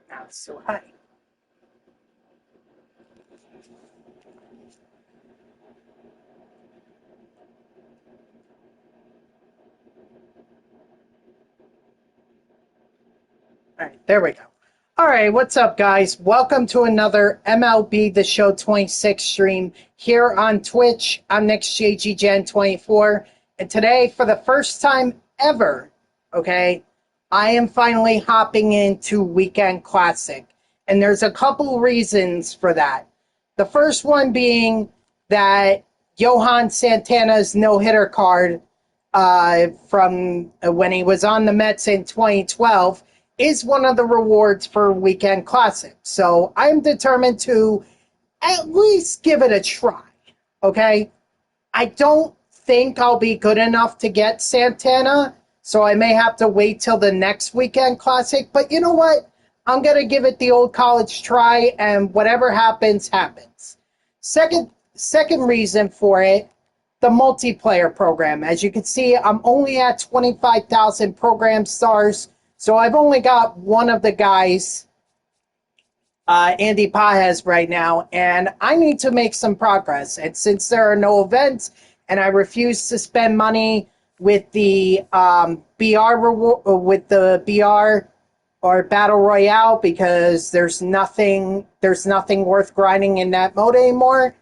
Not so high. All right, there we go. All right, what's up, guys? Welcome to another MLB The Show 26 stream here on Twitch. I'm NextJGGen24, and today, for the first time ever, okay, I am finally hopping into Weekend Classic, and there's a couple reasons for that. The first one being that Johan Santana's no-hitter card from when he was on the Mets in 2012 is one of the rewards for Weekend Classic. So I'm determined to at least give it a try, okay? I don't think I'll be good enough to get Santana, so I may have to wait till the next Weekend Classic. But you know what? I'm going to give it the old college try, and whatever happens, happens. Second reason for it, the multiplayer program. As you can see, I'm only at 25,000 program stars, so I've only got one of the guys, Andy Pajes, right now, and I need to make some progress. And since there are no events, and I refuse to spend money with the BR or Battle Royale, because there's nothing worth grinding in that mode anymore,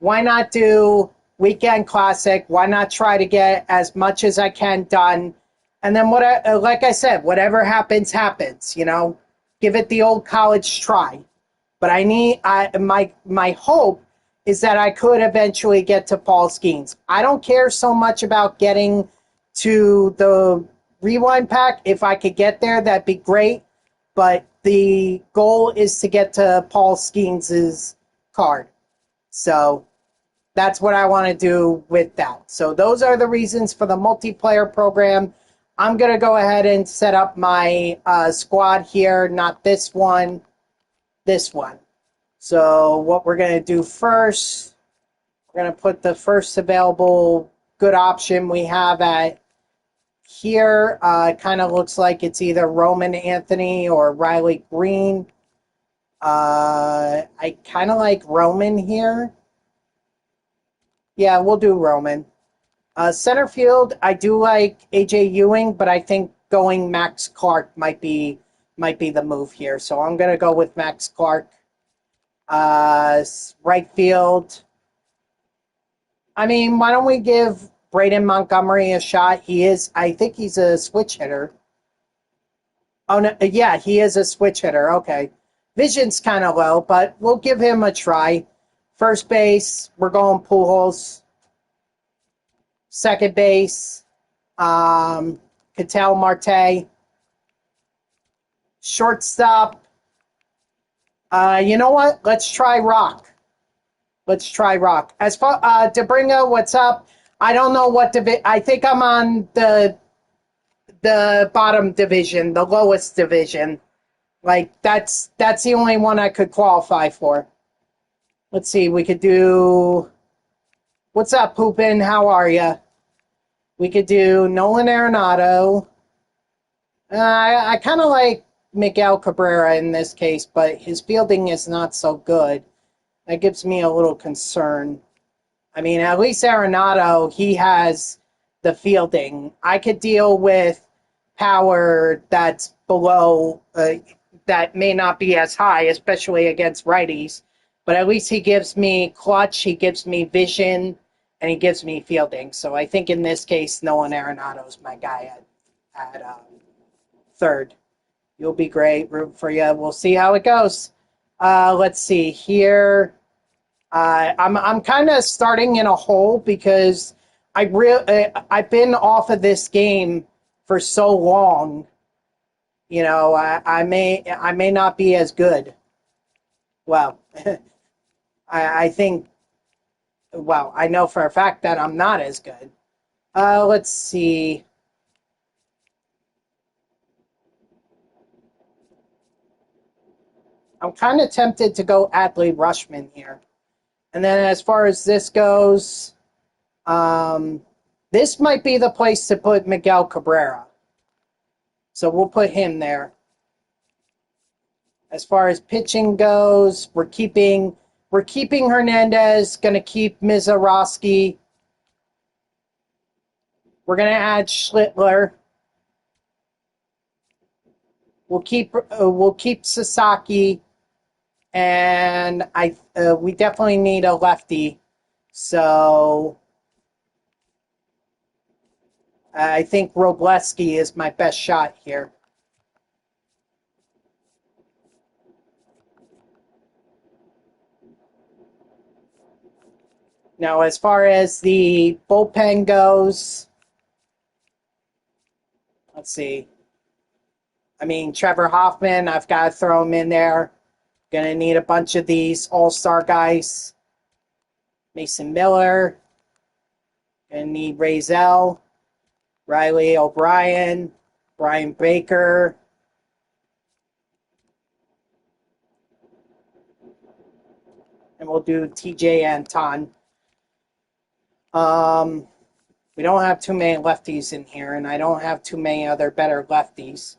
why not do Weekend Classic? Why not try to get as much as I can done? And then, like I said, whatever happens, happens. You know, give it the old college try. But my hope is that I could eventually get to Paul Skeens. I don't care so much about getting to the rewind pack. If I could get there, that'd be great. But the goal is to get to Paul Skeens' card. So that's what I want to do with that. So those are the reasons for the multiplayer program. I'm going to go ahead and set up my squad here, not this one, this one. So what we're going to do first, we're going to put the first available good option we have at here. It kind of looks like it's either Roman Anthony or Riley Green. I kind of like Roman here. Yeah, we'll do Roman. Center field, I do like AJ Ewing, but I think going Max Clark might be the move here. So I'm going to go with Max Clark. Right field, I mean, why don't we give Braden Montgomery a shot? I think he's a switch hitter. Oh, no, yeah, he is a switch hitter. Okay. Vision's kind of low, but we'll give him a try. First base, we're going Pujols. Second base, Ketel Marte. Shortstop, you know what? Let's try Rock. As far Debringa, what's up? I don't know what I think I'm on the bottom division, the lowest division. Like that's the only one I could qualify for. Let's see. We could do. What's up, Poopin? How are you? We could do Nolan Arenado. I kind of like Miguel Cabrera in this case, but his fielding is not so good. That gives me a little concern. I mean, at least Arenado, he has the fielding. I could deal with power that's below, that may not be as high, especially against righties. But at least he gives me clutch, he gives me vision, and he gives me fielding. So I think in this case, Nolan Arenado is my guy at third. You'll be great. Root for you. We'll see how it goes. Let's see here. I'm kind of starting in a hole because I've been off of this game for so long. You know, I may not be as good. Well, I think. Well, I know for a fact that I'm not as good. Let's see. I'm kind of tempted to go Adley Rushman here. And then as far as this goes, this might be the place to put Miguel Cabrera. So we'll put him there. As far as pitching goes, we're keeping Hernandez, going to keep Mizorowski. We're going to add Schlittler. We'll keep Sasaki, and we definitely need a lefty. So I think Robleski is my best shot here. Now, as far as the bullpen goes, let's see. I mean, Trevor Hoffman, I've got to throw him in there. Going to need a bunch of these all-star guys. Mason Miller. Going to need Razel, Riley O'Brien, Brian Baker. And we'll do TJ Anton. We don't have too many lefties in here, and I don't have too many other better lefties.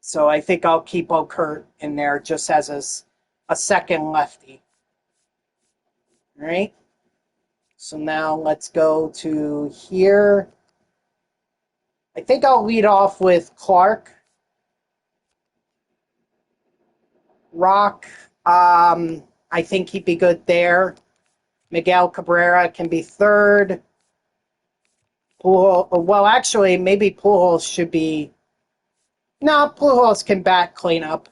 So I think I'll keep Okert in there just as a second lefty. All right. So now let's go to here. I think I'll lead off with Clark. Rock, I think he'd be good there. Miguel Cabrera can be third. Well, actually, maybe Pujols should be... No, Pujols can bat cleanup.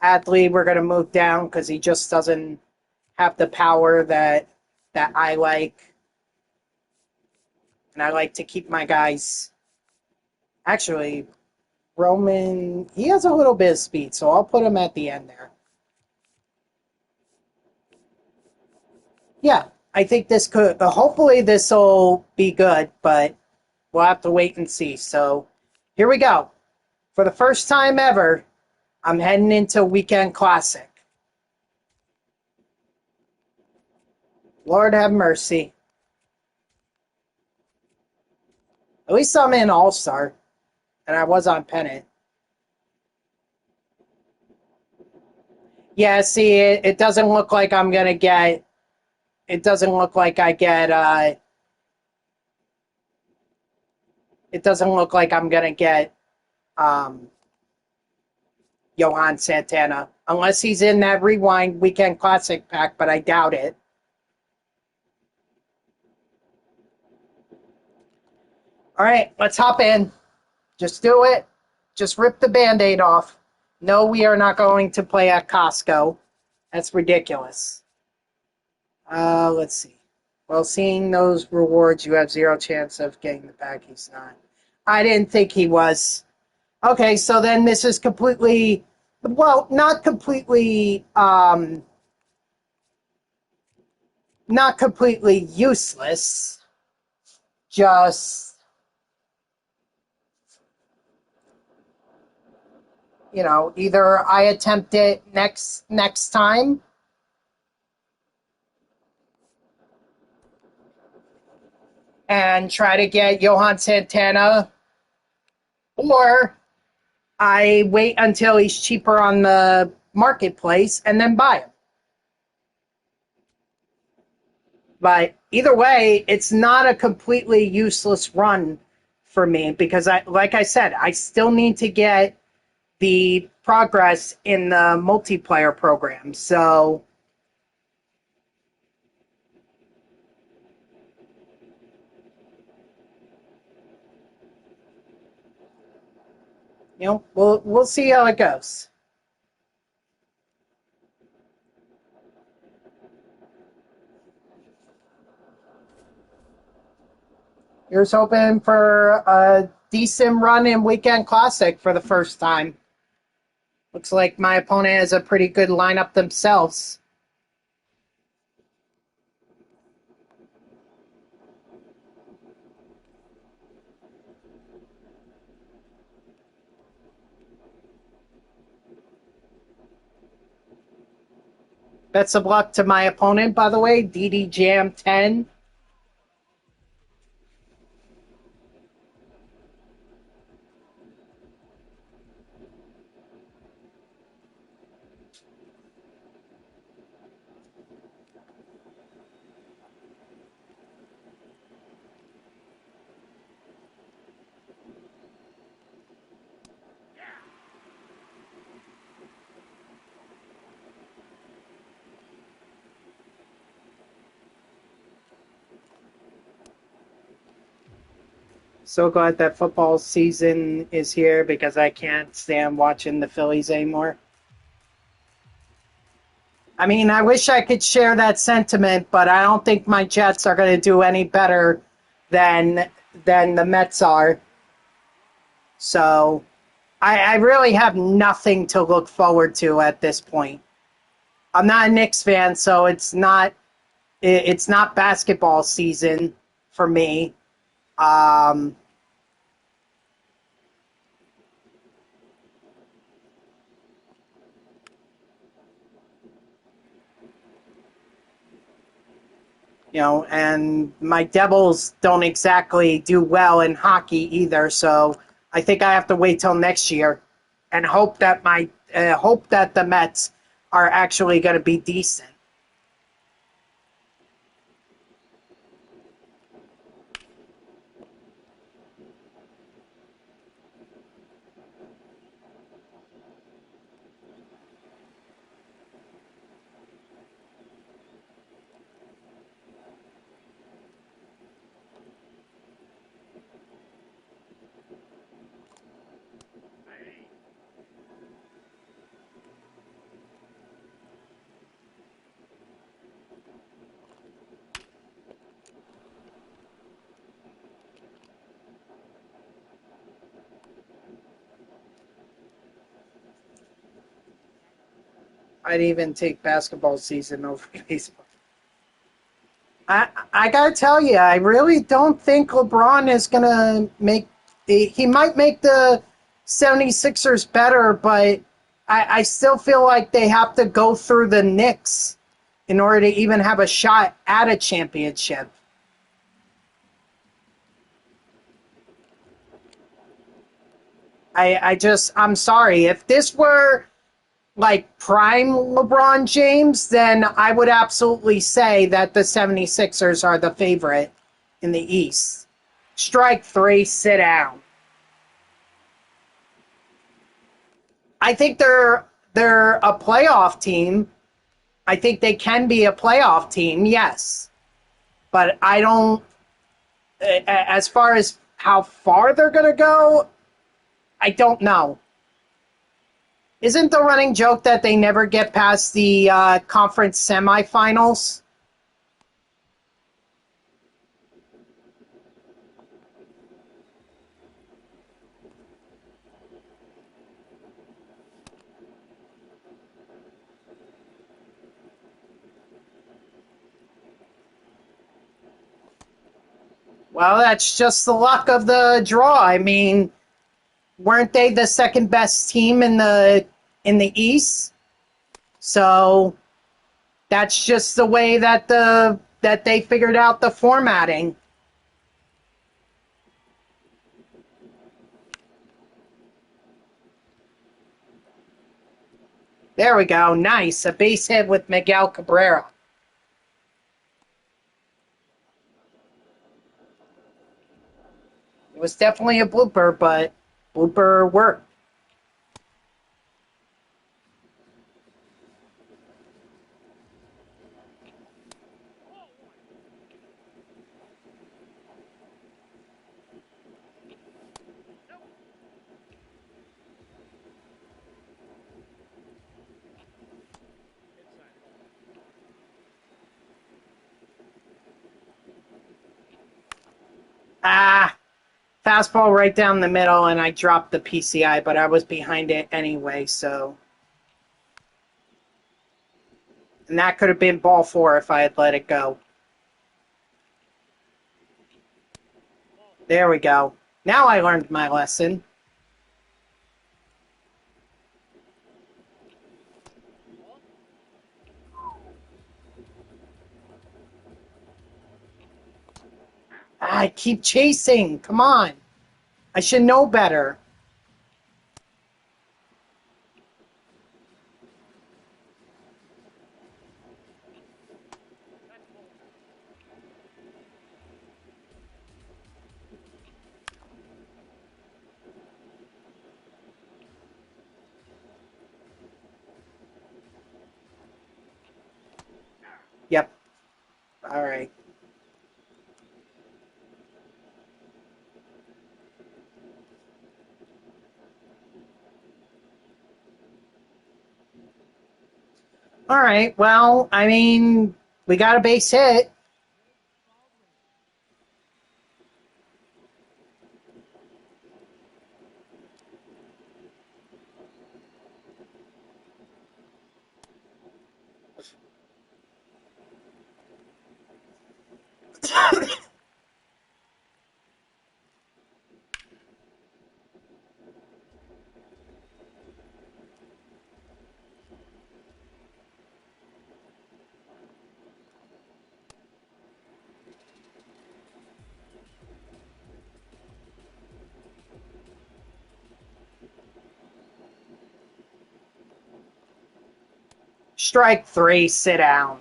Adley, we're going to move down because he just doesn't have the power that I like. And I like to keep my guys... Actually, Roman, he has a little bit of speed, so I'll put him at the end there. Yeah, I think this could... hopefully this will be good, but we'll have to wait and see. So here we go. For the first time ever, I'm heading into Weekend Classic. Lord have mercy. At least I'm in All-Star, and I was on Pennant. Yeah, see, it doesn't look like I'm going to get... It doesn't look like I get... it doesn't look like I'm going to get Johan Santana. Unless he's in that Rewind Weekend Classic pack, but I doubt it. All right, let's hop in. Just do it. Just rip the Band-Aid off. No, we are not going to play at Costco. That's ridiculous. Let's see. Well, seeing those rewards, you have 0 chance of getting the pack. He's not. I didn't think he was. Okay, so then this is completely... Well, not completely useless. Just, either I attempt it next time, and try to get Johan Santana, or I wait until he's cheaper on the marketplace and then buy him. But either way, it's not a completely useless run for me because, like I said, I still need to get the progress in the multiplayer program. So, we'll see how it goes. Here's hoping for a decent run in Weekend Classic for the first time. Looks like my opponent has a pretty good lineup themselves. Best of luck to my opponent, by the way, DD Jam 10. So glad that football season is here because I can't stand watching the Phillies anymore. I mean, I wish I could share that sentiment, but I don't think my Jets are going to do any better than the Mets are. So I really have nothing to look forward to at this point. I'm not a Knicks fan, so it's not basketball season for me. Um, and my Devils don't exactly do well in hockey either, so I think I have to wait till next year and hope that the Mets are actually going to be decent. I'd even take basketball season over baseball. I gotta tell you, I really don't think LeBron is gonna make. He might make the 76ers better, but I still feel like they have to go through the Knicks in order to even have a shot at a championship. I'm sorry. If this were like prime LeBron James, then I would absolutely say that the 76ers are the favorite in the East. Strike three, sit down. I think they're a playoff team. I think they can be a playoff team, yes. But I don't as far as how far they're going to go, I don't know. Isn't the running joke that they never get past the conference semifinals? Well, that's just the luck of the draw. I mean, weren't they the second best team in the East? So that's just the way that they figured out the formatting. There we go. Nice. A base hit with Miguel Cabrera. It was definitely a blooper, but blooper worked. Ah, fastball right down the middle, and I dropped the PCI, but I was behind it anyway, so. And that could have been ball four if I had let it go. There we go. Now I learned my lesson. I keep chasing. Come on. I should know better. Yep. All right. All right. Well, I mean, we got a base hit. Strike three. Sit down.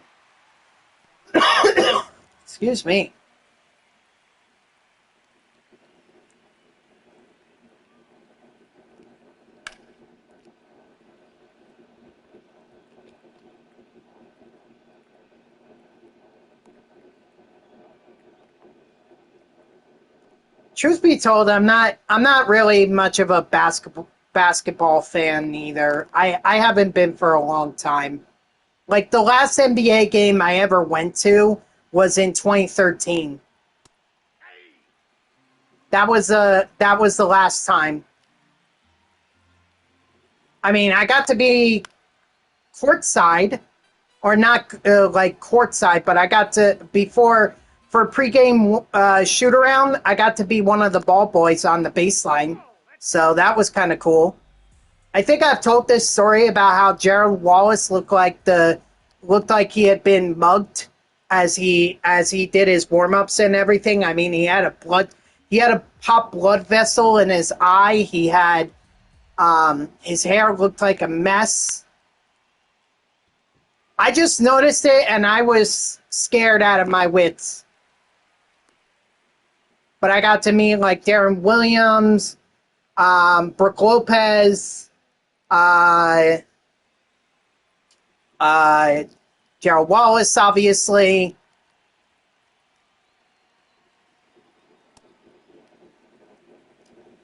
Excuse me. Truth be told, I'm not really much of a basketball fan either. I haven't been for a long time. Like the last NBA game I ever went to was in 2013. That was the last time. I mean, I got to be courtside, or not like courtside, but I got to before for pregame shoot around. I got to be one of the ball boys on the baseline, so that was kind of cool. I think I've told this story about how Gerald Wallace looked like he had been mugged as he did his warm ups and everything. I mean, he had a pop blood vessel in his eye. He had his hair looked like a mess. I just noticed it and I was scared out of my wits. But I got to meet like Darren Williams, Brooke Lopez, uh, uh, Gerald Wallace, obviously.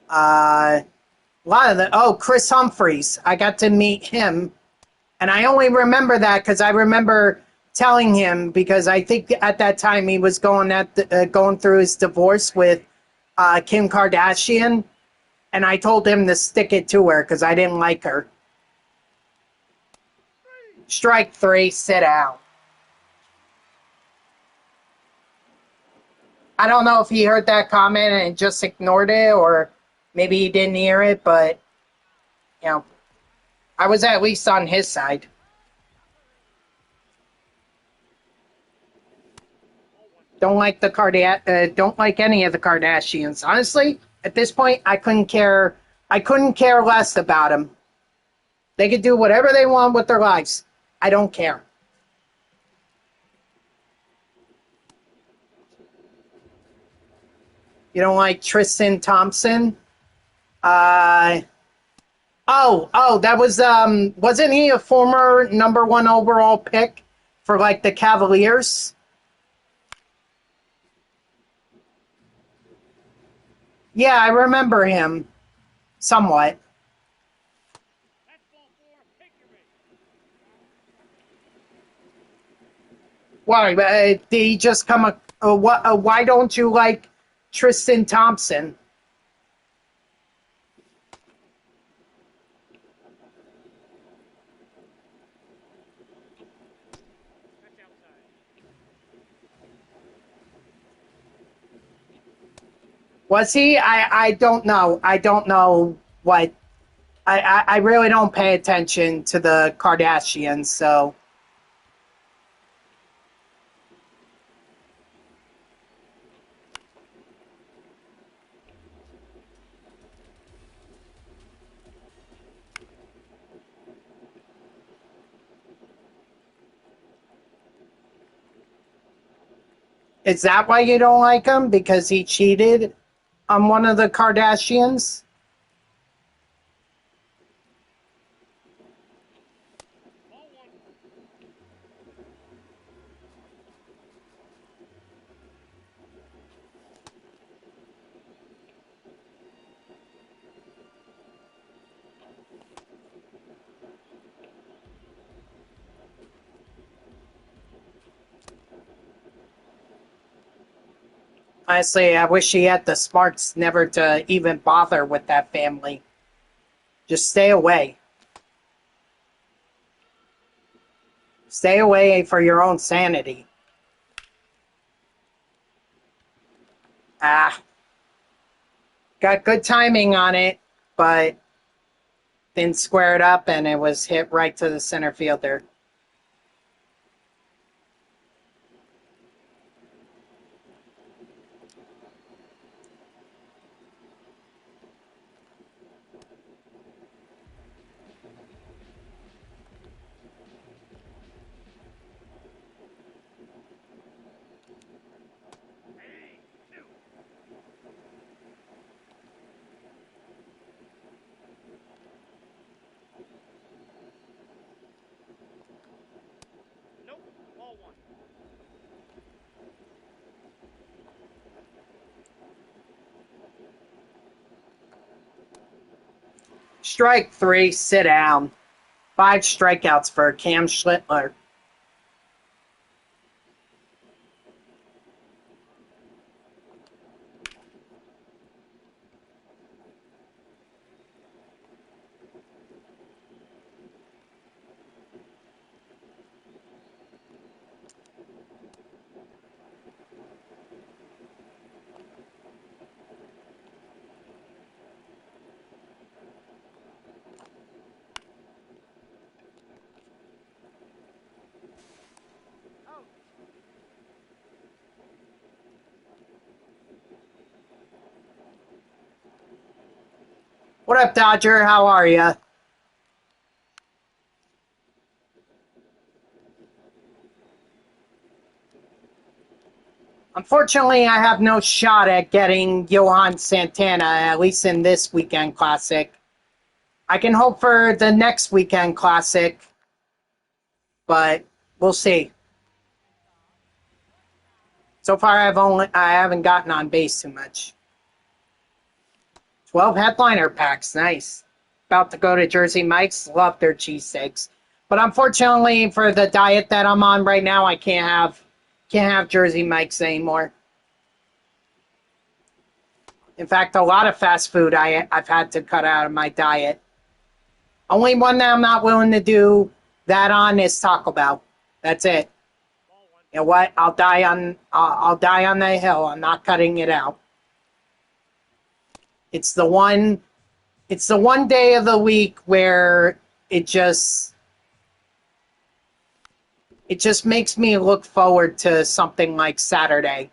A lot of Chris Humphreys. I got to meet him. And I only remember that because I remember telling him because I think at that time he was going through his divorce with Kim Kardashian. And I told him to stick it to her because I didn't like her. Strike three, sit down. I don't know if he heard that comment and just ignored it, or maybe he didn't hear it, but, you know, I was at least on his side. Don't like any of the Kardashians. Honestly, at this point, I couldn't care. I couldn't care less about them. They could do whatever they want with their lives. I don't care. You don't like Tristan Thompson? Uh, that was wasn't he a former number one overall pick for like the Cavaliers? Yeah, I remember him somewhat. Why? Did he just come? Why don't you like Tristan Thompson? Was he? I don't know. I don't know what. I really don't pay attention to the Kardashians, so. Is that why you don't like him? Because he cheated on one of the Kardashians? Honestly, I wish he had the smarts never to even bother with that family. Just stay away. Stay away for your own sanity. Ah, got good timing on it, but didn't square it up, and it was hit right to the center fielder. Strike three, sit down. 5 strikeouts for Cam Schlittler. What up, Dodger? How are ya? Unfortunately, I have no shot at getting Johan Santana, at least in this weekend classic. I can hope for the next weekend classic, but we'll see. So far, I haven't gotten on base too much. 12 headliner packs, nice. About to go to Jersey Mike's, love their cheesesteaks. But unfortunately, for the diet that I'm on right now, I can't have Jersey Mike's anymore. In fact, a lot of fast food I've had to cut out of my diet. Only one that I'm not willing to do that on is Taco Bell. That's it. You know what? I'll die on that hill. I'm not cutting it out. It's the one it's the one day of the week where it just makes me look forward to something like Saturday.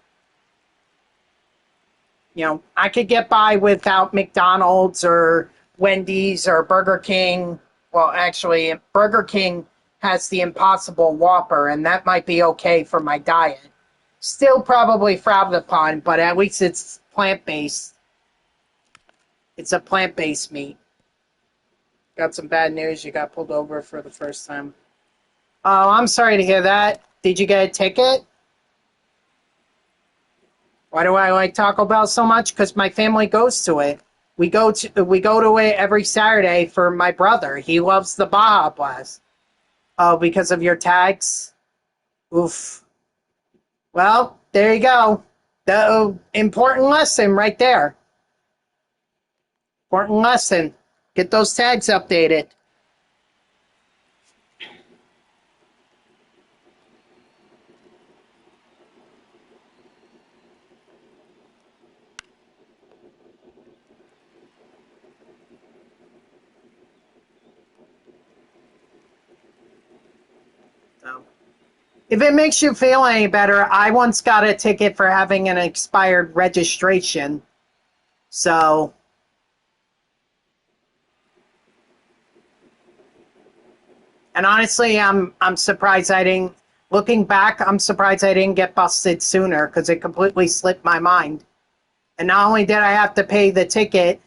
I could get by without McDonald's or Wendy's or Burger King. Well, actually, Burger King has the Impossible Whopper, and that might be okay for my diet. Still probably frowned upon, but at least it's plant-based. It's a plant-based meat. Got some bad news. You got pulled over for the first time. Oh, I'm sorry to hear that. Did you get a ticket? Why do I like Taco Bell so much? Because my family goes to it. We go to it every Saturday for my brother. He loves the Baja Blast. Oh, because of your tags? Oof. Well, there you go. The important lesson right there. Important lesson. Get those tags updated. So, if it makes you feel any better, I once got a ticket for having an expired registration. So, and honestly, I'm surprised I didn't. Looking back, I'm surprised I didn't get busted sooner because it completely slipped my mind. And not only did I have to pay the ticket,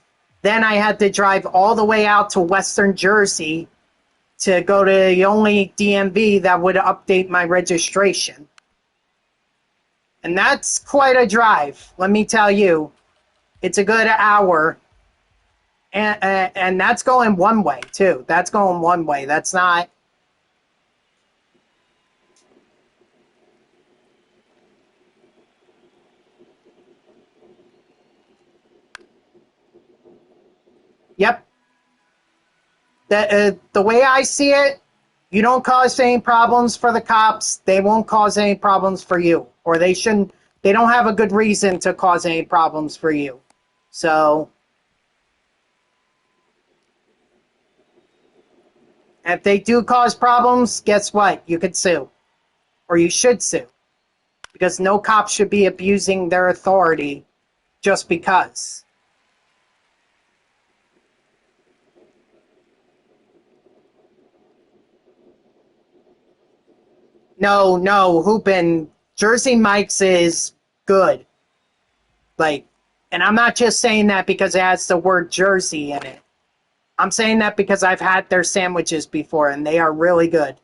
then I had to drive all the way out to Western Jersey to go to the only DMV that would update my registration. And that's quite a drive, let me tell you. It's a good hour. And that's going one way, too. That's going one way. That's not... Yep. The way I see it, you don't cause any problems for the cops, they won't cause any problems for you. Or they shouldn't... They don't have a good reason to cause any problems for you. So... if they do cause problems, guess what? You could sue. Or you should sue. Because no cop should be abusing their authority just because. No, Hoopin. Jersey Mike's is good. Like, and I'm not just saying that because it has the word Jersey in it. I'm saying that because I've had their sandwiches before and they are really good.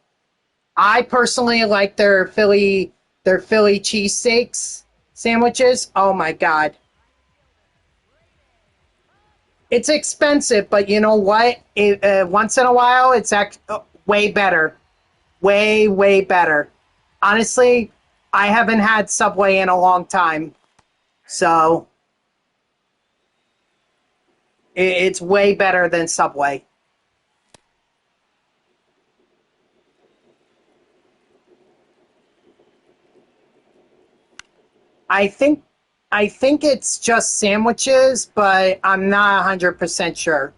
I personally like their Philly cheesesteaks sandwiches. Oh my god. It's expensive, but you know what? Once in a while, it's way better. Way better. Honestly, I haven't had Subway in a long time. So, it's way better than Subway. I think I think it's just sandwiches, but I'm not 100% sure.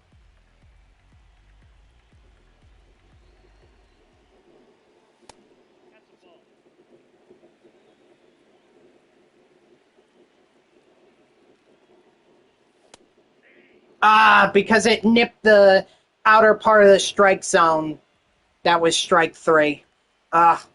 Because it nipped the outer part of the strike zone. That was strike three. Ah,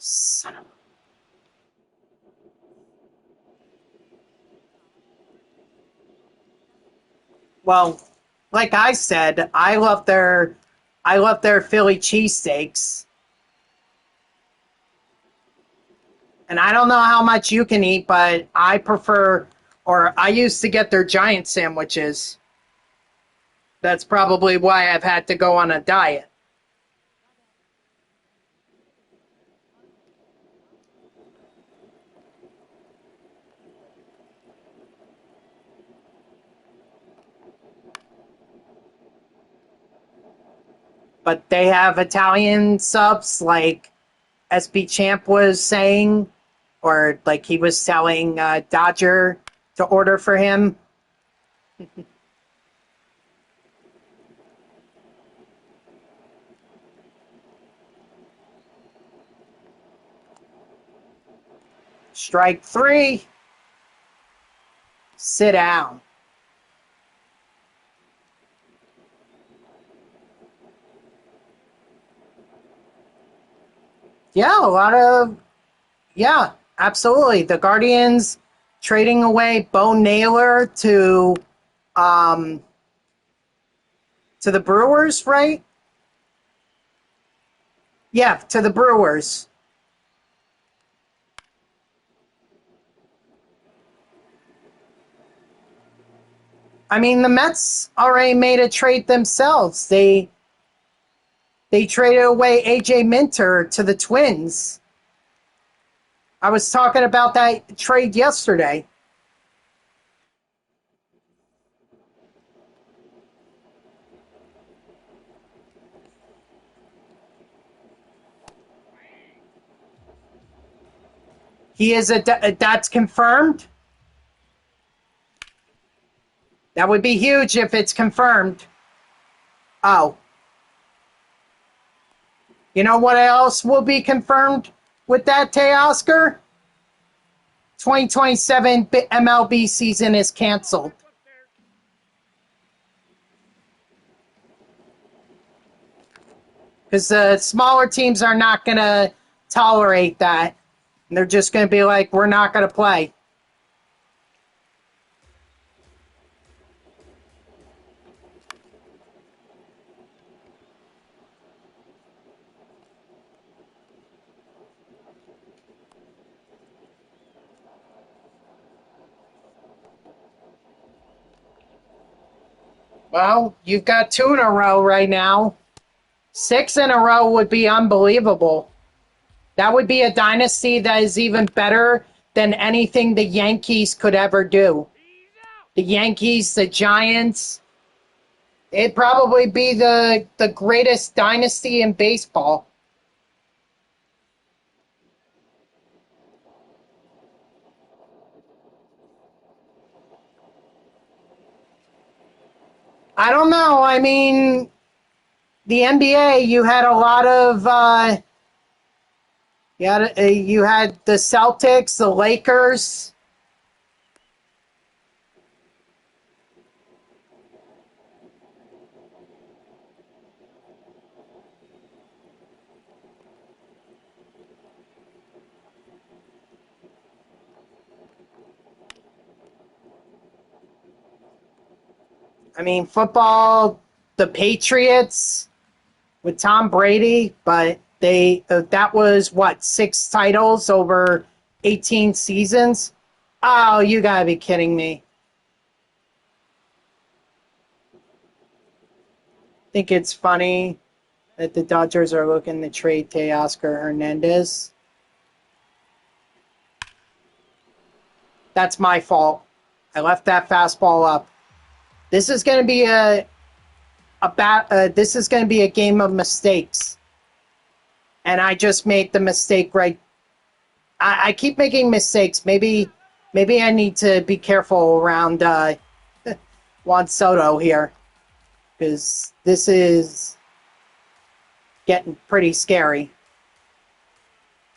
son of... Well, like I said, I love their Philly cheesesteaks. And I don't know how much you can eat, but I prefer, or I used to get their giant sandwiches. That's probably why I've had to go on a diet. But they have Italian subs, like SB Champ was saying, or like he was telling Dodger to order for him. Strike three, sit down. Yeah, a lot of... Yeah, absolutely. The Guardians trading away Bo Naylor um to the Brewers, right? Yeah, to the Brewers. I mean, the Mets already made a trade themselves. They traded away AJ Minter to the Twins. I was talking about that trade yesterday. He is that's confirmed. That would be huge if it's confirmed. Oh. You know what else will be confirmed with that, Teoscar? 2027 MLB season is canceled. Because the smaller teams are not going to tolerate that. And they're just going to be like, we're not going to play. Well, you've got 2 in a row right now. 6 in a row would be unbelievable. That would be a dynasty that is even better than anything the Yankees could ever do. The Yankees, the Giants, it'd probably be the greatest dynasty in baseball. I don't know. I mean, the NBA, you had a lot of you had the Celtics, the Lakers. I mean, football, the Patriots with Tom Brady, but they that was what, 6 titles over 18 seasons? Oh, you gotta be kidding me. I think it's funny that the Dodgers are looking to trade Teoscar Hernandez. That's my fault. I left that fastball up. This is going to be this is going to be a game of mistakes, and I just made the mistake right. I keep making mistakes. Maybe I need to be careful around Juan Soto here, because this is getting pretty scary.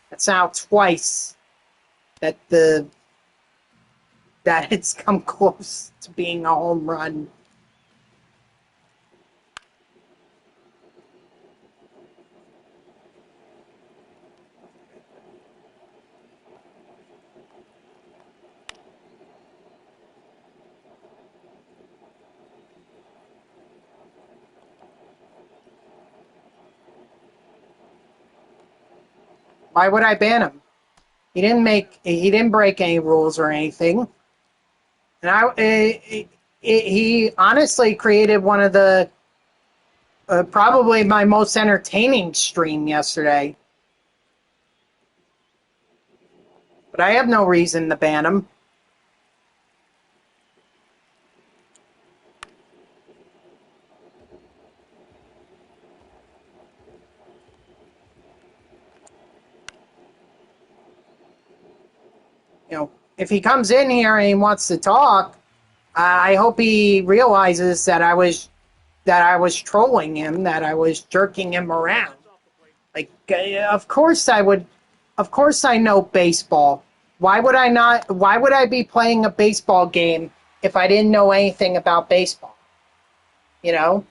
That's now twice that it's come close to being a home run. Why would I ban him? He didn't break any rules or anything. And he honestly created one of the probably my most entertaining stream yesterday. But I have no reason to ban him. You know, if he comes in here and he wants to talk, I hope he realizes that I was trolling him, that I was jerking him around. Like, of course I would. Of course I know baseball. Why would I not? Why would I be playing a baseball game if I didn't know anything about baseball? You know?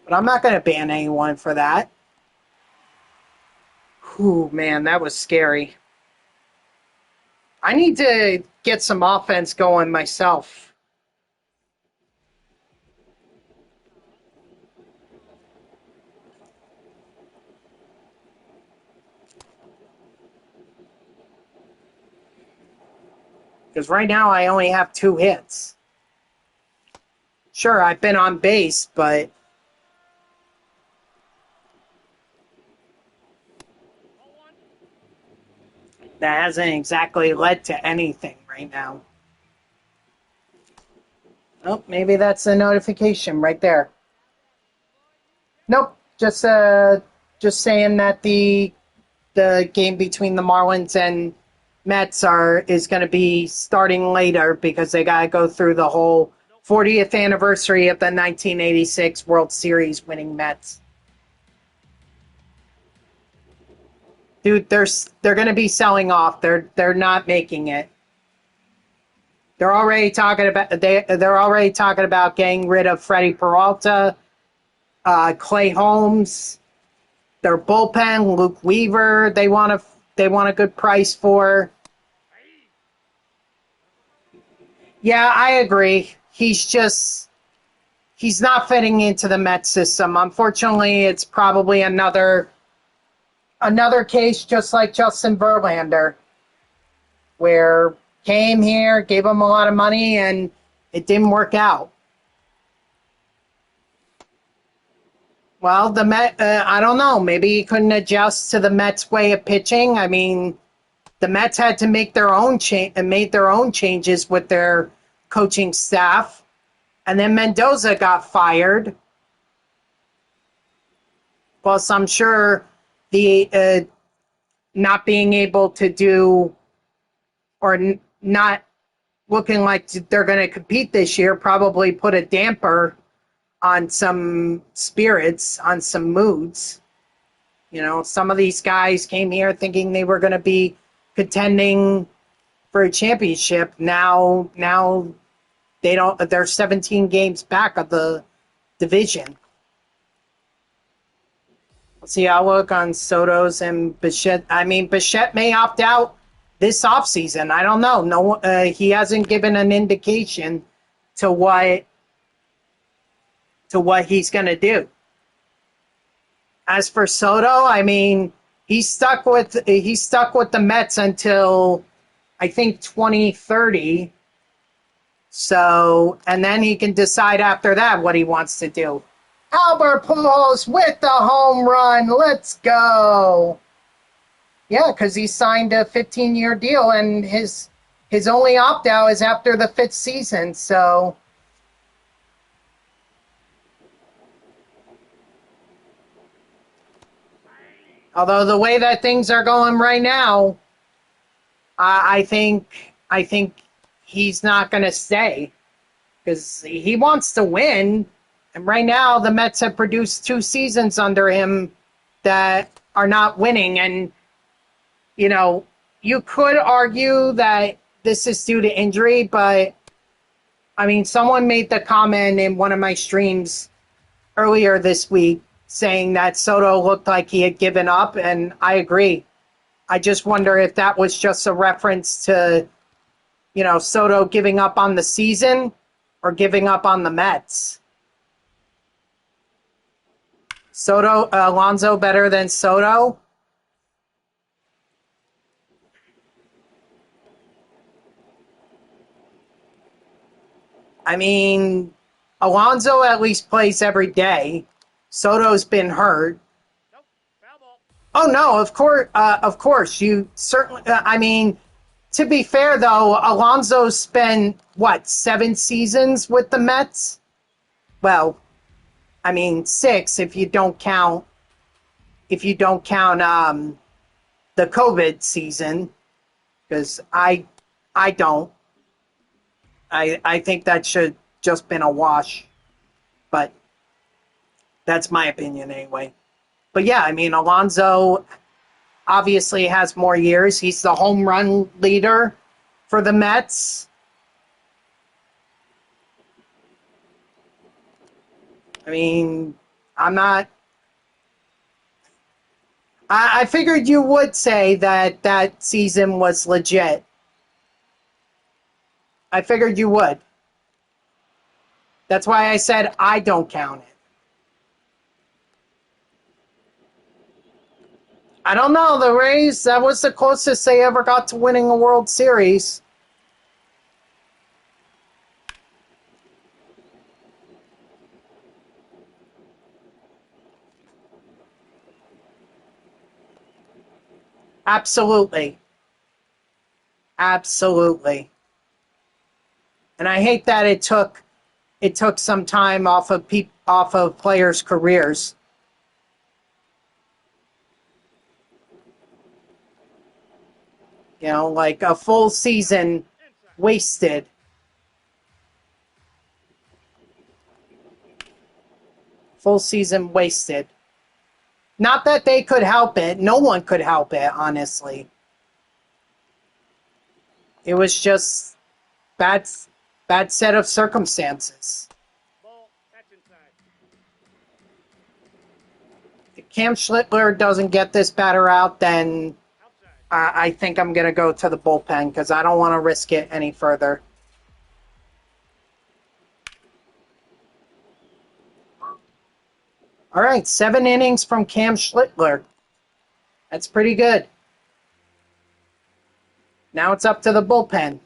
But I'm not going to ban anyone for that. Whew, man, that was scary. I need to get some offense going myself. Because right now I only have 2 hits. Sure, I've been on base, but that hasn't exactly led to anything right now. Oh, maybe that's a notification right there. Nope, just a just saying that the game between the Marlins and Mets is going to be starting later because they got to go through the whole 40th anniversary of the 1986 World Series winning Mets. Dude, they're going to be selling off. They're not making it. They're already talking about getting rid of Freddie Peralta, Clay Holmes, their bullpen, Luke Weaver. They want a good price for. Yeah, I agree. He's not fitting into the Mets system. Unfortunately, it's probably another case just like Justin Verlander, where came here, gave him a lot of money, and it didn't work out. Well, the Met, I don't know. Maybe he couldn't adjust to the Mets' way of pitching. I mean, the Mets had to make their own changes with their coaching staff, and then Mendoza got fired. Plus, I'm sure the not being able to do or not looking like they're going to compete this year probably put a damper on some spirits, on some moods. You know, some of these guys came here thinking they were going to be contending for a championship. Now they don't. They're 17 games back of the division. Let's see how I look on Soto's and Bichette. I mean, Bichette may opt out this offseason. I don't know. No, he hasn't given an indication to what he's going to do. As for Soto, I mean, he's stuck with the Mets until I think 2030. So, and then he can decide after that what he wants to do. Albert Pujols with the home run. Let's go. Yeah, because he signed a 15-year deal, and his only opt-out is after the 5th season. So, although the way that things are going right now, I think he's not going to stay because he wants to win. And right now, the Mets have produced 2 seasons under him that are not winning. And, you know, you could argue that this is due to injury, but, I mean, someone made the comment in one of my streams earlier this week saying that Soto looked like he had given up, and I agree. I just wonder if that was just a reference to, you know, Soto giving up on the season or giving up on the Mets. Alonso better than Soto? I mean, Alonso at least plays every day. Soto's been hurt. Oh no, of course. You certainly. I mean, to be fair though, Alonso spent what 7 seasons with the Mets. Well, I mean 6 if you don't count the COVID season, because I don't. I think that should just been a wash, but that's my opinion anyway. But yeah, I mean, Alonso obviously has more years. He's the home run leader for the Mets. I mean, I'm not. I figured you would say that season was legit. I figured you would. That's why I said I don't count it. I don't know. The Rays, that was the closest they ever got to winning a World Series. Absolutely. Absolutely. And I hate that it took some time off of players' careers. You know, like a full season wasted. Full season wasted. Not that they could help it. No one could help it, honestly. It was just bad, bad set of circumstances. If Cam Schlittler doesn't get this batter out, then I think I'm going to go to the bullpen because I don't want to risk it any further. All right, 7 innings from Cam Schlittler. That's pretty good. Now it's up to the bullpen.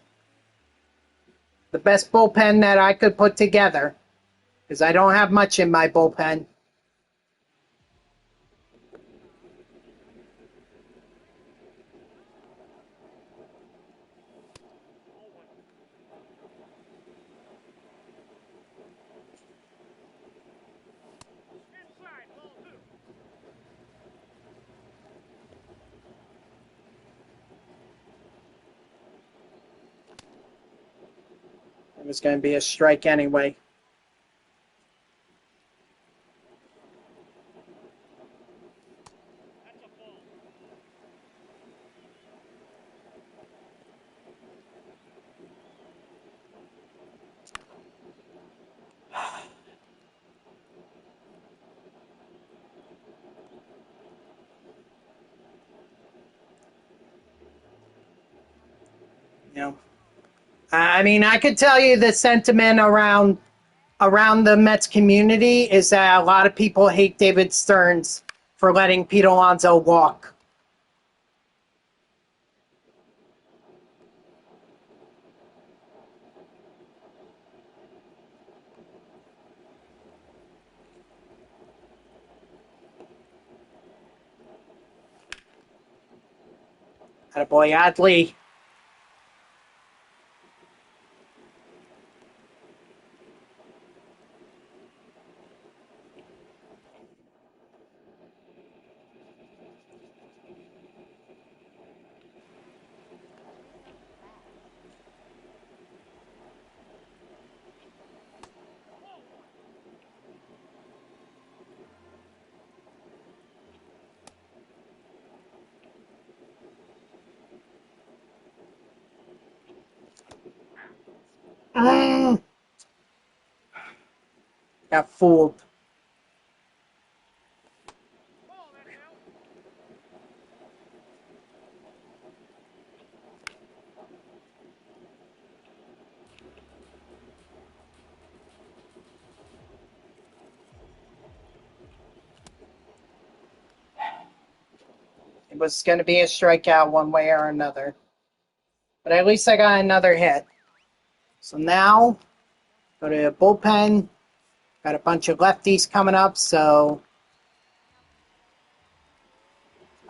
The best bullpen that I could put together because I don't have much in my bullpen. It was going to be a strike anyway. You know, I mean, I could tell you the sentiment around the Mets community is that a lot of people hate David Stearns for letting Pete Alonso walk. Attaboy Adley. Mm. Got fooled. It was going to be a strikeout one way or another. But at least I got another hit. So now, go to the bullpen. Got a bunch of lefties coming up, so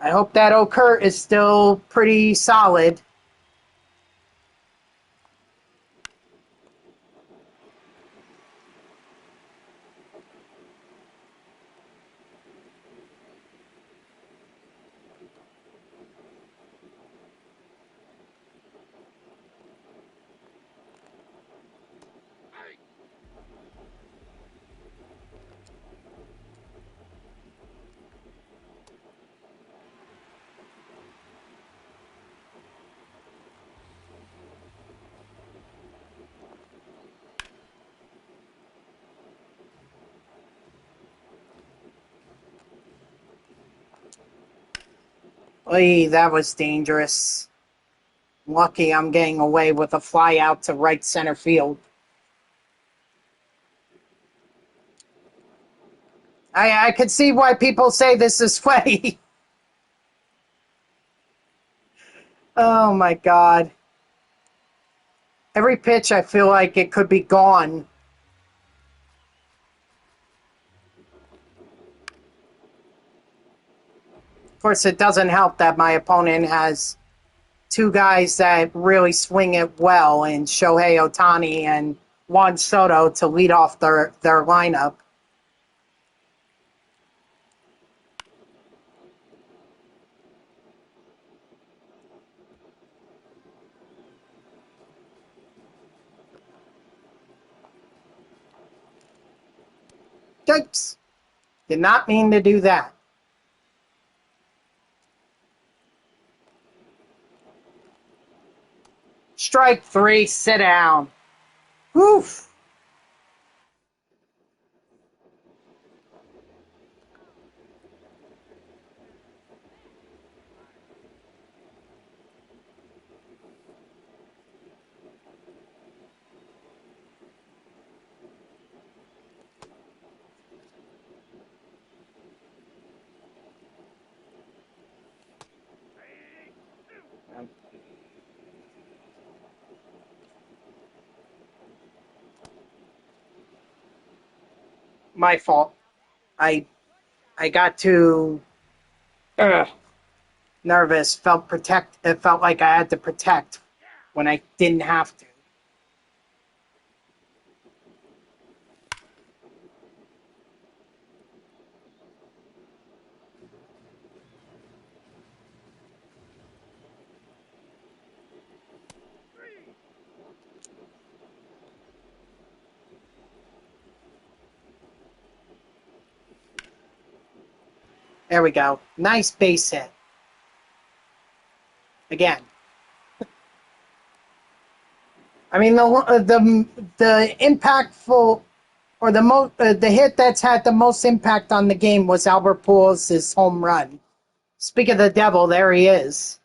I hope that O'Kurt is still pretty solid. Oy, that was dangerous. Lucky I'm getting away with a fly out to right center field. I could see why people say this is sweaty. Oh my god. Every pitch I feel like it could be gone. Of course, it doesn't help that my opponent has 2 guys that really swing it well in Shohei Ohtani and Juan Soto to lead off their lineup. Yikes. Did not mean to do that. Strike 3, sit down. Oof. My fault. I I got too nervous. It felt like I had to protect when I didn't have to. There we go. Nice base hit. Again. I mean the impactful or the hit that's had the most impact on the game was Albert Pujols' home run. Speak of the devil, there he is.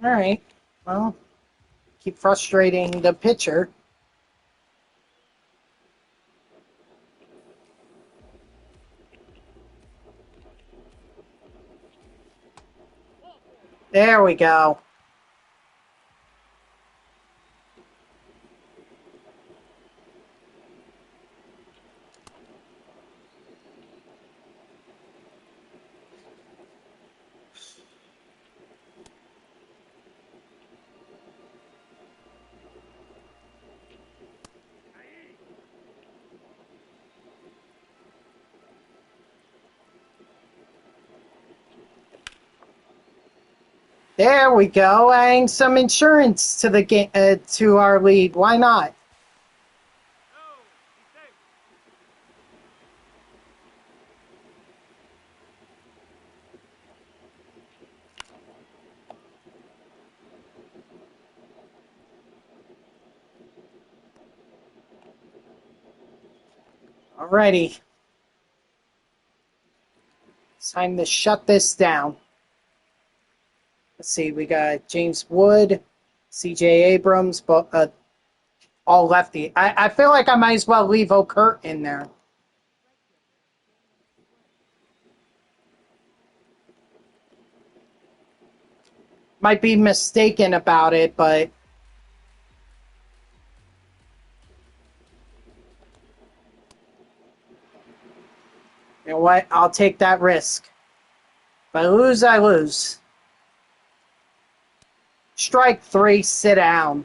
All right. Well, keep frustrating the pitcher. There we go. There we go. Adding some insurance to the game to our lead. Why not? Alrighty. It's time to shut this down. Let's see. We got James Wood, C.J. Abrams, but all lefty. I feel like I might as well leave Okert in there. Might be mistaken about it, but you know what? I'll take that risk. If I lose, I lose. Strike 3, sit down.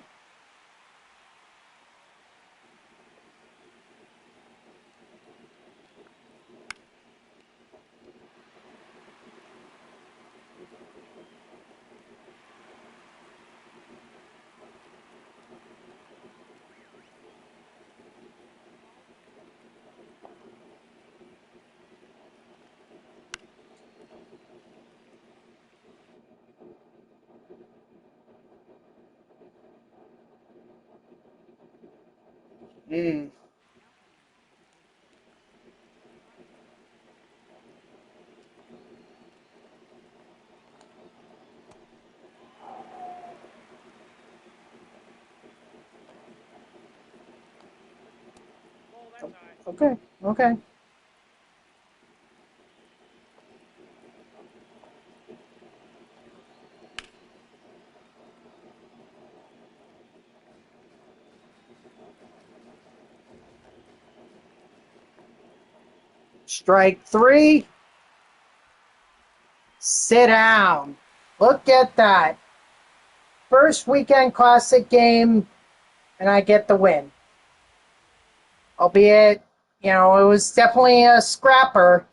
Mm. Okay. Okay. Strike three. Sit down. Look at that. First weekend classic game, and I get the win. Albeit, it was definitely a scrapper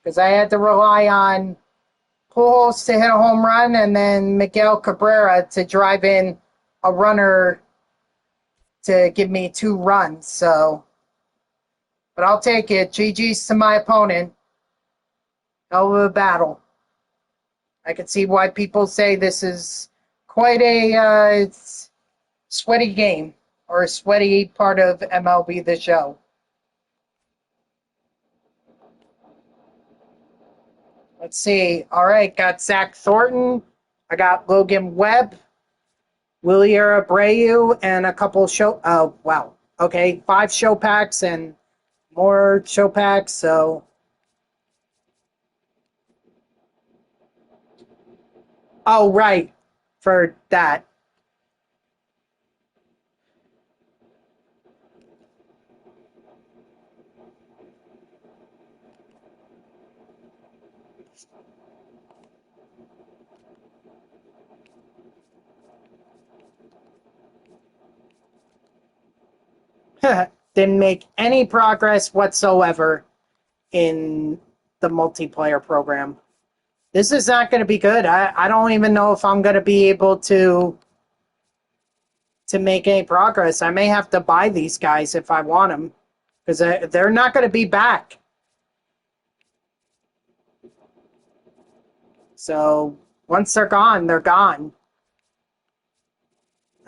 because I had to rely on Pujols to hit a home run and then Miguel Cabrera to drive in a runner to give me 2 runs. So, but I'll take it. GG's to my opponent. Hell of a battle. I can see why people say this is quite a sweaty game or a sweaty part of MLB The Show. Let's see. All right, got Zach Thornton. I got Logan Webb, Willie Abreu, and a couple show. Oh, wow. Okay, 5 show packs and more show packs. So, oh, right, for that. Didn't make any progress whatsoever in the multiplayer program. This is not going to be good. I don't even know if I'm going to be able to make any progress. I may have to buy these guys if I want them because they're not going to be back. So once they're gone, they're gone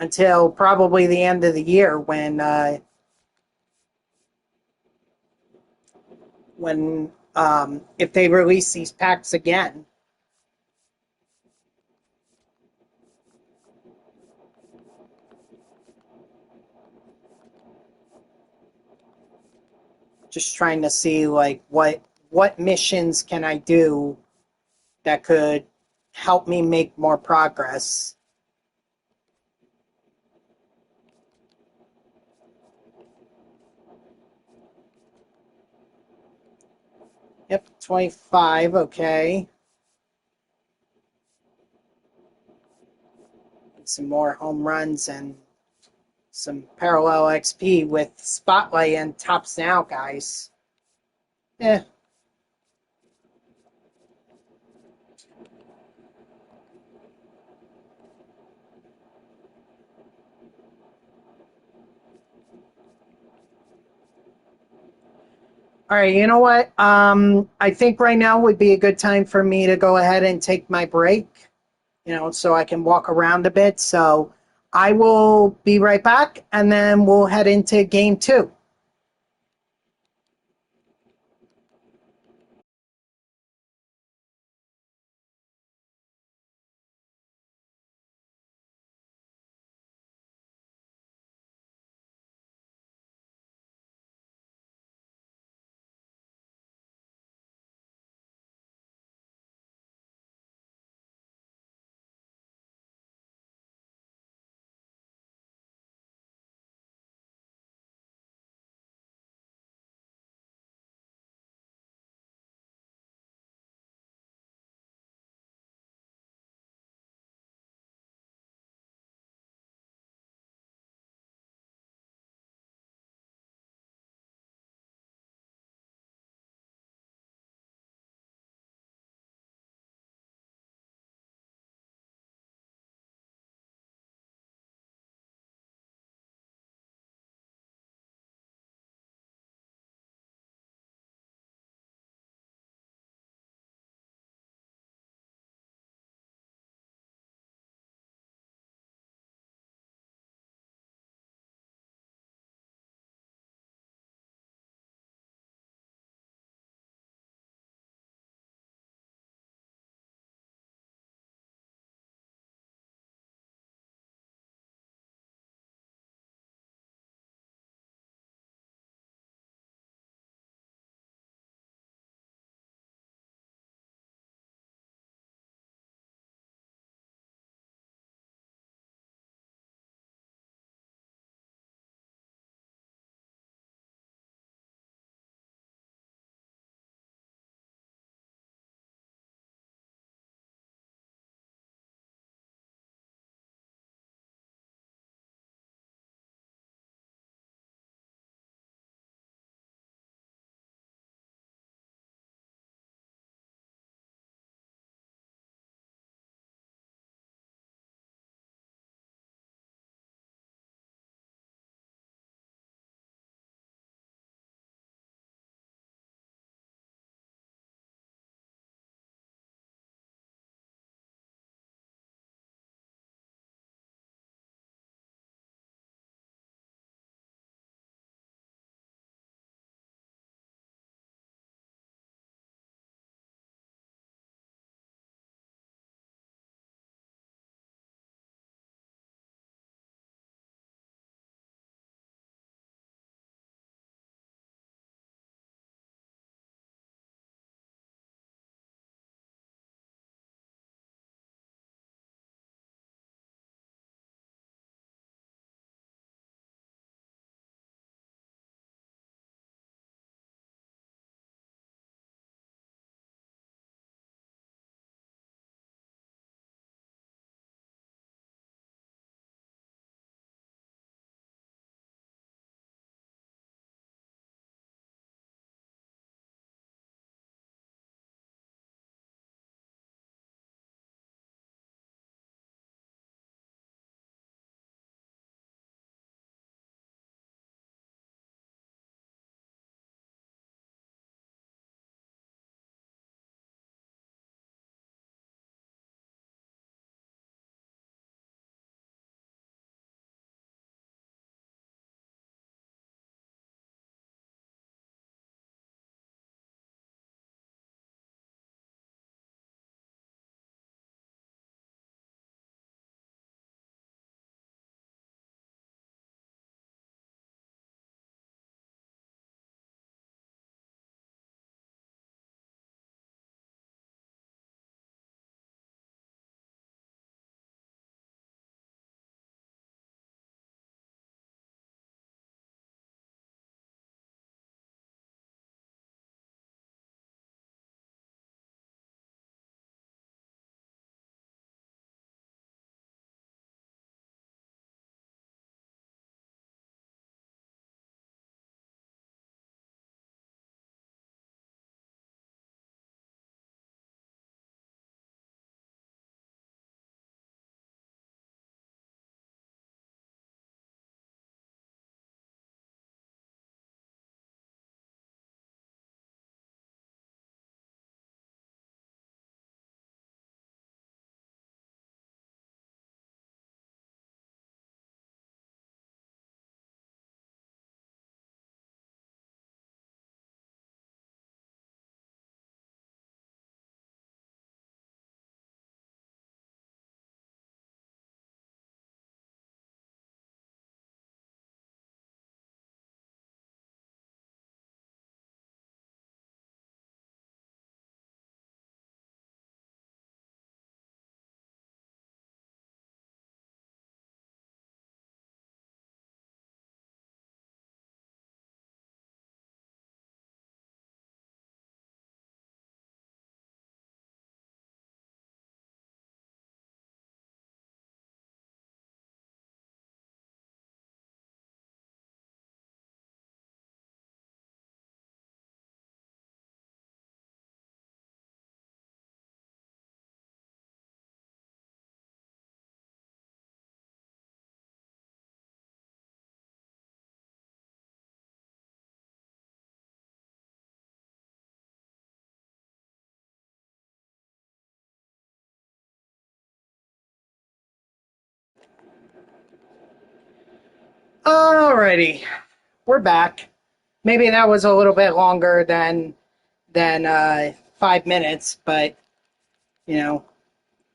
until probably the end of the year when if they release these packs again. Just trying to see like what missions can I do that could help me make more progress. Yep, 25, okay. Some more home runs and some parallel XP with Spotlight and Tops Now, guys. Eh. All right, you know what? I think right now would be a good time for me to go ahead and take my break, so I can walk around a bit. So I will be right back, and then we'll head into game 2. Alrighty, we're back. Maybe that was a little bit longer than 5 minutes, but you know,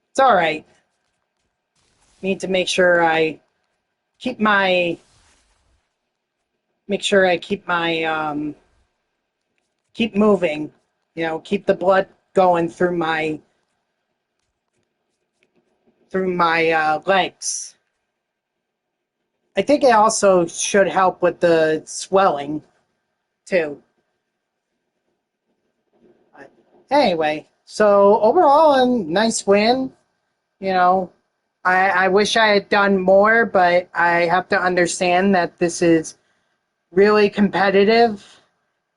it's all right. Need to keep my make sure I keep moving. Keep the blood going through my legs. I think it also should help with the swelling too. But anyway, so overall, a nice win. You know, I wish I had done more, but I have to understand that this is really competitive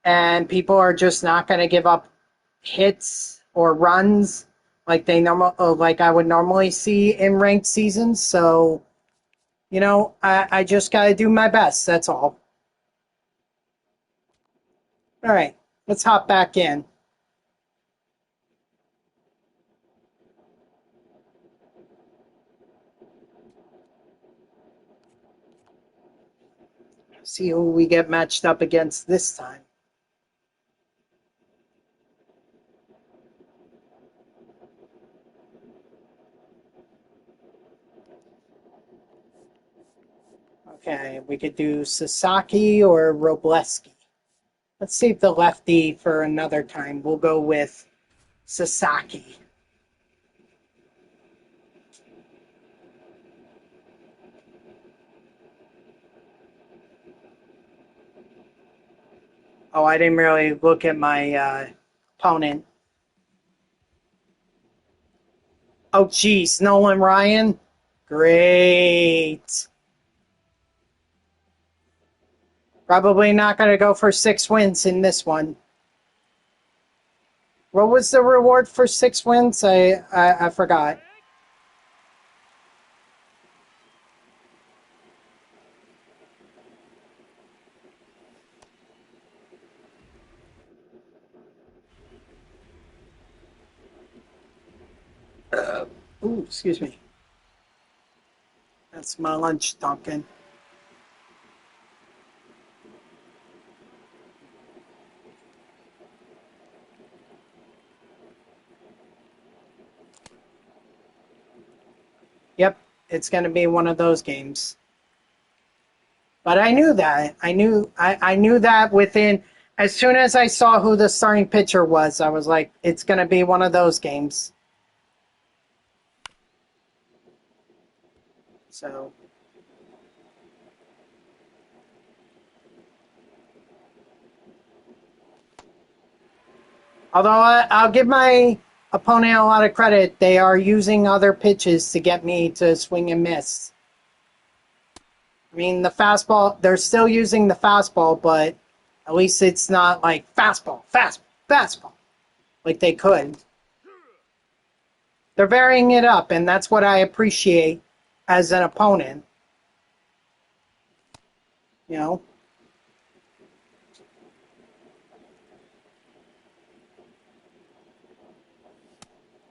and people are just not going to give up hits or runs like I would normally see in ranked seasons. So, I just got to do my best. That's all. All right, let's hop back in. See who we get matched up against this time. Okay, we could do Sasaki or Robleski. Let's save the lefty for another time. We'll go with Sasaki. Oh, I didn't really look at my opponent. Oh, geez, Nolan Ryan? Great. Probably not going to go for 6 wins in this one. What was the reward for 6 wins? I forgot. Ooh, excuse me. That's my lunch, Duncan. Yep, it's going to be one of those games. But I knew that. I knew that within as soon as I saw who the starting pitcher was, I was like, it's going to be one of those games. So, although I'll give my opponent a lot of credit, they are using other pitches to get me to swing and miss. I mean, the fastball, they're still using the fastball, but at least it's not like fastball, fastball, like they could. They're varying it up, and that's what I appreciate as an opponent. You know?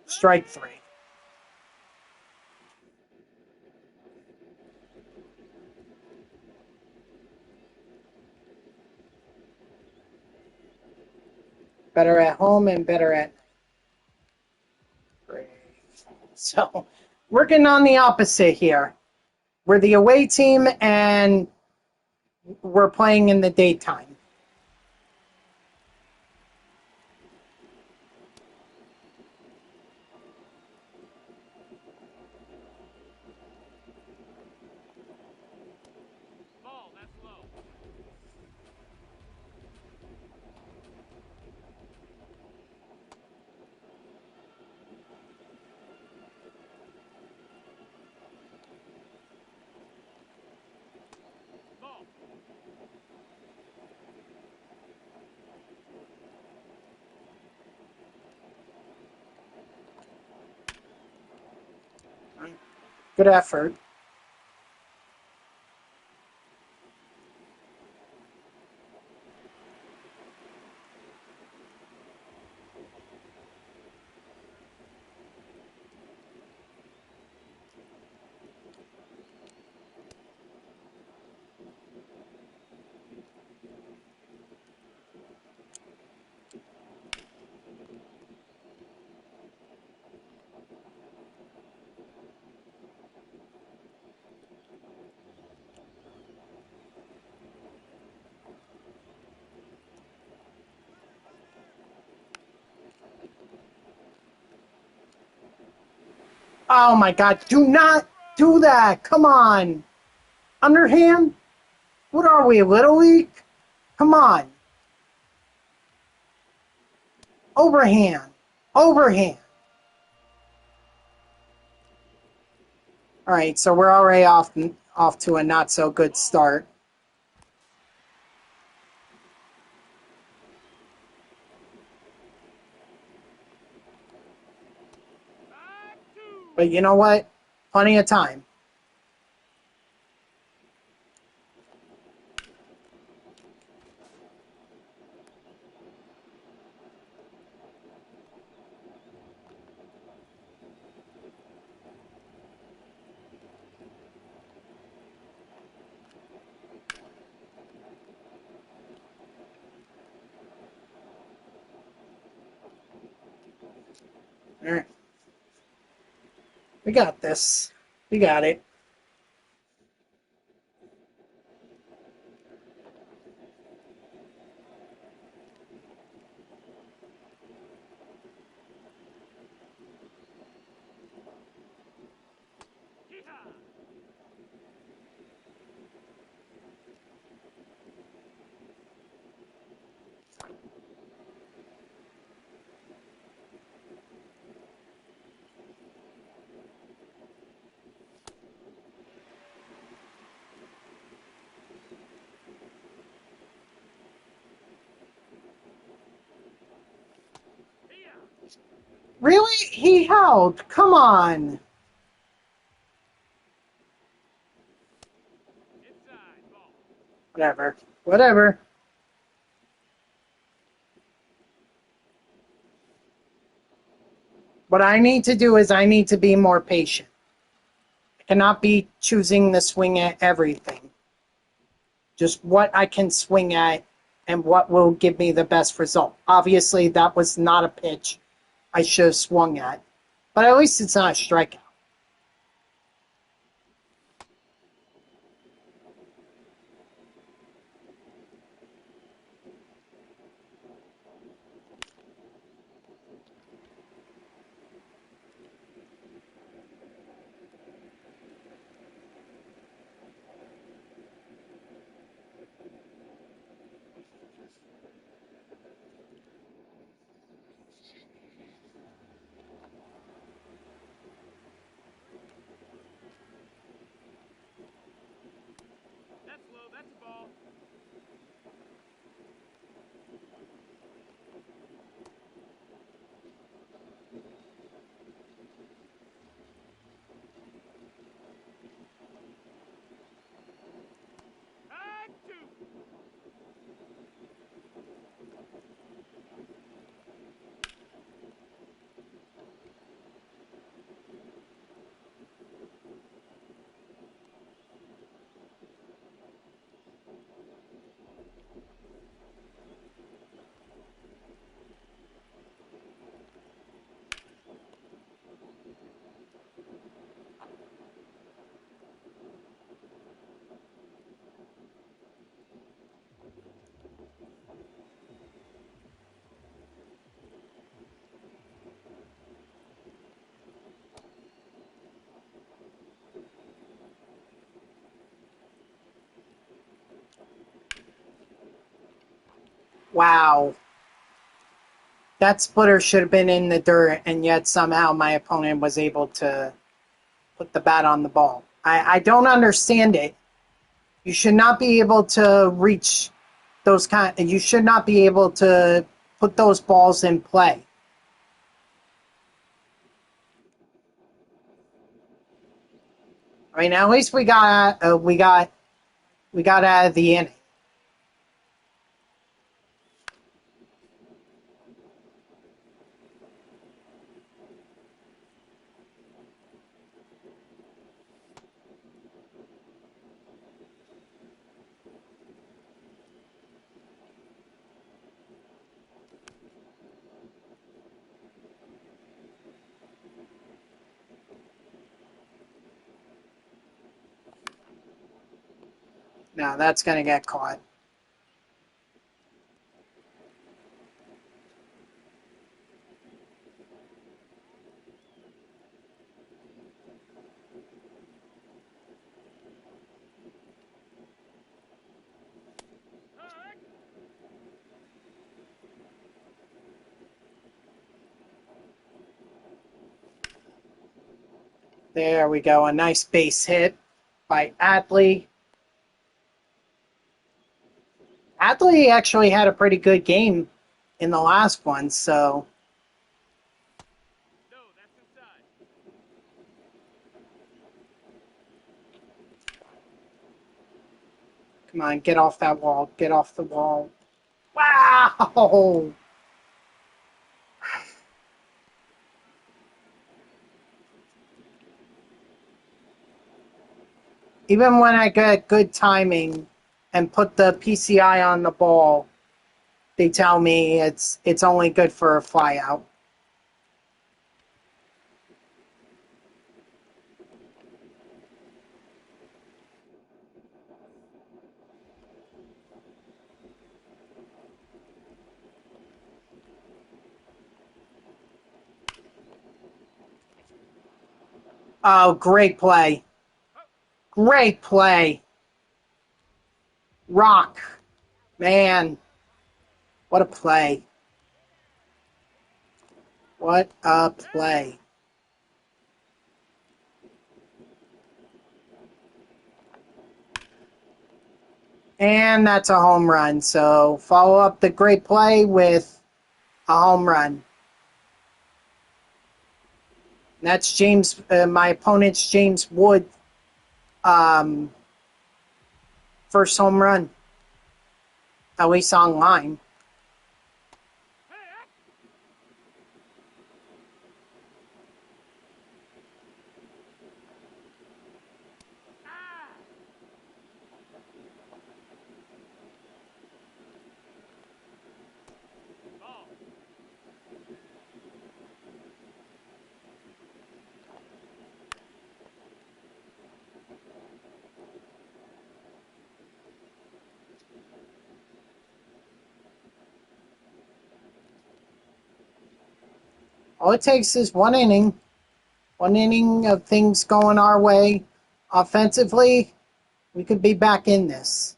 Strike three. Better at home and better at. So, working on the opposite here. We're the away team, and we're playing in the daytime. Good effort. Oh my God, do not do that. Come on. Underhand? What are we, Little League? Come on. Overhand. Overhand. All right, so we're already off to a not so good start. But you know what? Plenty of time. All right. We got this. We got it. Really? He held. Come on. Whatever. Whatever. What I need to do is I need to be more patient. I cannot be choosing to swing at everything. Just what I can swing at and what will give me the best result. Obviously, that was not a pitch I should have swung at. But at least it's not a strikeout. Wow. That splitter should have been in the dirt, and yet somehow my opponent was able to put the bat on the ball. I don't understand it. You should not be able to reach those you should not be able to put those balls in play. I mean, at least we got out of the inning. Now that's going to get caught. There we go. A nice base hit by Adley. Adley actually had a pretty good game in the last one, so. No, that's inside. Come on, get off that wall. Get off the wall. Wow! Even when I get good timing and put the PCI on the ball, they tell me it's only good for a flyout. Oh, great play. Great play. Rock. Man, what a play. What a play. And that's a home run. So follow up the great play with a home run. That's James, my opponent's James Wood, first home run, at least online. Ball. All it takes is one inning of things going our way. Offensively, we could be back in this.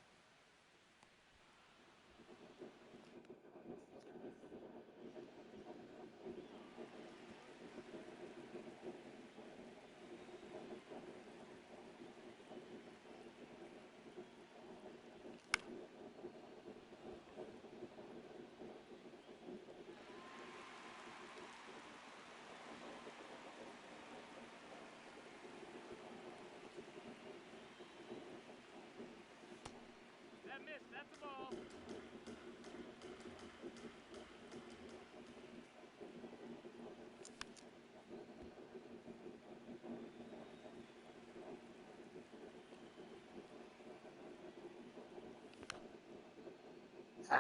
That missed. That's a ball.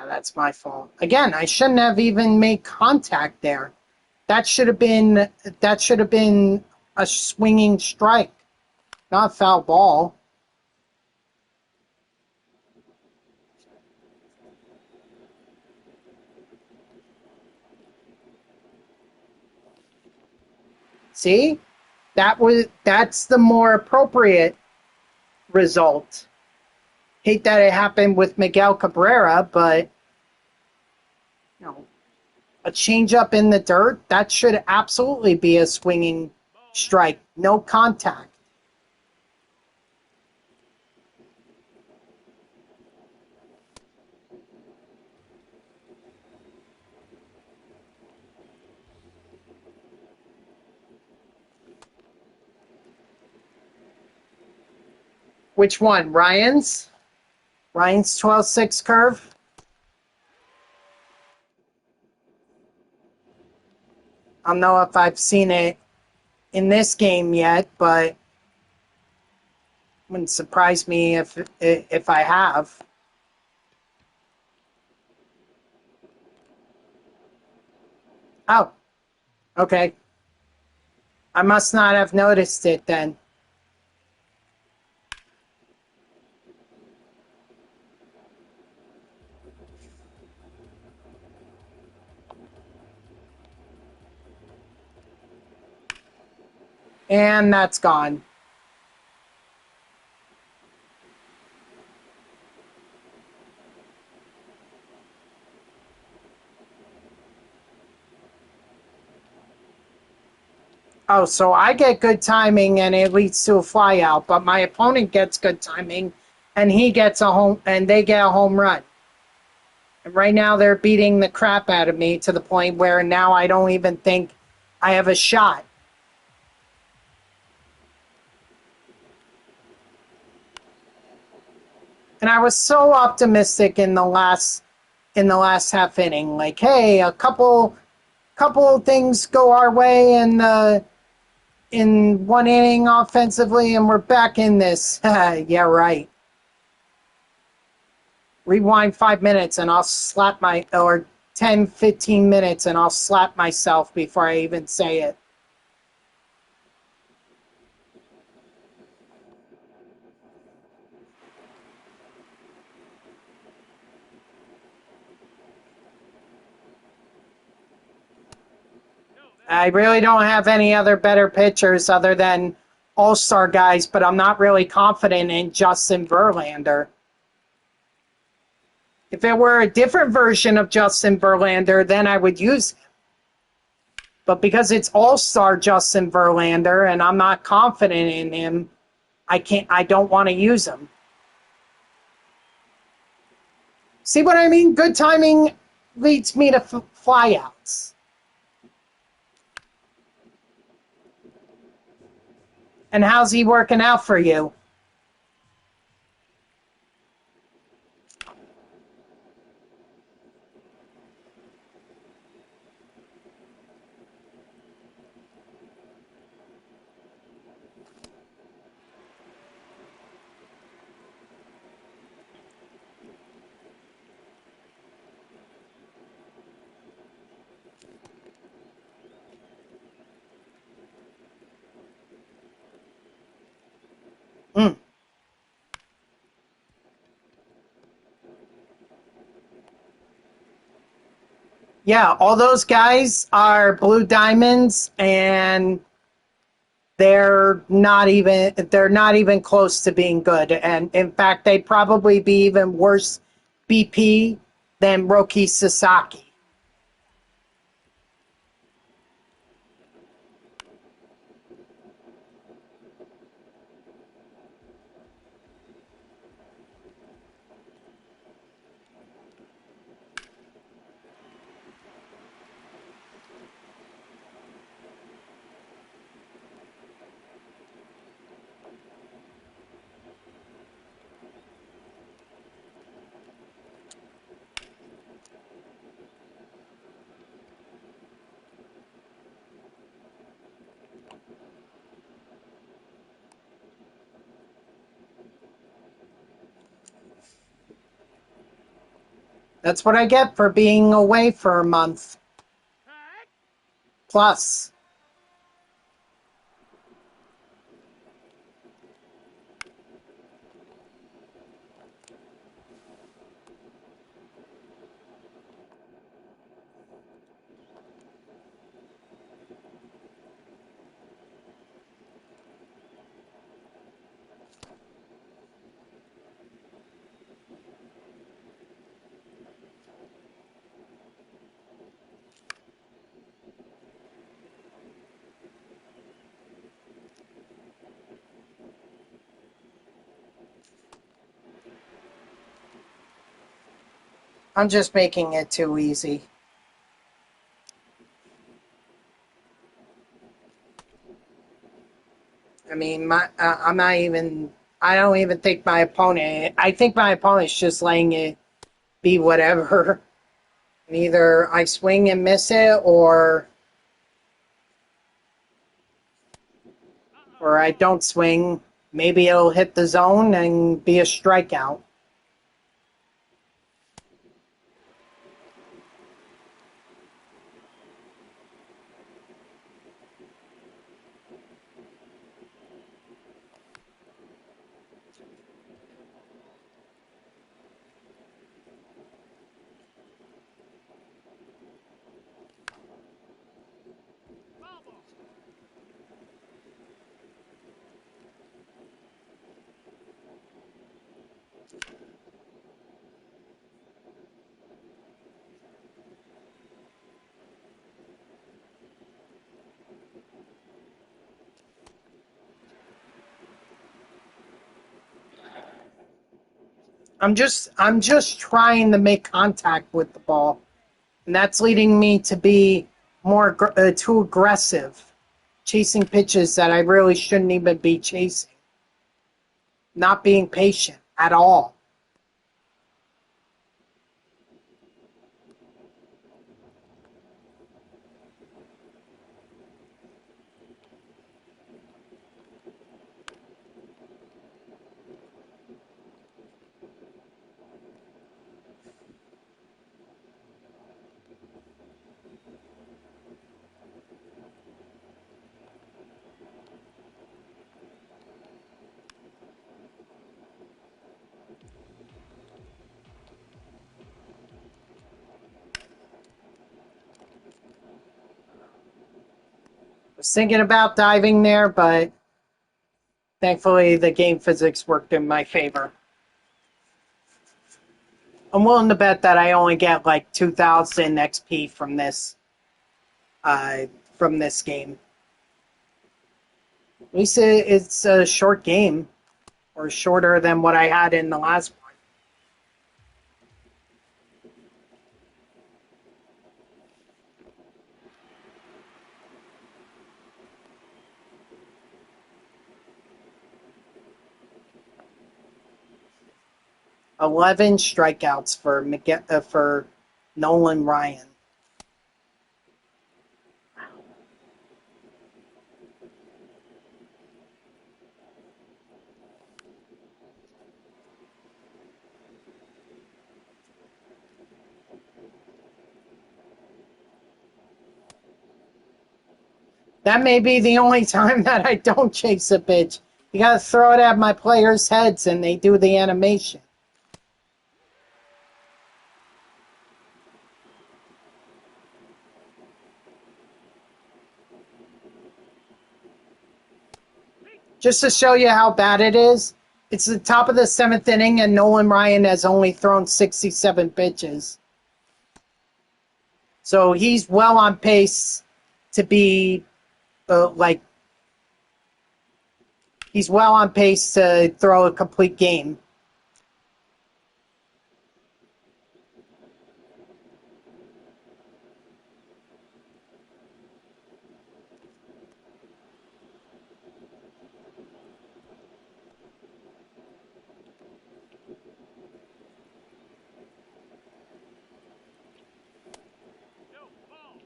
That's my fault. Again, I shouldn't have even made contact there. That should have been a swinging strike, not a foul ball. See? That's the more appropriate result. Hate that it happened with Miguel Cabrera, but you know, a changeup in the dirt, that should absolutely be a swinging strike. No contact. Which one? Ryan's? Ryan's 12-6 curve? I don't know if I've seen it in this game yet, but wouldn't surprise me if I have. Oh, okay. I must not have noticed it then. And that's gone. Oh, so I get good timing and it leads to a fly out, but my opponent gets good timing and he gets a home and they get a home run. And right now they're beating the crap out of me to the point where now I don't even think I have a shot. And I was so optimistic in the last half inning, like, hey, a couple of things go our way in one inning offensively, and we're back in this. Yeah, right. Rewind 5 minutes, and I'll slap or 10, 15 minutes, and I'll slap myself before I even say it. No, that's I really don't have any other better pitchers other than all-star guys, but I'm not really confident in Justin Verlander. If it were a different version of Justin Verlander, then I would use him. But because it's all-star Justin Verlander and I'm not confident in him, I don't want to use him. See what I mean? Good timing leads me to flyouts. And how's he working out for you? Mm. Yeah, all those guys are blue diamonds and they're not even close to being good. And in fact, they'd probably be even worse BP than Roki Sasaki. That's what I get for being away for a month. hot. Plus, I'm just making it too easy. I mean, I'm not even. I don't even think my opponent. I think my opponent's just letting it be whatever. And either I swing and miss it, or I don't swing. Maybe it'll hit the zone and be a strikeout. Foul ball. I'm just trying to make contact with the ball, and that's leading me to be too aggressive, chasing pitches that I really shouldn't even be chasing, not being patient at all. I was thinking about diving there, but thankfully the game physics worked in my favor. I'm willing to bet that I only get like 2,000 XP uh, from this game. At least it's a short game, or shorter than what I had in the last one. 11 strikeouts for Nolan Ryan. That may be the only time that I don't chase a pitch. You gotta throw it at my players' heads and they do the animation. Just to show you how bad it is, it's the top of the 7th inning and Nolan Ryan has only thrown 67 pitches. So he's well on pace to be he's well on pace to throw a complete game. No, ball.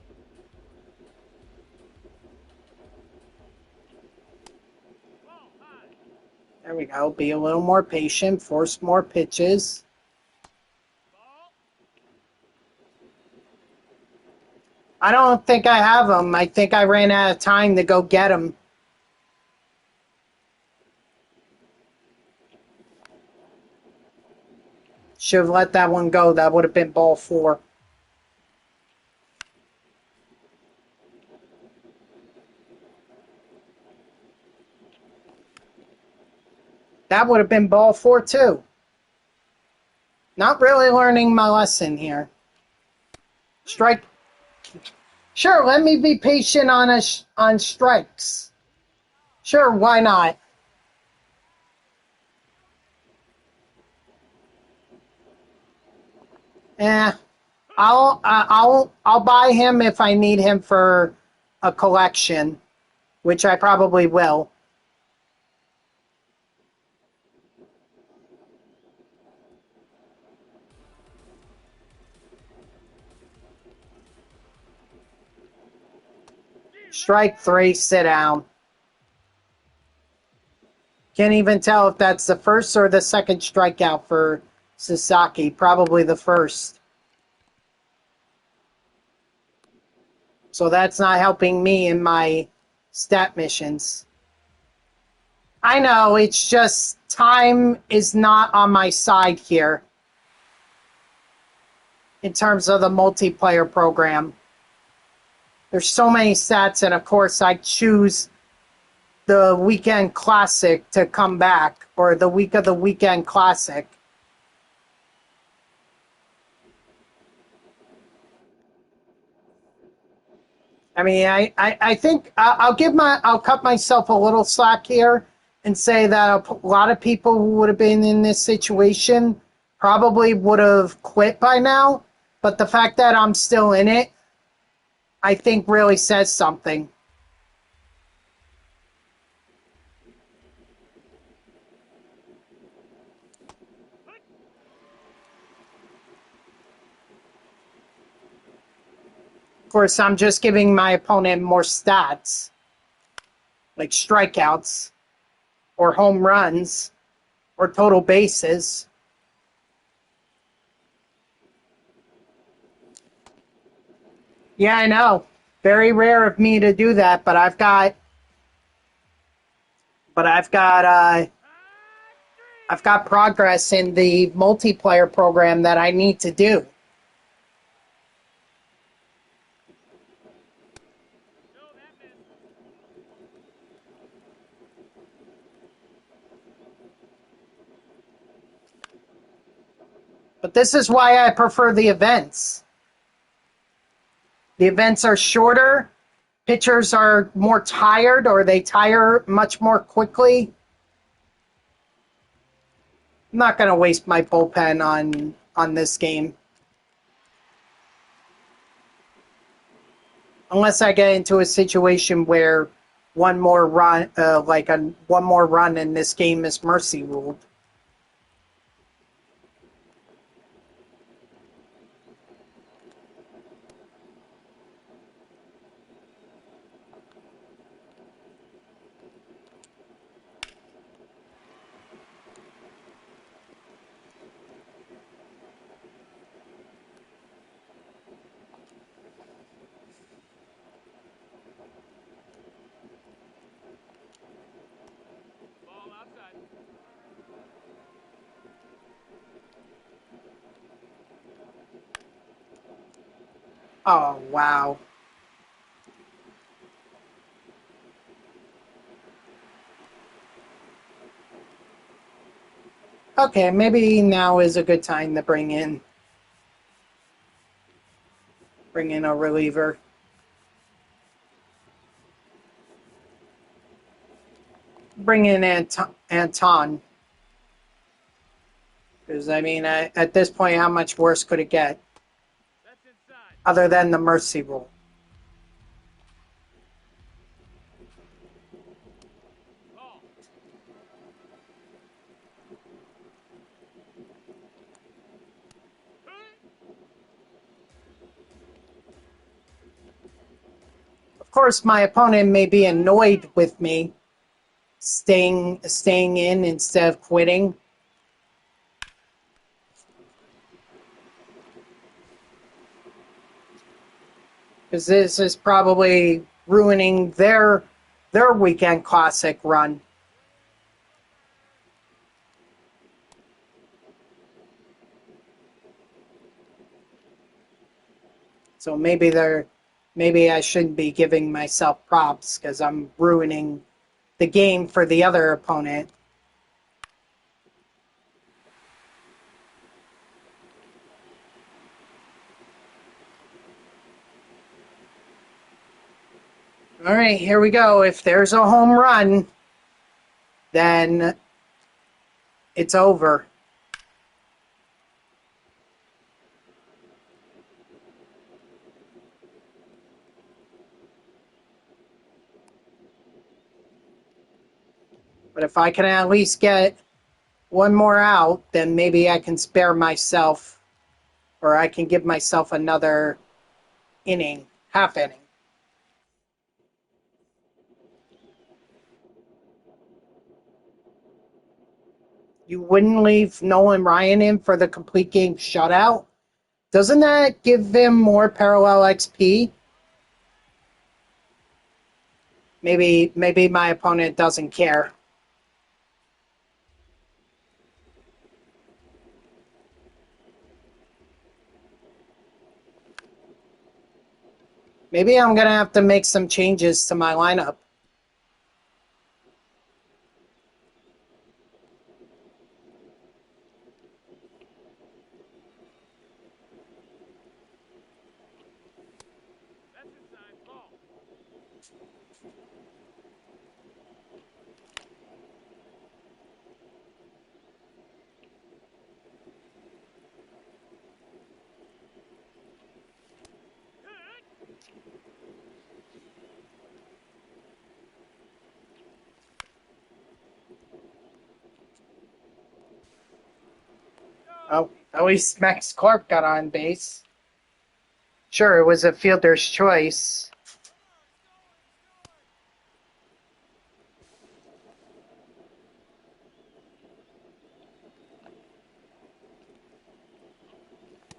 Ball high. There we go. Be a little more patient. Force more pitches. Ball. I don't think I have him. I think I ran out of time to go get him. Should have let that one go. That would have been ball 4. That would have been ball 4 too. Not really learning my lesson here. Strike. Sure, let me be patient on strikes. Sure, why not? Eh, I'll buy him if I need him for a collection, which I probably will. Strike 3, sit down. Can't even tell if that's the first or the second strikeout for Sasaki. Probably the first. So that's not helping me in my stat missions. I know, it's just time is not on my side here in terms of the multiplayer program. There's so many stats, and of course I choose the weekend classic to come back, or the week of the weekend classic. I mean, I think I'll cut myself a little slack here and say that a lot of people who would have been in this situation probably would have quit by now, but the fact that I'm still in it, I think really says something. Of course, I'm just giving my opponent more stats, like strikeouts, or home runs, or total bases. Yeah, I know. Very rare of me to do that, but I've got progress in the multiplayer program that I need to do. No, that missed. But this is why I prefer the events. The events are shorter, pitchers are more tired, or they tire much more quickly. I'm not going to waste my bullpen on this game. Unless I get into a situation where one more run, one more run in this game is mercy ruled. Ball outside. Oh, wow. Okay, maybe now is a good time to bring in a reliever. Bring in Anton. Because, I mean, at this point, how much worse could it get? That's inside. Other than the mercy rule. Ball. Of course, my opponent may be annoyed with me staying in instead of quitting. Because this is probably ruining their weekend classic run. So maybe I shouldn't be giving myself props because I'm ruining the game for the other opponent. All right, here we go. If there's a home run, then it's over. But if I can at least get one more out, then maybe I can spare myself, or I can give myself another inning, half inning. You wouldn't leave Nolan Ryan in for the complete game shutout? Doesn't that give him more parallel XP? Maybe my opponent doesn't care. Maybe I'm gonna have to make some changes to my lineup. That's inside. Ball. Oh, at least Max Clark got on base. Sure, it was a fielder's choice.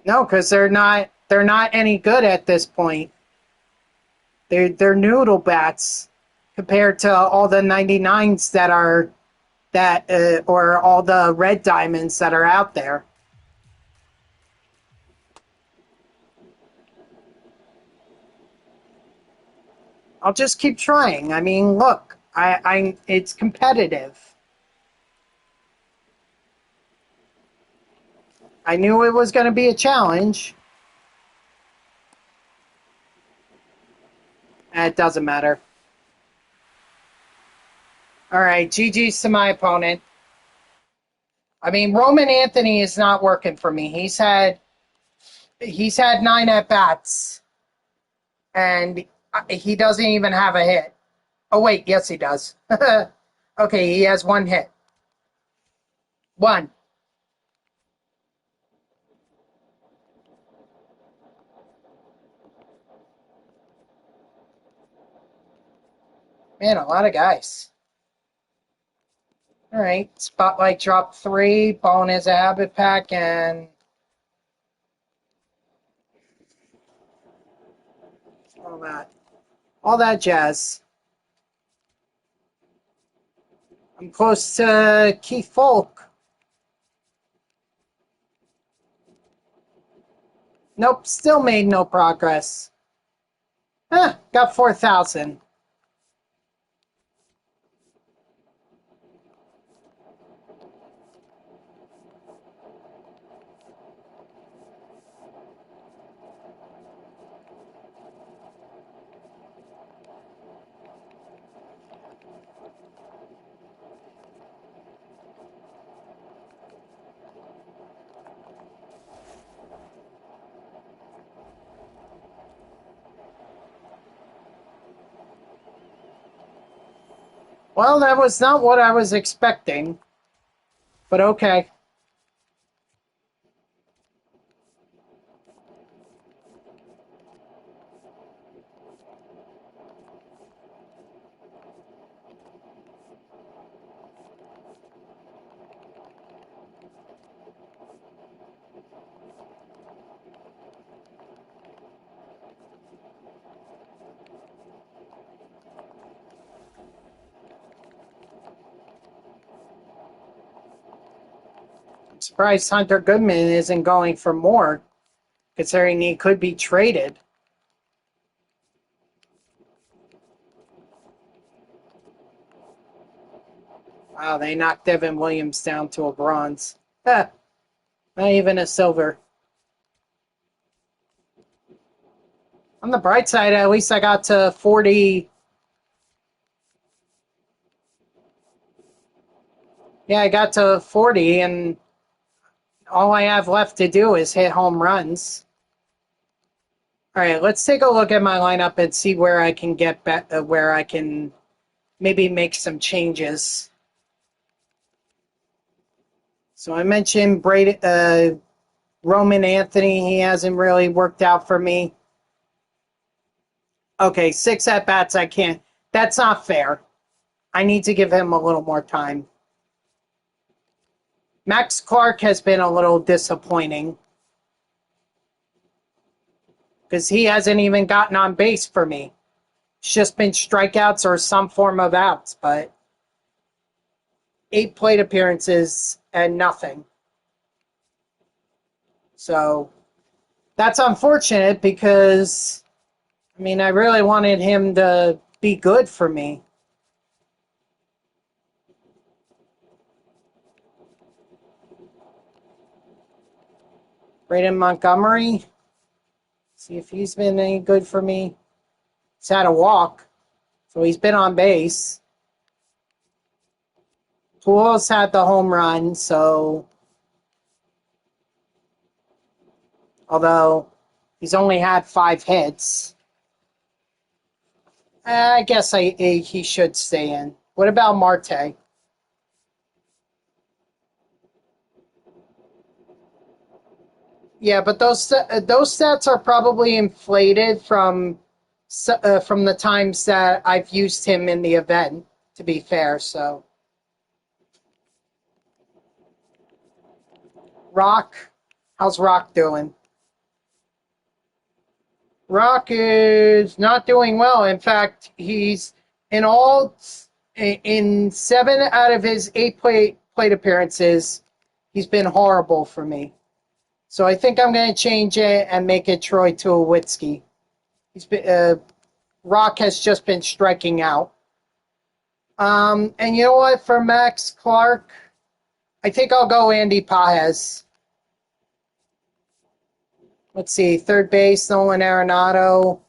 No, because they're not any good at this point. They're noodle bats compared to all the 99s or all the red diamonds that are out there. I'll just keep trying. I mean, look, it's competitive. I knew it was going to be a challenge. It doesn't matter. All right, GG's to my opponent. I mean, Roman Anthony is not working for me. He's had 9 at bats, and he doesn't even have a hit. Oh wait, yes he does. Okay, he has 1 hit. 1. Man, a lot of guys. All right, Spotlight drop 3, bonus a habit pack, and all that jazz. I'm close to Keith Folk. Nope, still made no progress. Got 4,000. Well, that was not what I was expecting, but okay. I'm surprised Hunter Goodman isn't going for more, considering he could be traded. Wow, they knocked Devin Williams down to a bronze. Not even a silver. On the bright side, at least I got to 40. Yeah, I got to 40, and all I have left to do is hit home runs. All right, let's take a look at my lineup and see where I can get back, where I can maybe make some changes. So I mentioned Roman Anthony. He hasn't really worked out for me. Okay, 6 at bats. I can't. That's not fair. I need to give him a little more time. Max Clark has been a little disappointing because he hasn't even gotten on base for me. It's just been strikeouts or some form of outs, but 8 plate appearances and nothing. So that's unfortunate because, I mean, I really wanted him to be good for me. Braden Montgomery. See if he's been any good for me. He's had a walk, so he's been on base. Pujols had the home run, so although he's only had 5 hits. I guess he should stay in. What about Marte? Yeah, but those stats are probably inflated from the times that I've used him in the event. To be fair, so Rock, how's Rock doing? Rock is not doing well. In fact, he's in all in 7 out of his 8 plate appearances, he's been horrible for me. So I think I'm going to change it and make it Troy Tulowitzki. Rock has just been striking out. And you know what? For Max Clark, I think I'll go Andy Paez. Let's see, third base, Nolan Arenado.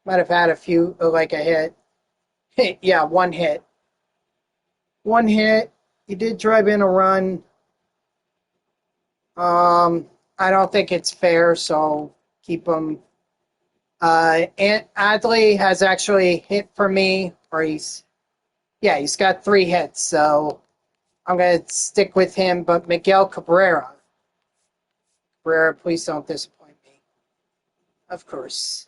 Might have had a few, like a hit. Yeah, one hit. One hit. He did drive in a run. I don't think it's fair, so keep him. Adley has actually hit for me, or he's got 3 hits, so I'm going to stick with him. But Miguel Cabrera, please don't disappoint me. Of course.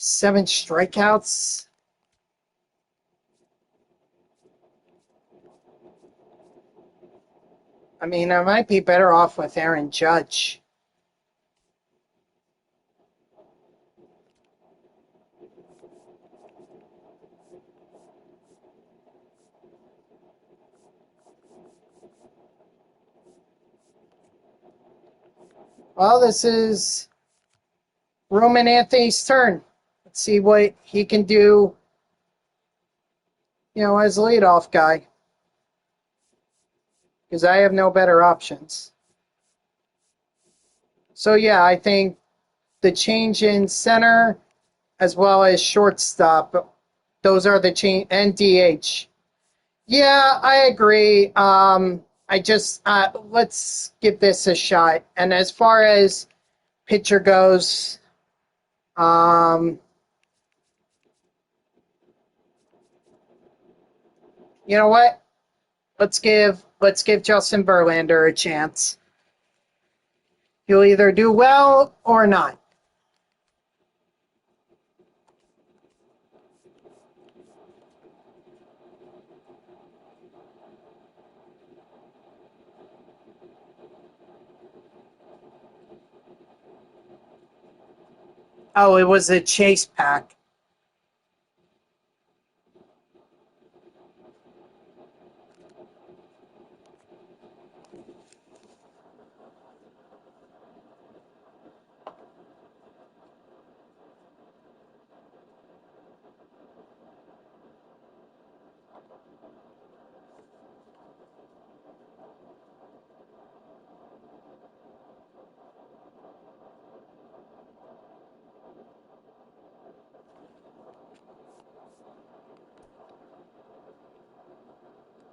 Seven strikeouts. I mean, I might be better off with Aaron Judge. Well, this is Roman Anthony's turn. Let's see what he can do, as leadoff guy. Because I have no better options. So, yeah, I think the change in center as well as shortstop, those are the change, and DH. Yeah, I agree. Let's give this a shot. And as far as pitcher goes, you know what? Let's give Justin Verlander a chance. He'll either do well or not. Oh, it was a chase pack.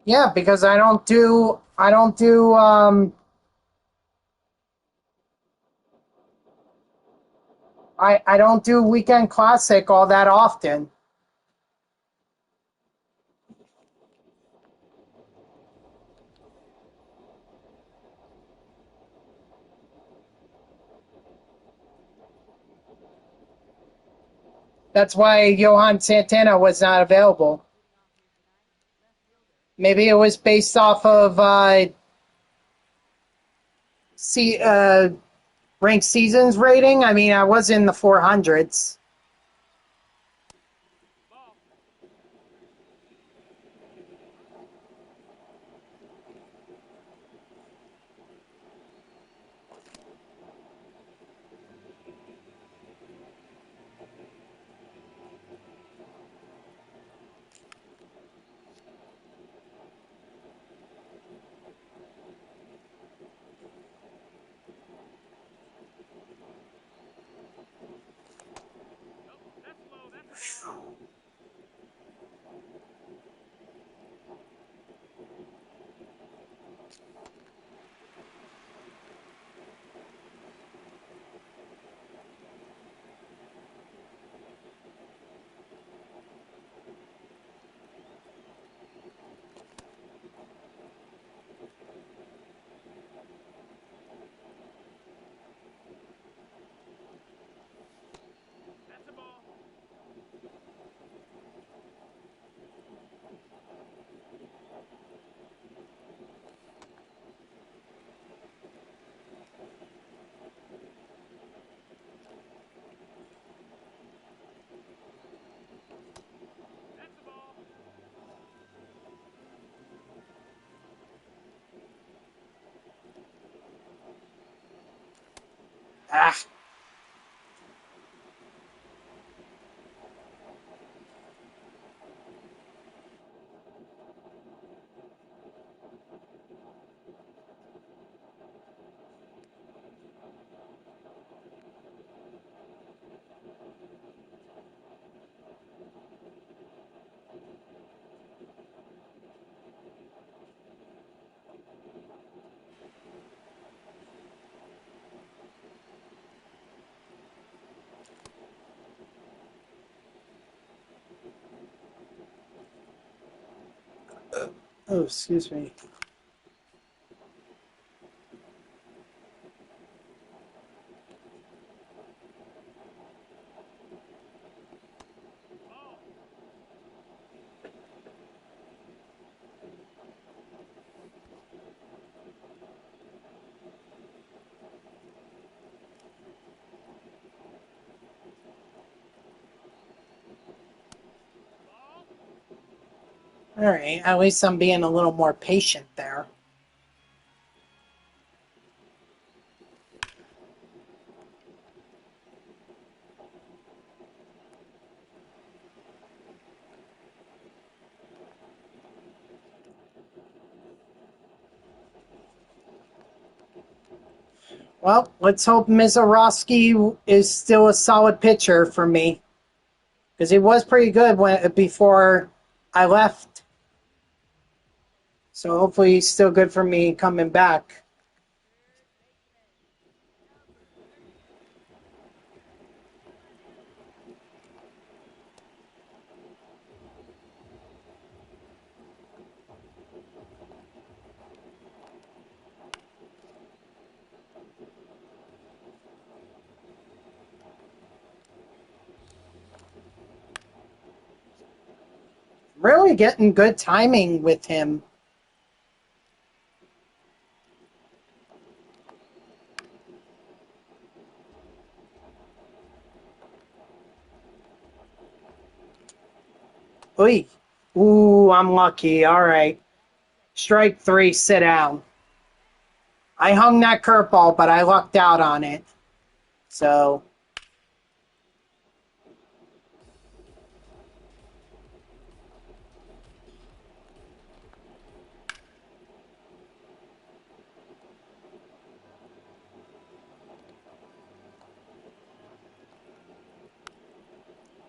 Yeah, because I don't do Weekend Classic all that often. That's why Johan Santana was not available. Maybe it was based off of ranked seasons rating. I mean, I was in the 400s. Ball. Ah. Oh, excuse me. Ball. Ball. All right, at least I'm being a little more patient there. Well, let's hope Mizorowski is still a solid pitcher for me, because he was pretty good before I left. So hopefully he's still good for me coming back. Really getting good timing with him. Oy. Ooh, I'm lucky. All right. Strike three, sit down. I hung that curveball, but I lucked out on it. So,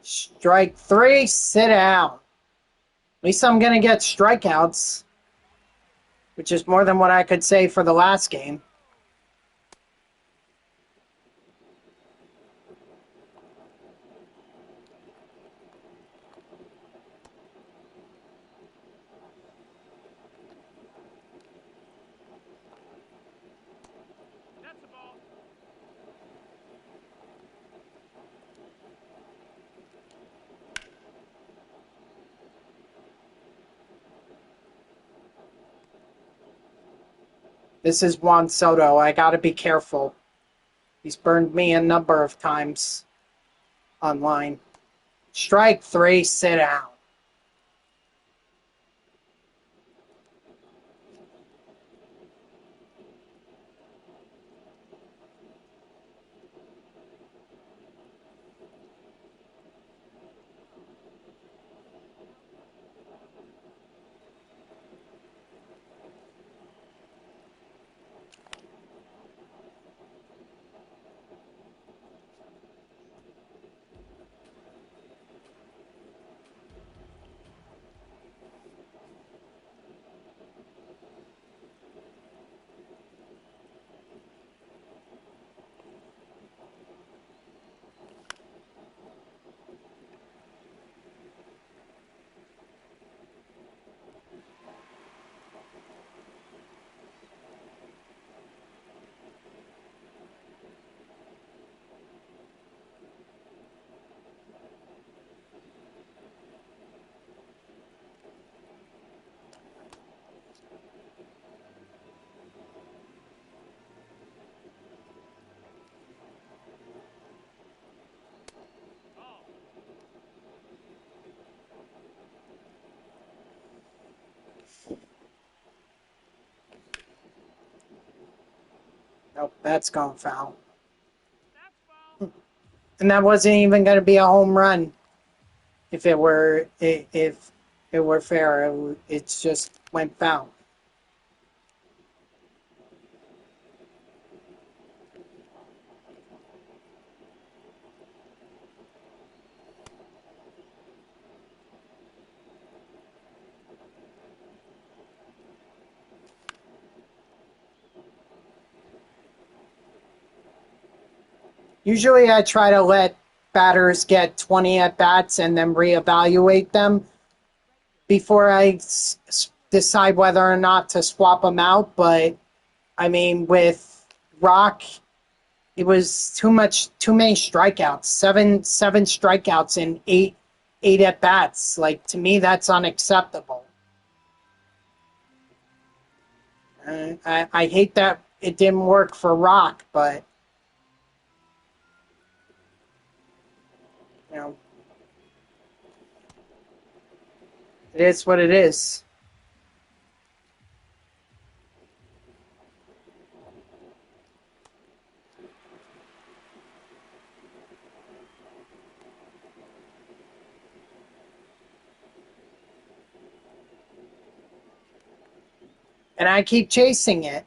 strike three, sit down. At least I'm going to get strikeouts, which is more than what I could say for the last game. That's the ball. This is Juan Soto. I got to be careful. He's burned me a number of times online. Strike three, sit down. Ball. Nope, that's gone foul. And that wasn't even going to be a home run if it were fair. It just went foul. Usually I try to let batters get 20 at bats and then reevaluate them before I decide whether or not to swap them out. But I mean, with Rock, it was too many strikeouts. Seven strikeouts in eight at bats. Like, to me, that's unacceptable. I hate that it didn't work for Rock, but you know, it is what it is. And I keep chasing it.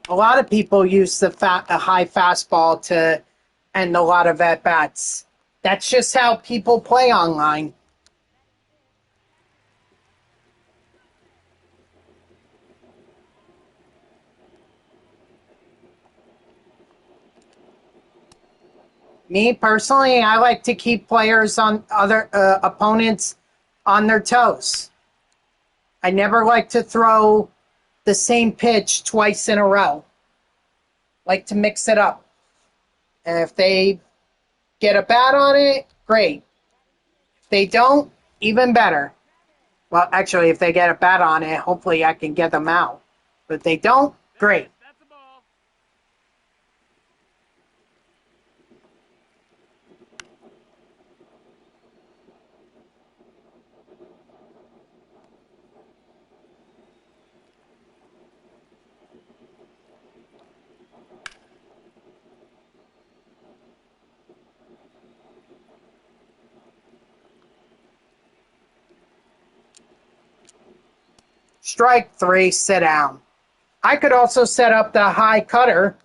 A lot of people use a high fastball to end a lot of at bats. That's just how people play online. Me personally, I like to keep players on other opponents on their toes. I never like to throw the same pitch twice in a row. Like to mix it up. And if they get a bat on it, great. If they don't, even better. Well, actually, if they get a bat on it, hopefully I can get them out. But if they don't, great. That's a ball. Strike three, sit down. I could also set up the high cutter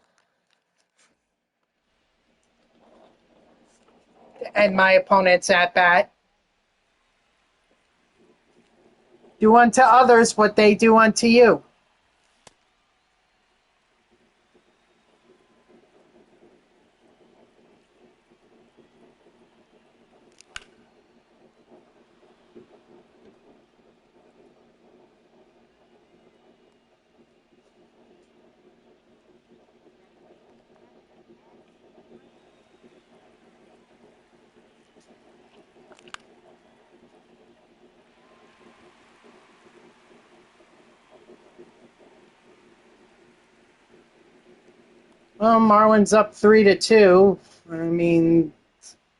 and my opponent's at bat. Do unto others what they do unto you. Well, Marlins up 3-2. I mean,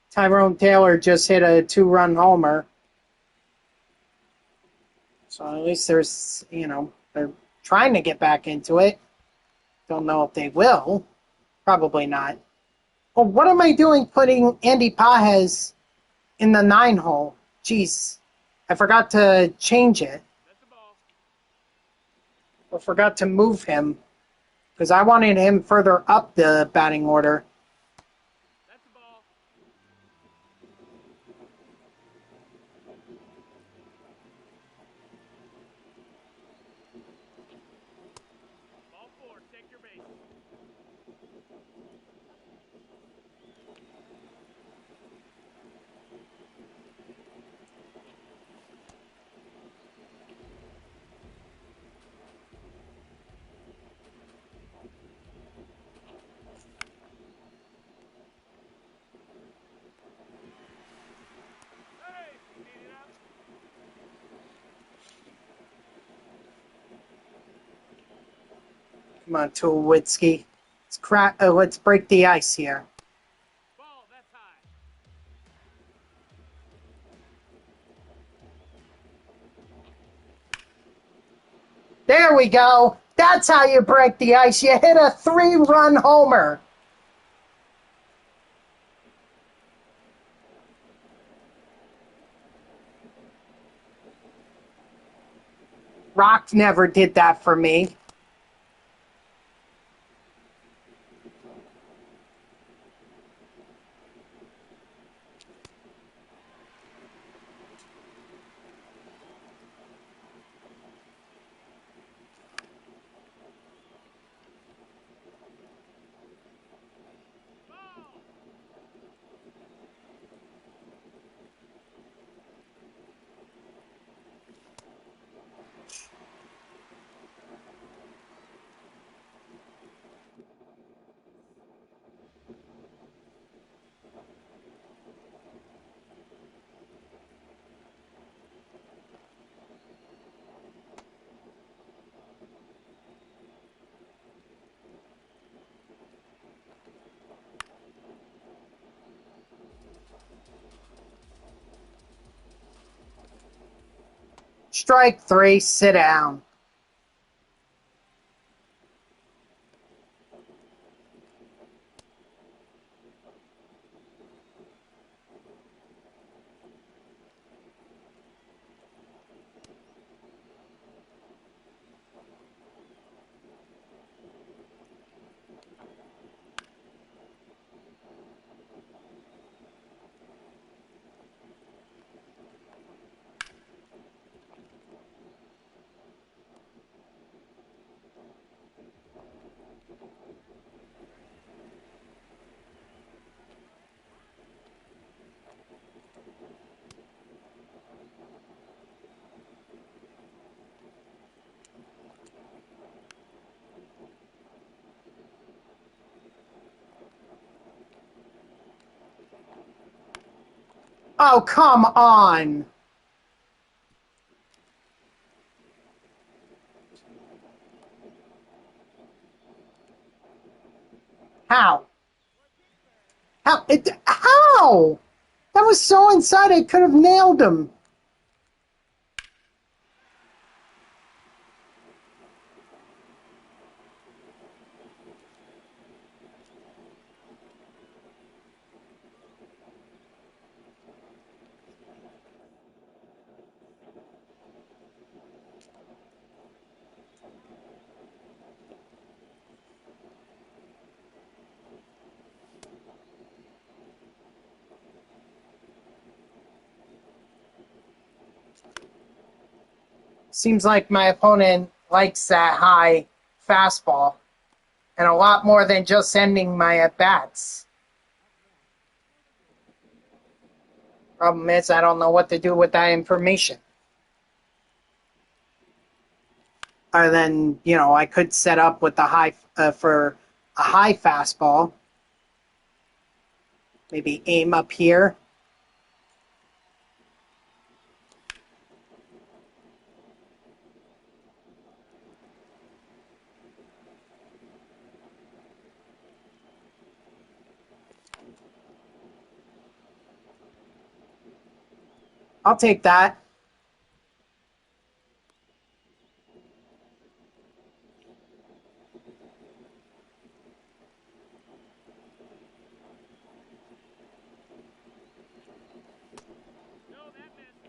Tyrone Taylor just hit a 2-run homer. So at least they're trying to get back into it. Don't know if they will. Probably not. Well, what am I doing putting Andy Pajes in the 9 hole? Jeez. I forgot to change it. That's a ball. I forgot to move him because I wanted him further up the batting order. That's a ball. Ball four. Take your base. Come on, Tulowitzki. Let's break the ice here. Ball, that's high. There we go. That's how you break the ice. You hit a 3-run homer. Rock never did that for me. Ball. Strike 3, sit down. Oh, come on. How? How? That was so inside I could have nailed him. Seems like my opponent likes that high fastball. And a lot more than just ending my at-bats. Problem is, I don't know what to do with that information. Other than, I could set up with the high for a high fastball. Maybe aim up here. I'll take that. No, that missed.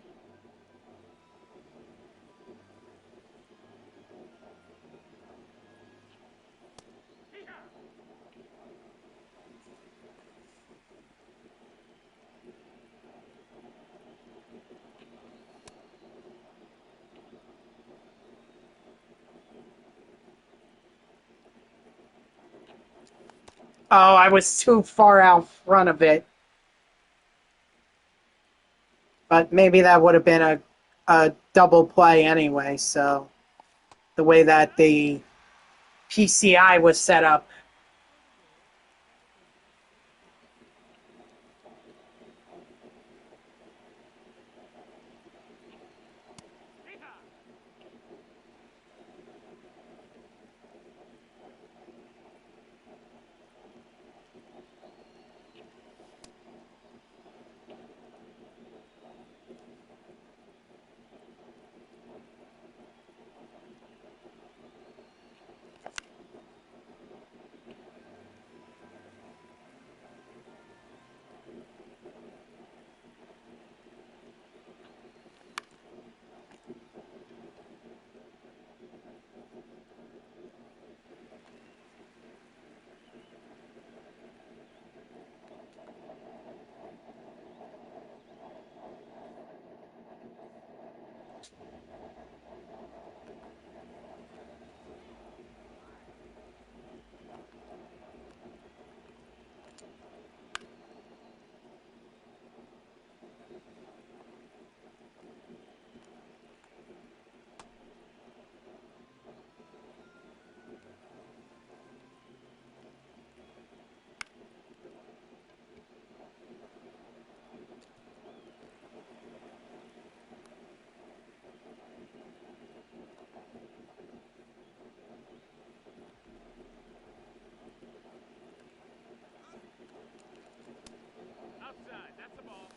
Hee-haw. Oh, I was too far out front of it. But maybe that would have been a double play anyway, so the way that the PCI was set up.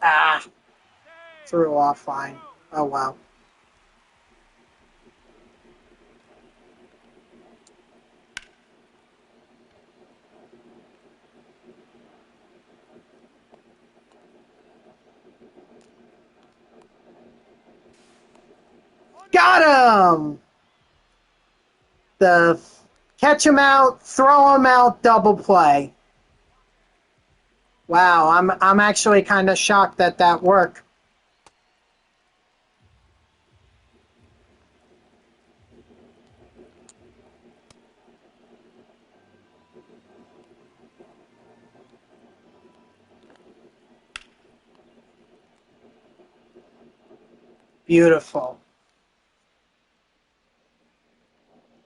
Ah, Stay. threw offline. Go. Oh well. Got him! The catch him out, throw him out, double play. Wow, I'm actually kind of shocked that that worked. Beautiful.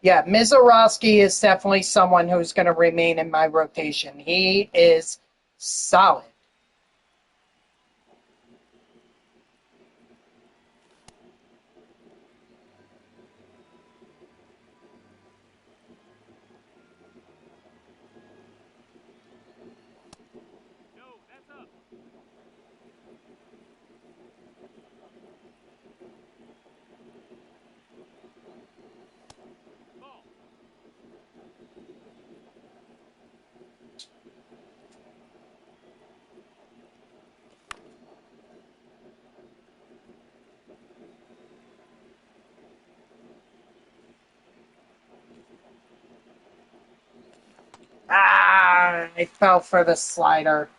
Yeah, Mizorowski is definitely someone who's going to remain in my rotation. He is solid. No, that's up. Ball. Ah, I fell for the slider.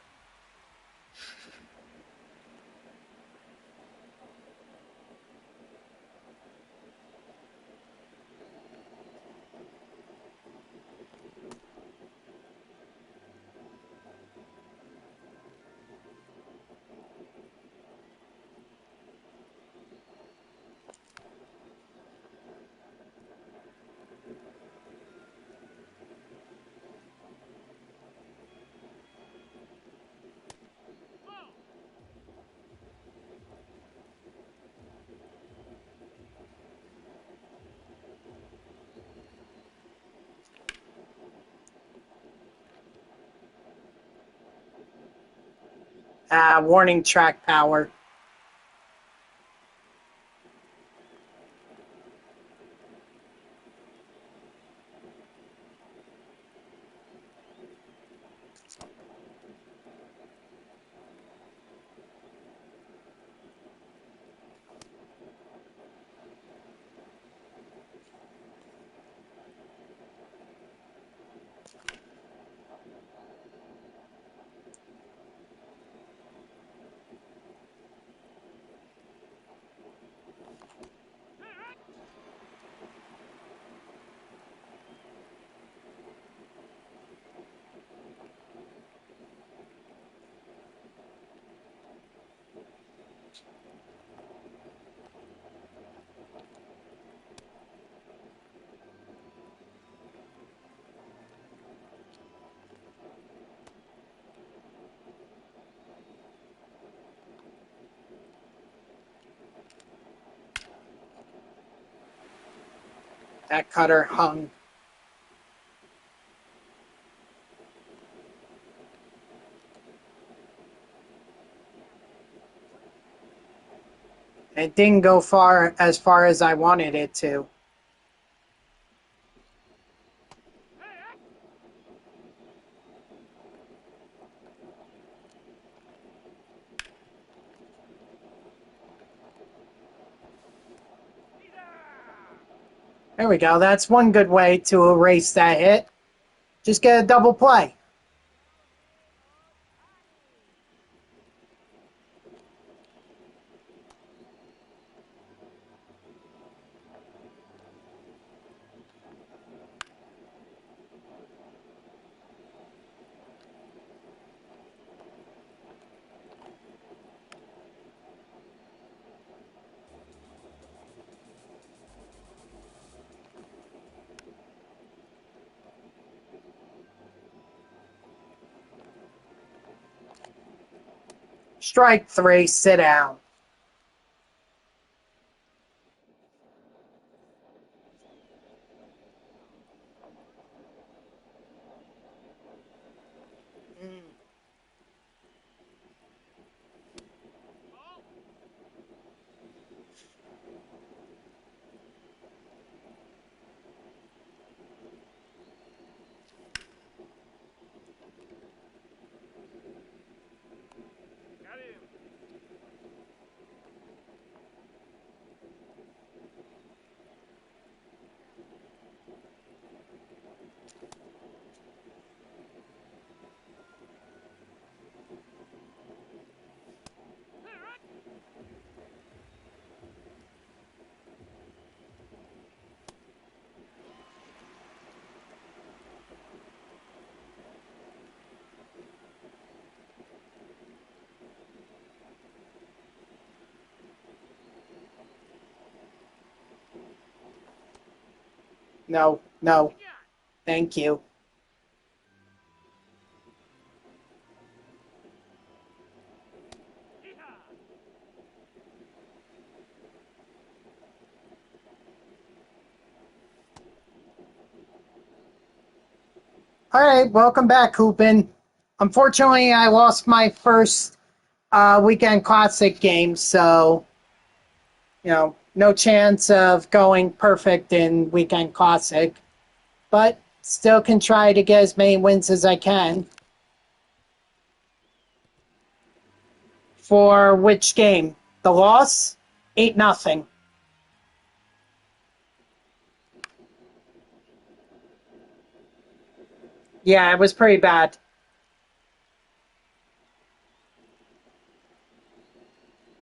Ball. Ah, warning track power. That cutter hung. It didn't go far as I wanted it to. There we go. That's one good way to erase that hit. Just get a double play. Strike three, sit down. No, no. Thank you. Yeehaw! All right, welcome back, Hoopin. Unfortunately, I lost my first weekend classic game, so no chance of going perfect in weekend classic. But still can try to get as many wins as I can. For which game? The loss? 8-0. Yeah, it was pretty bad.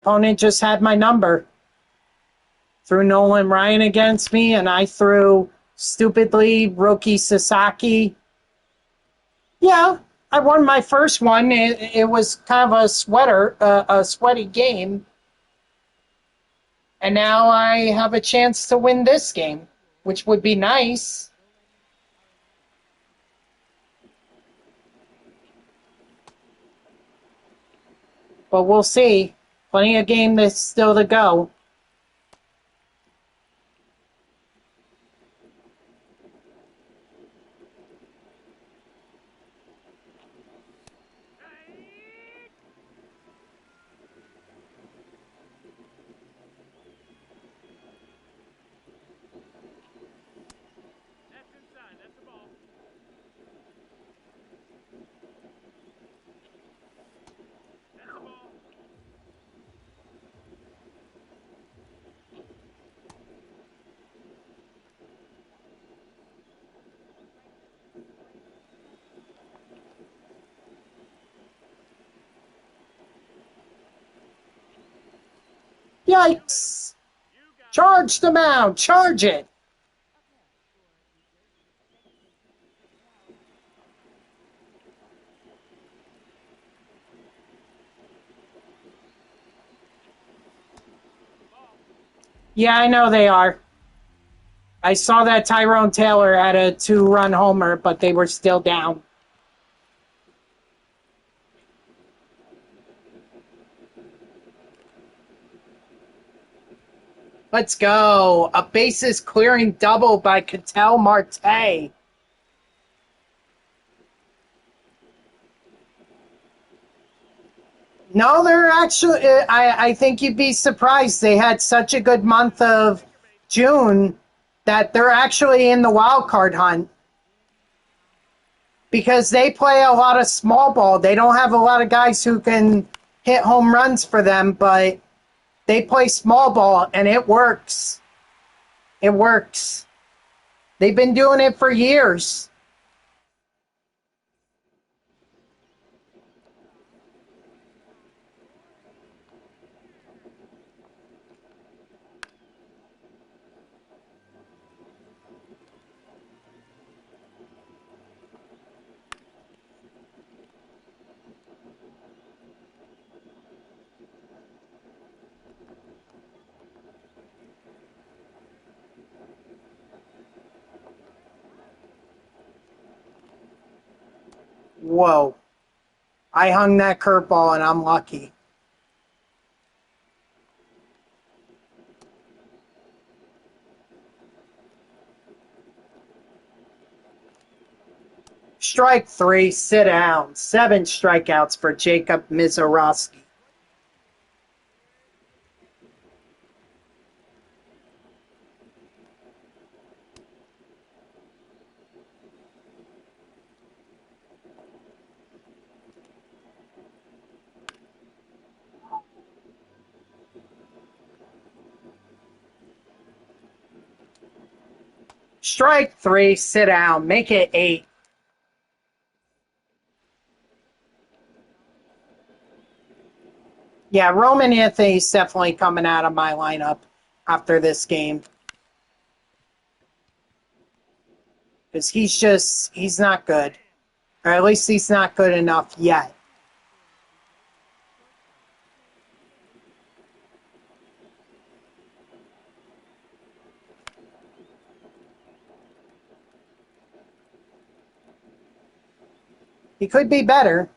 Opponent just had my number. Threw Nolan Ryan against me, and I threw stupidly Roki Sasaki. Yeah, I won my first one. It was kind of a sweaty game, and now I have a chance to win this game, which would be nice. But we'll see. Plenty of game that's still to go. Strike! That's inside. That's the ball. That's the ball. Yikes! You got it. Charge the mound! Charge it! Ball. Yeah, I know they are. I saw that Tyrone Taylor had a 2-run homer, but they were still down. Let's go. A bases clearing double by Ketel Marte. No, they're actually, I think you'd be surprised. They had such a good month of Extra base. June that they're actually in the wild card hunt because they play a lot of small ball. They don't have a lot of guys who can hit home runs for them, but they play small ball and it works. It works. They've been doing it for years. Whoa. I hung that curveball and I'm lucky. Strike three, sit down. 7 strikeouts for Jacob Mizorowski. Strike three, sit down. Make it 8. Yeah, Roman Anthony's definitely coming out of my lineup after this game. Because he's not good. Or at least he's not good enough yet. He could be better.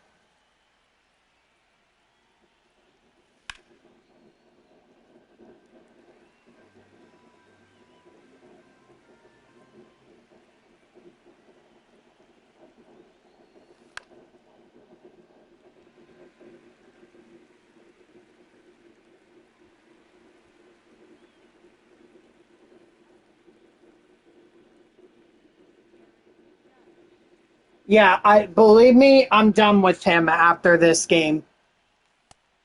Yeah, I believe me, I'm done with him after this game.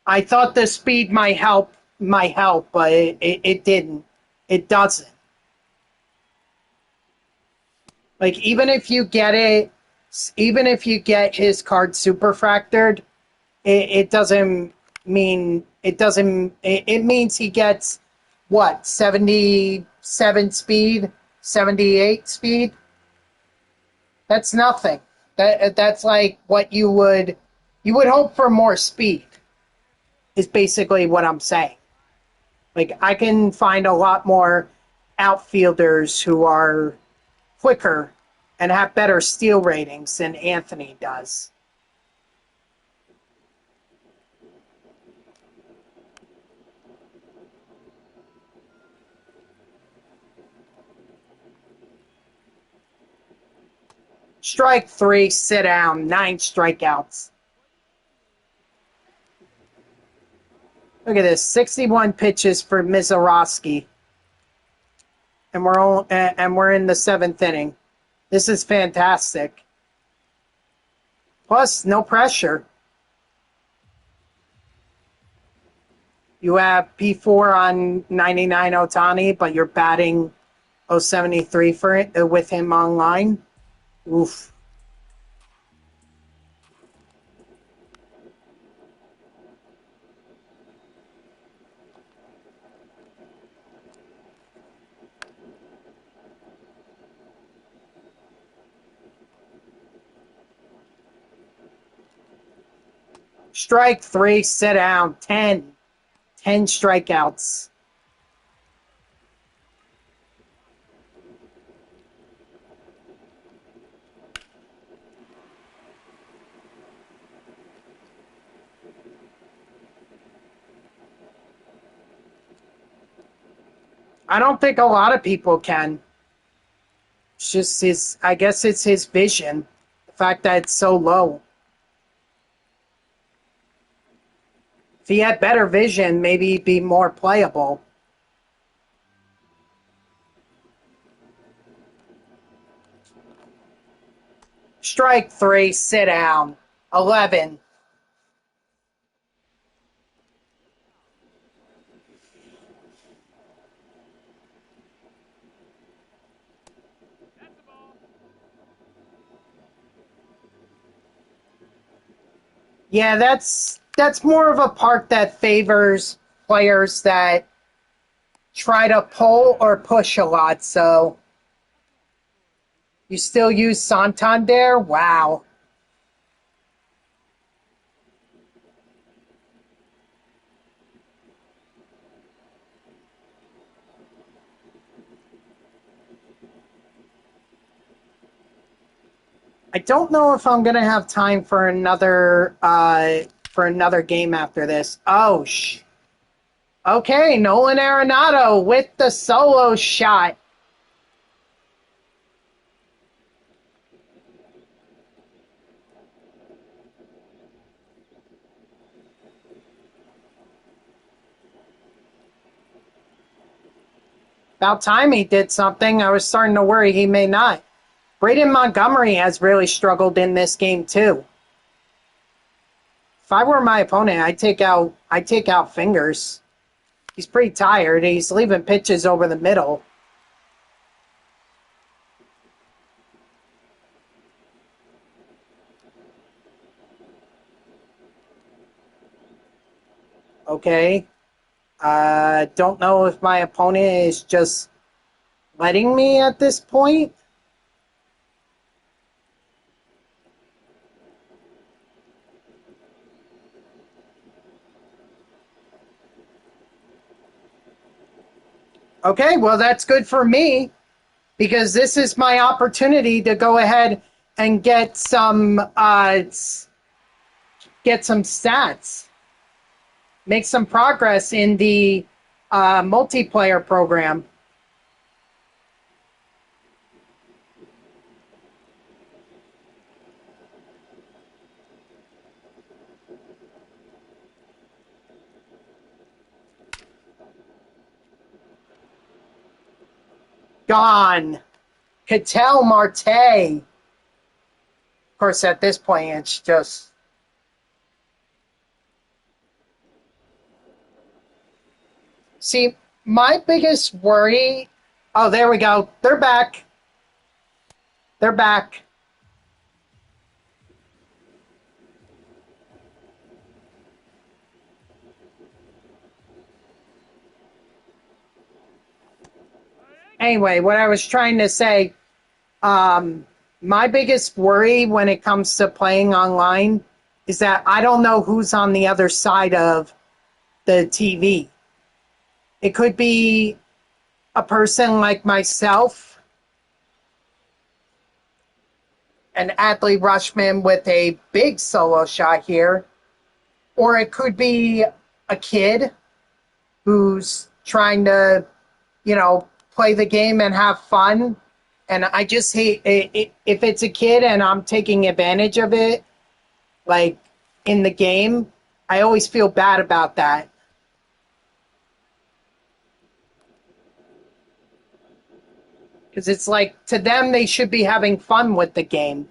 I thought the speed might help, but it didn't. It doesn't. Like even if you get his card super fractured, it doesn't mean it means he gets what, 77 speed, 78 speed. That's nothing. That's like what you would hope for more speed, is basically what I'm saying. Like, I can find a lot more outfielders who are quicker and have better steal ratings than Anthony does. Strike three, sit down, 9 strikeouts. Look at this, 61 pitches for Mizorowski, and we're in the 7th inning. This is fantastic. Plus, no pressure. You have P4 on 99 Otani, but you're batting 073 for it with him online. Oof. Strike three, sit down, 10. 10 strikeouts. I don't think a lot of people can. It's just I guess it's his vision. The fact that it's so low. If he had better vision, maybe he'd be more playable. Strike three, sit down, 11. That's the ball. Yeah, that's more of a part that favors players that try to pull or push a lot. So you still use Santander? Wow. I don't know if I'm gonna have time for another game after this. Oh Okay, Nolan Arenado with the solo shot. About time he did something. I was starting to worry he may not. Braden Montgomery has really struggled in this game too. If I were my opponent, I'd take out Fingers. He's pretty tired. He's leaving pitches over the middle. Okay. Don't know if my opponent is just letting me at this point. Okay, well, that's good for me, because this is my opportunity to go ahead and get some stats, make some progress in the multiplayer program. Gone. Ketel Marte. Of course, at this point, it's just. See, my biggest worry. Oh, there we go. They're back. They're back. Anyway, what I was trying to say, my biggest worry when it comes to playing online is that I don't know who's on the other side of the TV. It could be a person like myself, an Adley Rushman with a big solo shot here, or it could be a kid who's trying to, play the game and have fun. And I just hate it, if it's a kid and I'm taking advantage of it, like in the game, I always feel bad about that. Because it's like, to them, they should be having fun with the game.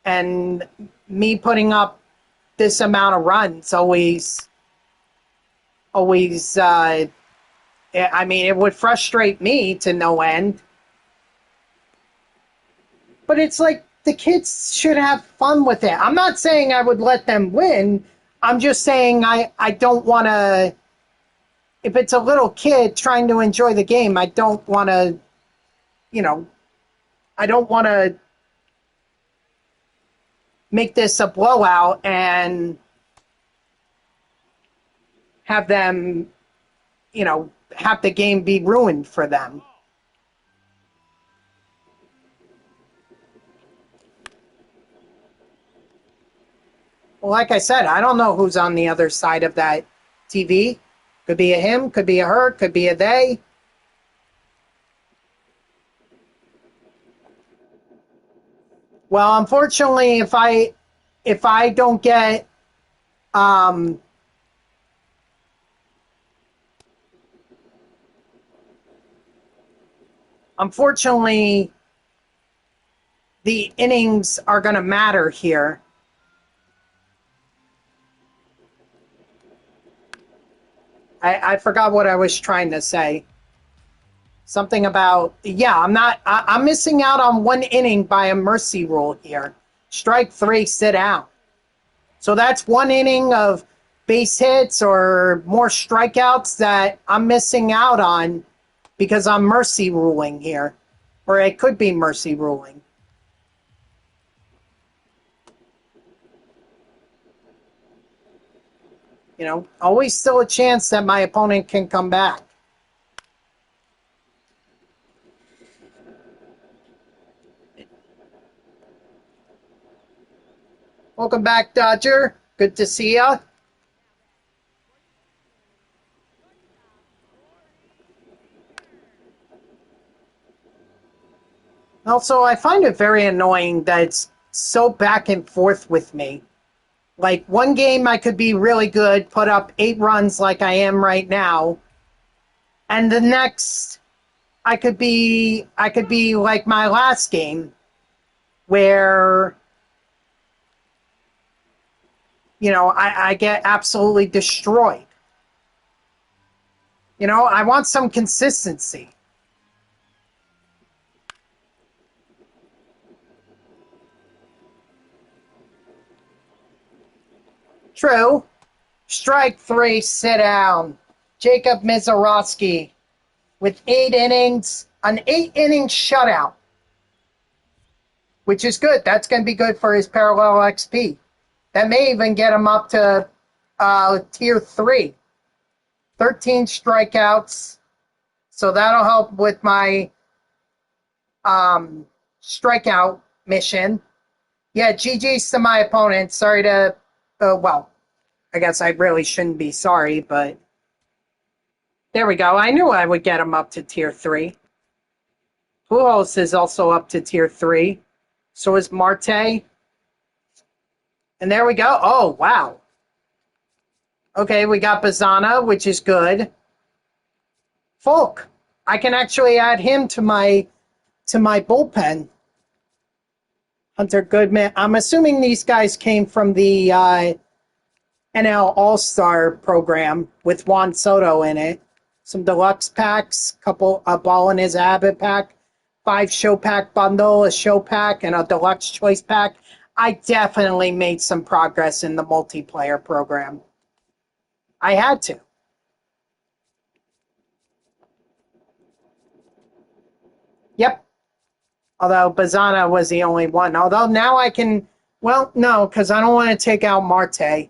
And me putting up this amount of runs always, it would frustrate me to no end. But it's like, the kids should have fun with it. I'm not saying I would let them win. I'm just saying I don't want to, if it's a little kid trying to enjoy the game, I don't want to, I don't want to make this a blowout and have them, have the game be ruined for them. Well, like I said, I don't know who's on the other side of that TV. Could be a him, could be a her, could be a they. Well, unfortunately, if I don't get unfortunately, the innings are going to matter here. I forgot what I was trying to say. Something about, I'm missing out on one inning by a mercy rule here. Strike 3, sit out. So that's one inning of base hits or more strikeouts that I'm missing out on because I'm mercy ruling here. Or it could be mercy ruling. Always still a chance that my opponent can come back. Welcome back, Dodger. Good to see ya. Also, I find it very annoying that it's so back and forth with me. Like, one game I could be really good, put up 8 runs like I am right now, and the next I could be like my last game, where I get absolutely destroyed. I want some consistency. True. Strike 3, sit down. Jacob Mizorowski with 8 innings, an 8-inning shutout, which is good. That's going to be good for his parallel XP. That may even get him up to tier 3. 13 strikeouts. So that'll help with my strikeout mission. Yeah, GG's to my opponent. Sorry to, well, I guess I really shouldn't be sorry, but there we go. I knew I would get him up to tier 3. Pujols is also up to tier 3. So is Marte. And there we go. Oh, wow. Okay, we got Bazana, which is good. Folk. I can actually add him to my bullpen. Hunter Goodman. I'm assuming these guys came from the NL All-Star program with Juan Soto in it. Some deluxe packs, a ball in his habit pack, 5 show pack bundle, a show pack, and a deluxe choice pack. I definitely made some progress in the multiplayer program. I had to. Yep. Although Bazana was the only one. Although now I can, well, no, because I don't want to take out Marte.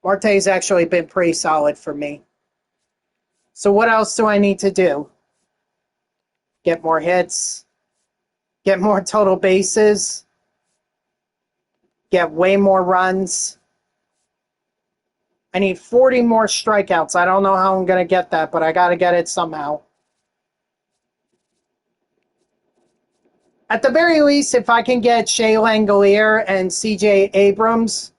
Marte's actually been pretty solid for me. So what else do I need to do? Get more hits, get more total bases, get way more runs. I need 40 more strikeouts. I don't know how I'm going to get that, but I got to get it somehow. At the very least, if I can get Shea Langolier and CJ Abrams,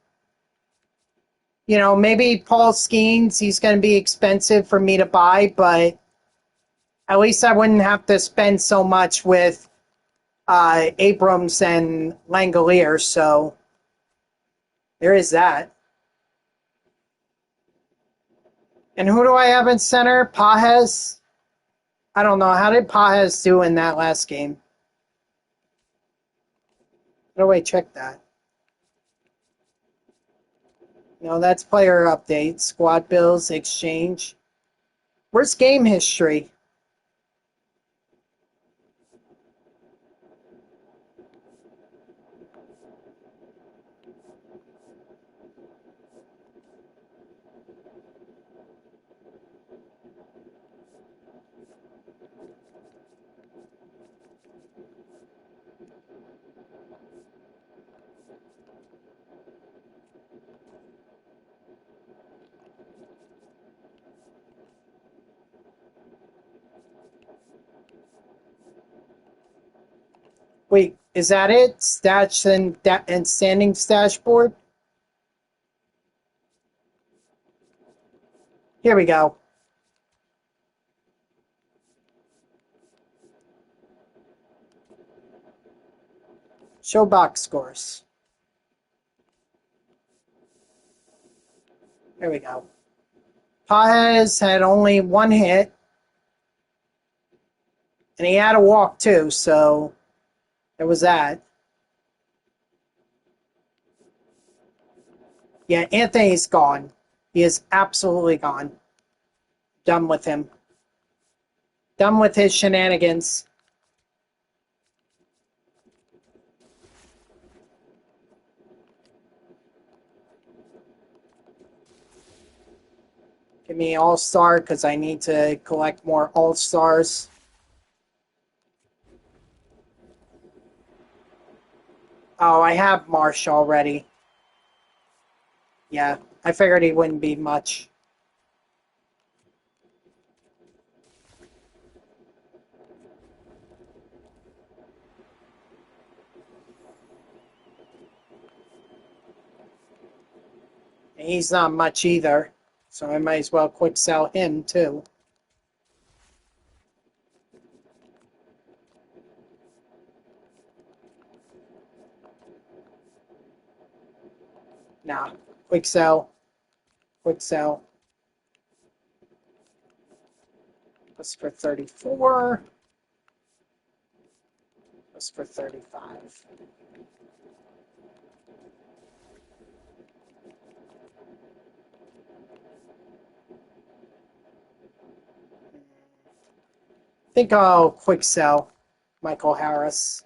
you know, maybe Paul Skeens, he's going to be expensive for me to buy, but at least I wouldn't have to spend so much with Abrams and Langolier, so there is that. And who do I have in center? Pajes? I don't know. How did Pajes do in that last game? How do I check that? No, that's player update. Squad bills, exchange. Where's game history? Wait, is that it? Stats and standings dashboard? Here we go. Show box scores. There we go. Pajes had only 1 hit, and he had a walk too, so there was that. Yeah, Anthony's gone. He is absolutely gone. Done with him. Done with his shenanigans. Give me All-Star because I need to collect more All-Stars. Oh, I have Marsh already. Yeah, I figured he wouldn't be much. And he's not much either, so I might as well quick sell him too. Nah, quick sell. Quick sell. That's for 34. That's for 35. I think I'll quick sell Michael Harris.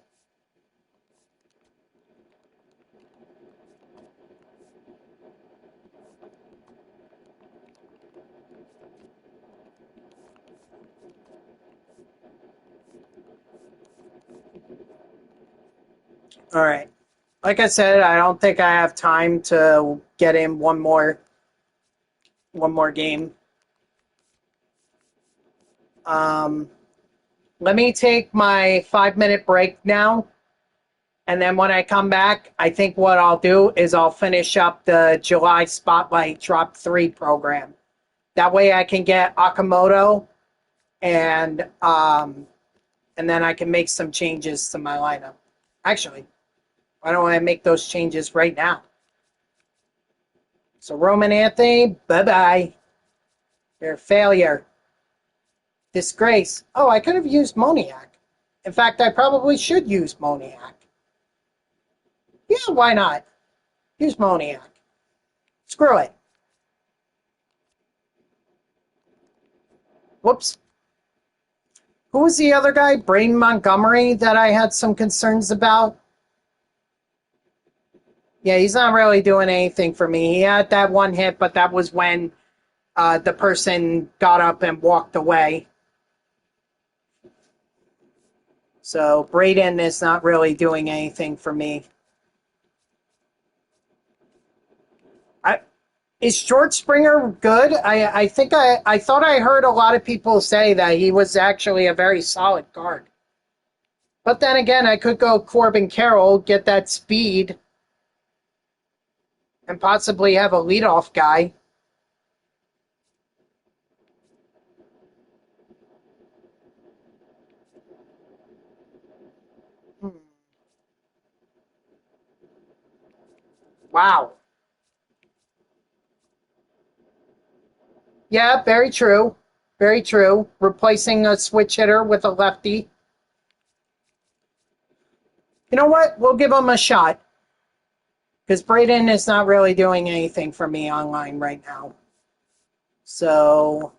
All right. Like I said, I don't think I have time to get in one more game. Um, Let me take my 5 minute break now. And then when I come back, I think what I'll do is I'll finish up the July Spotlight Drop 3 program. That way I can get Akamoto and then I can make some changes to my lineup. Actually, why don't I make those changes right now? So Roman Anthony, bye-bye. You're a failure. Disgrace. Oh, I could have used Moniak. In fact, I probably should use Moniak. Yeah, why not? Use Moniak. Screw it. Whoops. Who was the other guy? Brain Montgomery that I had some concerns about? Yeah, he's not really doing anything for me. He had that one hit, but that was when the person got up and walked away. So Braden is not really doing anything for me. Is George Springer good? I think I thought I heard a lot of people say that he was actually a very solid guard. But then again, I could go Corbin Carroll, get that speed, and possibly have a leadoff guy. Hmm. Wow. Yeah, very true. Very true. Replacing a switch hitter with a lefty. You know what? We'll give him a shot. Because Braden is not really doing anything for me online right now. So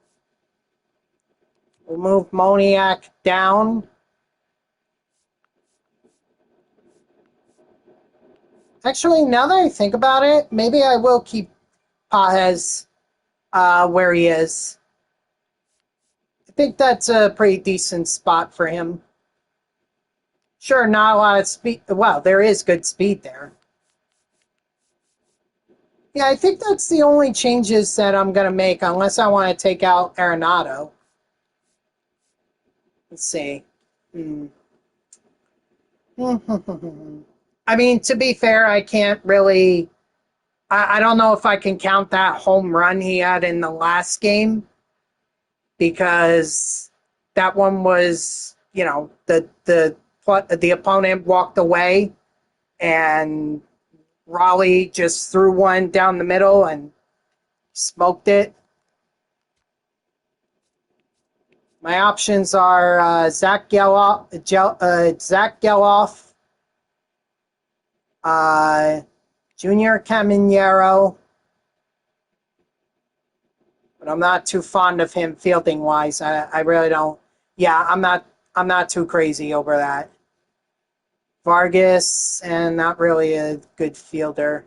we'll move Moniak down. Actually, now that I think about it, maybe I will keep Pajes where he is. I think that's a pretty decent spot for him. Sure, not a lot of speed. Well, there is good speed there. Yeah, I think that's the only changes that I'm going to make, unless I want to take out Arenado. Let's see. Hmm. I mean, to be fair, I can't really. I don't know if I can count that home run he had in the last game because that one was, the opponent walked away and Raleigh just threw one down the middle and smoked it. My options are Zach Geloff, uh, Junior Caminero, but I'm not too fond of him fielding wise. I really don't. Yeah, I'm not too crazy over that. Vargas, and not really a good fielder.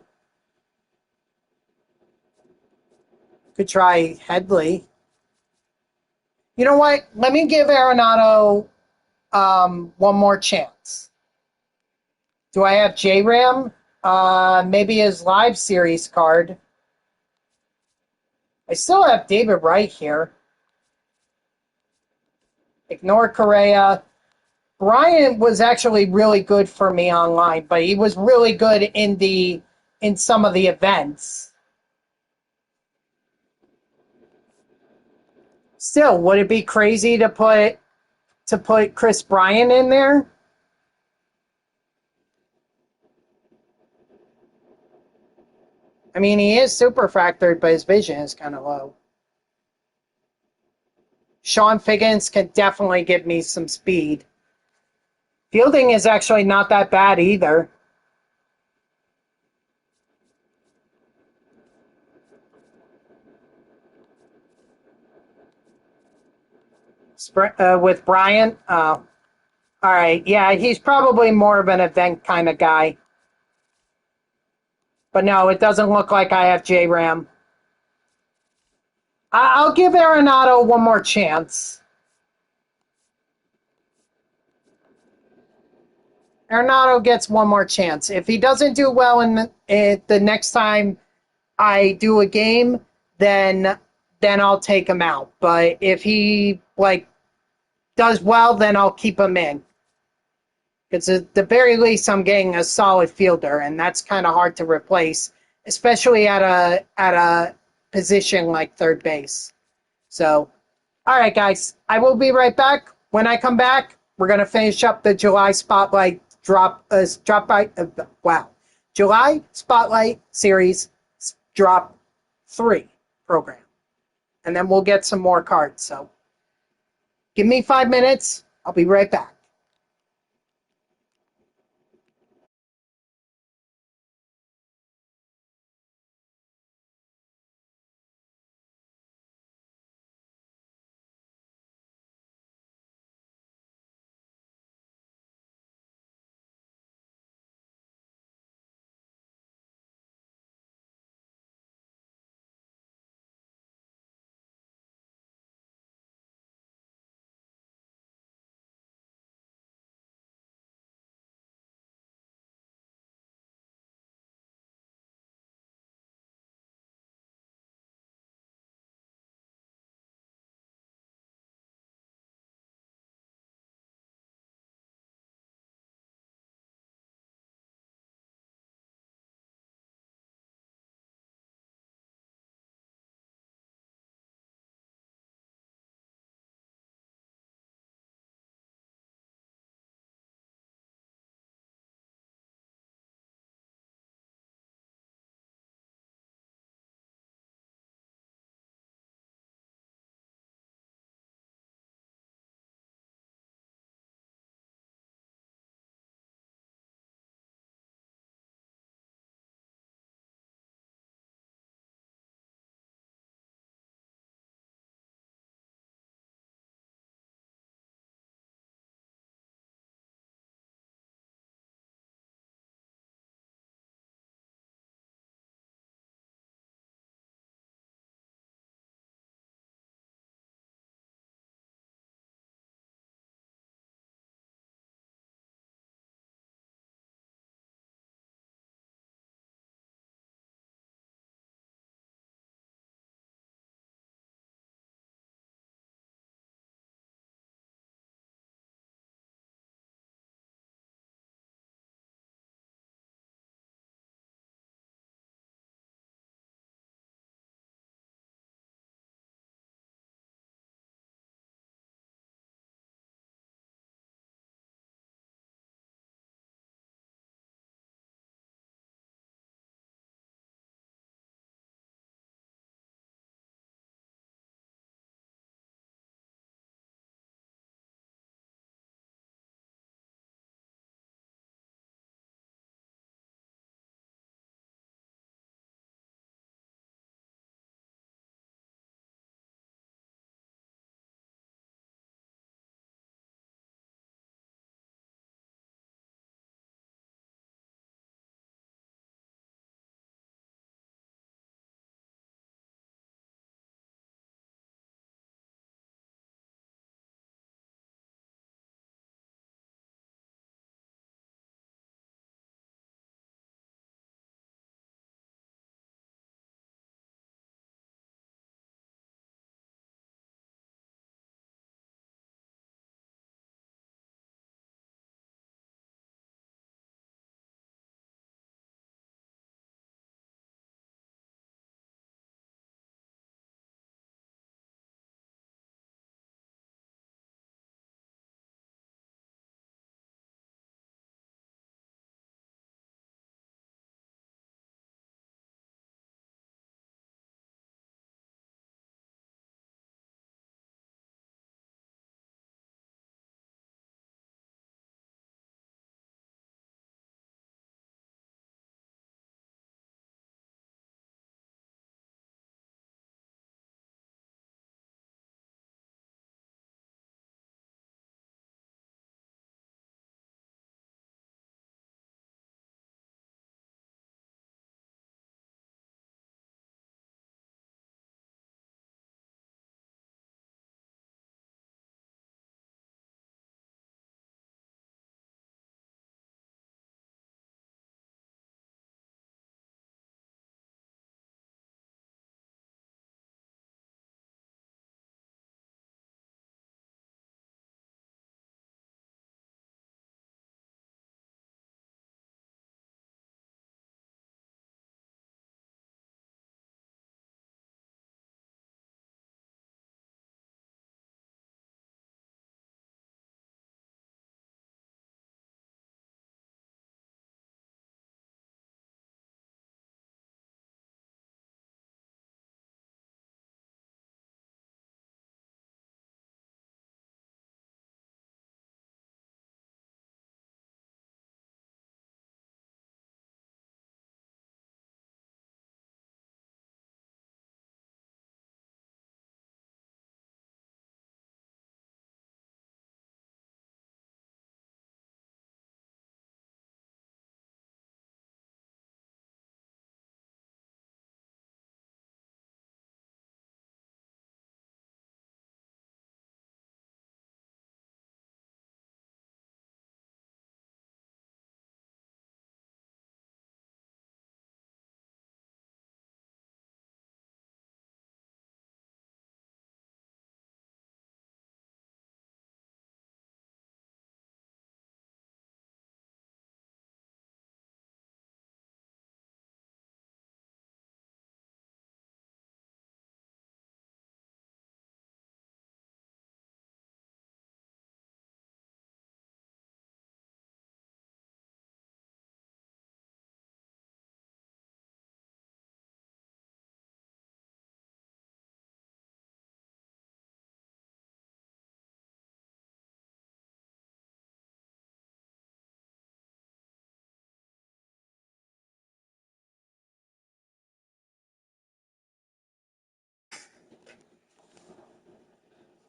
Could try Headley. You know what? Let me give Arenado one more chance. Do I have J-Ram? Maybe his live series card. I still have David Wright here. Ignore Correa. Bryant was actually really good for me online, but he was really good in some of the events. Still, would it be crazy to put Chris Bryant in there? I mean, he is super factored, but his vision is kind of low. Sean Figgins can definitely give me some speed. Fielding is actually not that bad either. With Bryant, all right, yeah, he's probably more of an event kind of guy. But no, it doesn't look like I have J-Ram. I'll give Arenado one more chance. Arenado gets one more chance. If he doesn't do well the next time I do a game, then I'll take him out. But if he like does well, then I'll keep him in. Because at the very least, I'm getting a solid fielder, and that's kind of hard to replace, especially at a position like third base. So, all right, guys, I will be right back. When I come back, we're gonna finish up the July Spotlight July Spotlight Series Drop 3 program, and then we'll get some more cards. So, give me 5 minutes. I'll be right back.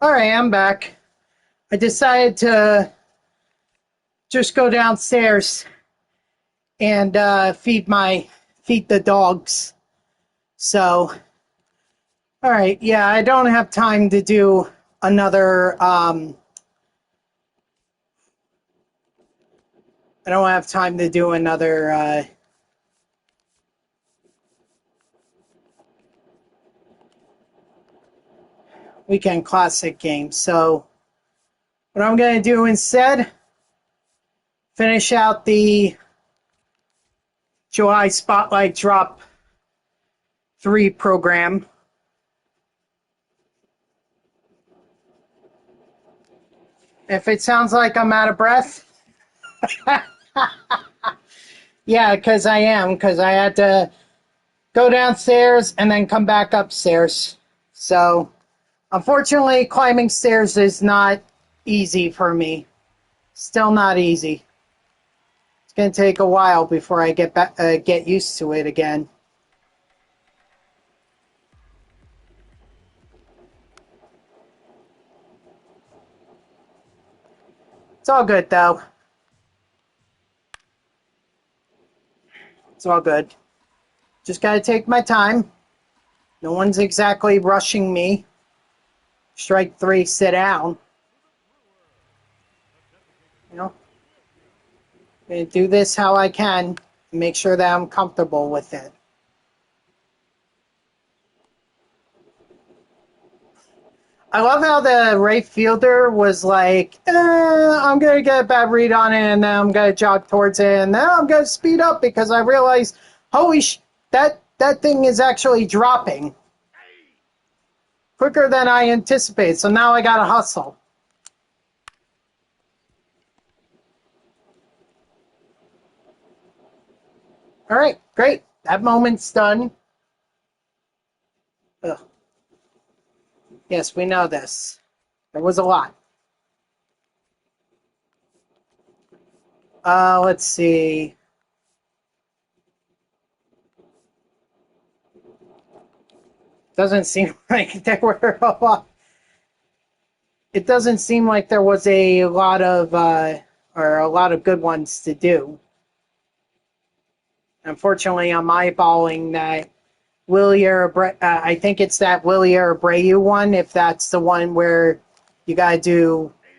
All right, I'm back. I decided to just go downstairs and feed the dogs. So, all right, yeah, I don't have time to do another. I don't have time to do another weekend classic game. So, what I'm going to do instead, finish out the July Spotlight Drop 3 program. If it sounds like I'm out of breath, yeah, because I am, because I had to go downstairs and then come back upstairs. So, unfortunately, climbing stairs is not easy for me. Still not easy. It's going to take a while before I get used to it again. It's all good, though. It's all good. Just got to take my time. No one's exactly rushing me. Strike 3, sit down. You know, I'm going to do this how I can and make sure that I'm comfortable with it. I love how the right fielder was like, I'm going to get a bad read on it, and then I'm going to jog towards it, and then I'm going to speed up because I realized, holy that thing is actually dropping quicker than I anticipated. So now I got to hustle. All right, great. That moment's done. Ugh. Yes, we know this. There was a lot. Let's see. Doesn't seem like there were a lot. It doesn't seem like there was a lot of good ones to do. Unfortunately, I'm eyeballing that I think it's that Willier Abreu one. If that's the one where you gotta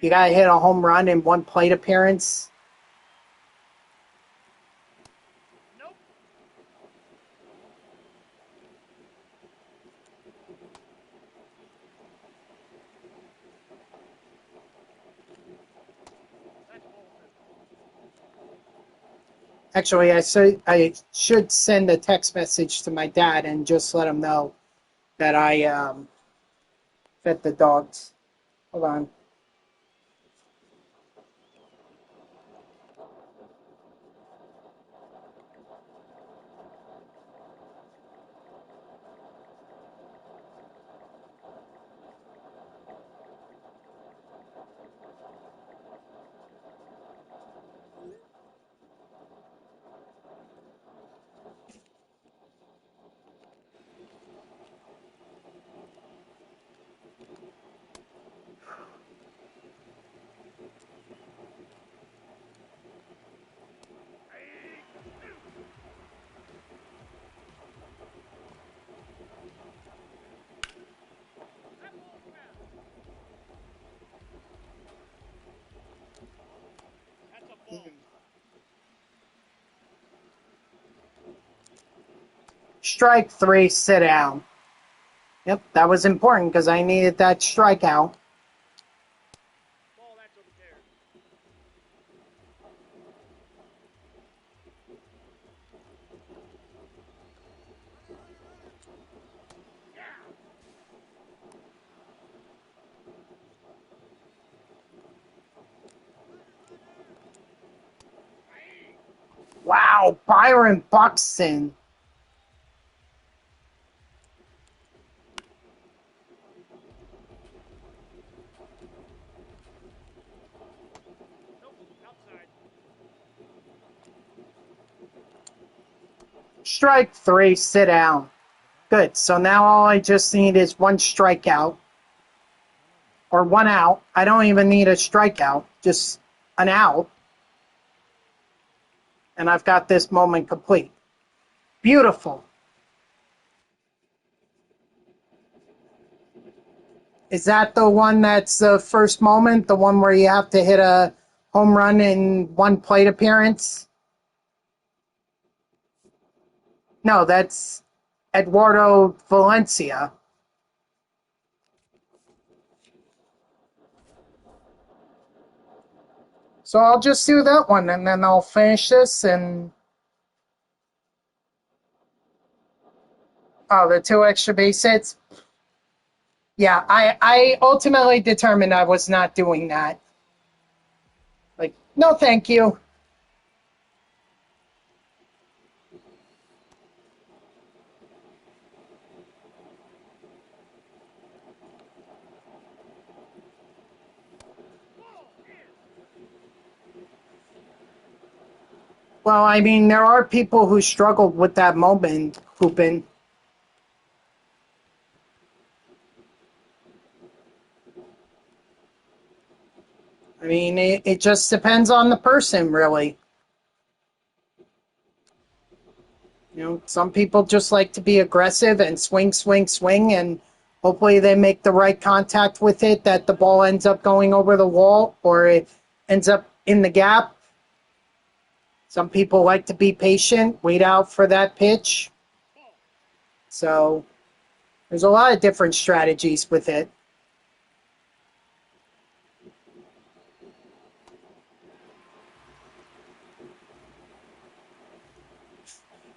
hit a home run in one plate appearance. Nope. That's bullshit. Actually, I should send a text message to my dad and just let him know that I fed the dogs. Hold on. That ball's foul. That's a ball. Strike 3, sit down. Yep, that was important because I needed that strikeout. Ball, that's over there. Wow, Byron Buxton. Nope. Outside. Strike 3, sit down. Good. So now all I just need is one strikeout. or one out. I don't even need a strikeout, just an out. And I've got this moment complete. Beautiful. Is that the one that's the first moment, the one where you have to hit a home run in one plate appearance? No, that's Eduardo Valencia. So I'll just do that one and then I'll finish this and oh, the two extra base hits. Yeah, I ultimately determined I was not doing that. Like, no, thank you. Well, I mean, there are people who struggled with that moment, Hoopin. I mean, it just depends on the person, really. You know, some people just like to be aggressive and swing, swing, swing, and hopefully they make the right contact with it, that the ball ends up going over the wall or it ends up in the gap. Some people like to be patient, wait out for that pitch. So there's a lot of different strategies with it.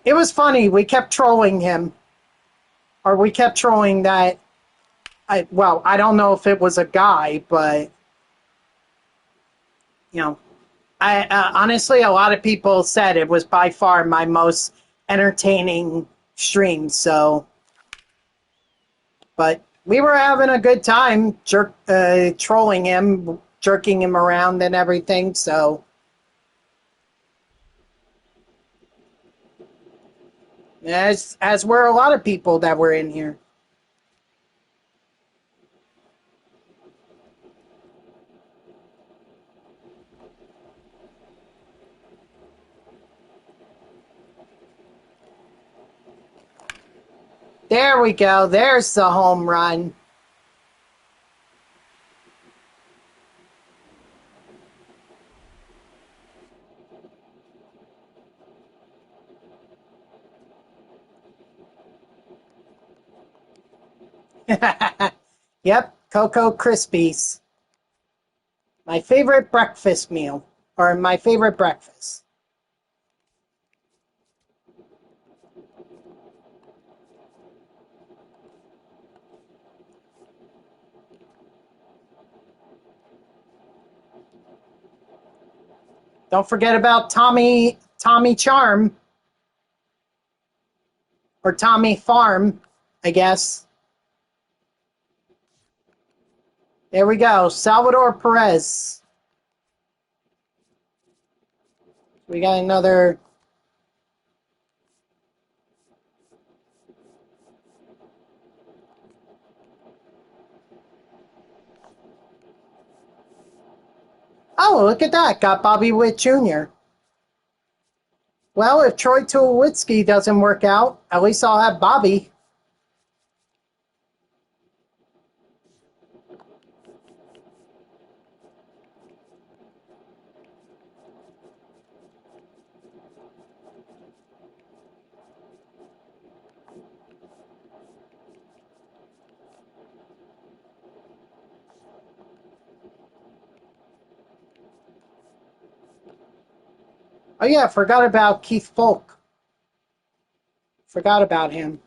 It was funny. We kept trolling him, or we kept trolling that. I don't know if it was a guy, but you know, I honestly, a lot of people said it was by far my most entertaining stream. So, but we were having a good time, trolling him, jerking him around, and everything. So, as were a lot of people that were in here. There we go. There's the home run. Yep, Cocoa Krispies. My favorite breakfast meal, or my favorite breakfast. Don't forget about Tommy Charm, or Tommy Farm, I guess. There we go. Salvador Perez. We got another. Oh, look at that. Got Bobby Witt Jr. Well, if Troy Tulowitzki doesn't work out, at least I'll have Bobby. Oh, yeah, forgot about Keith Folk. Forgot about him.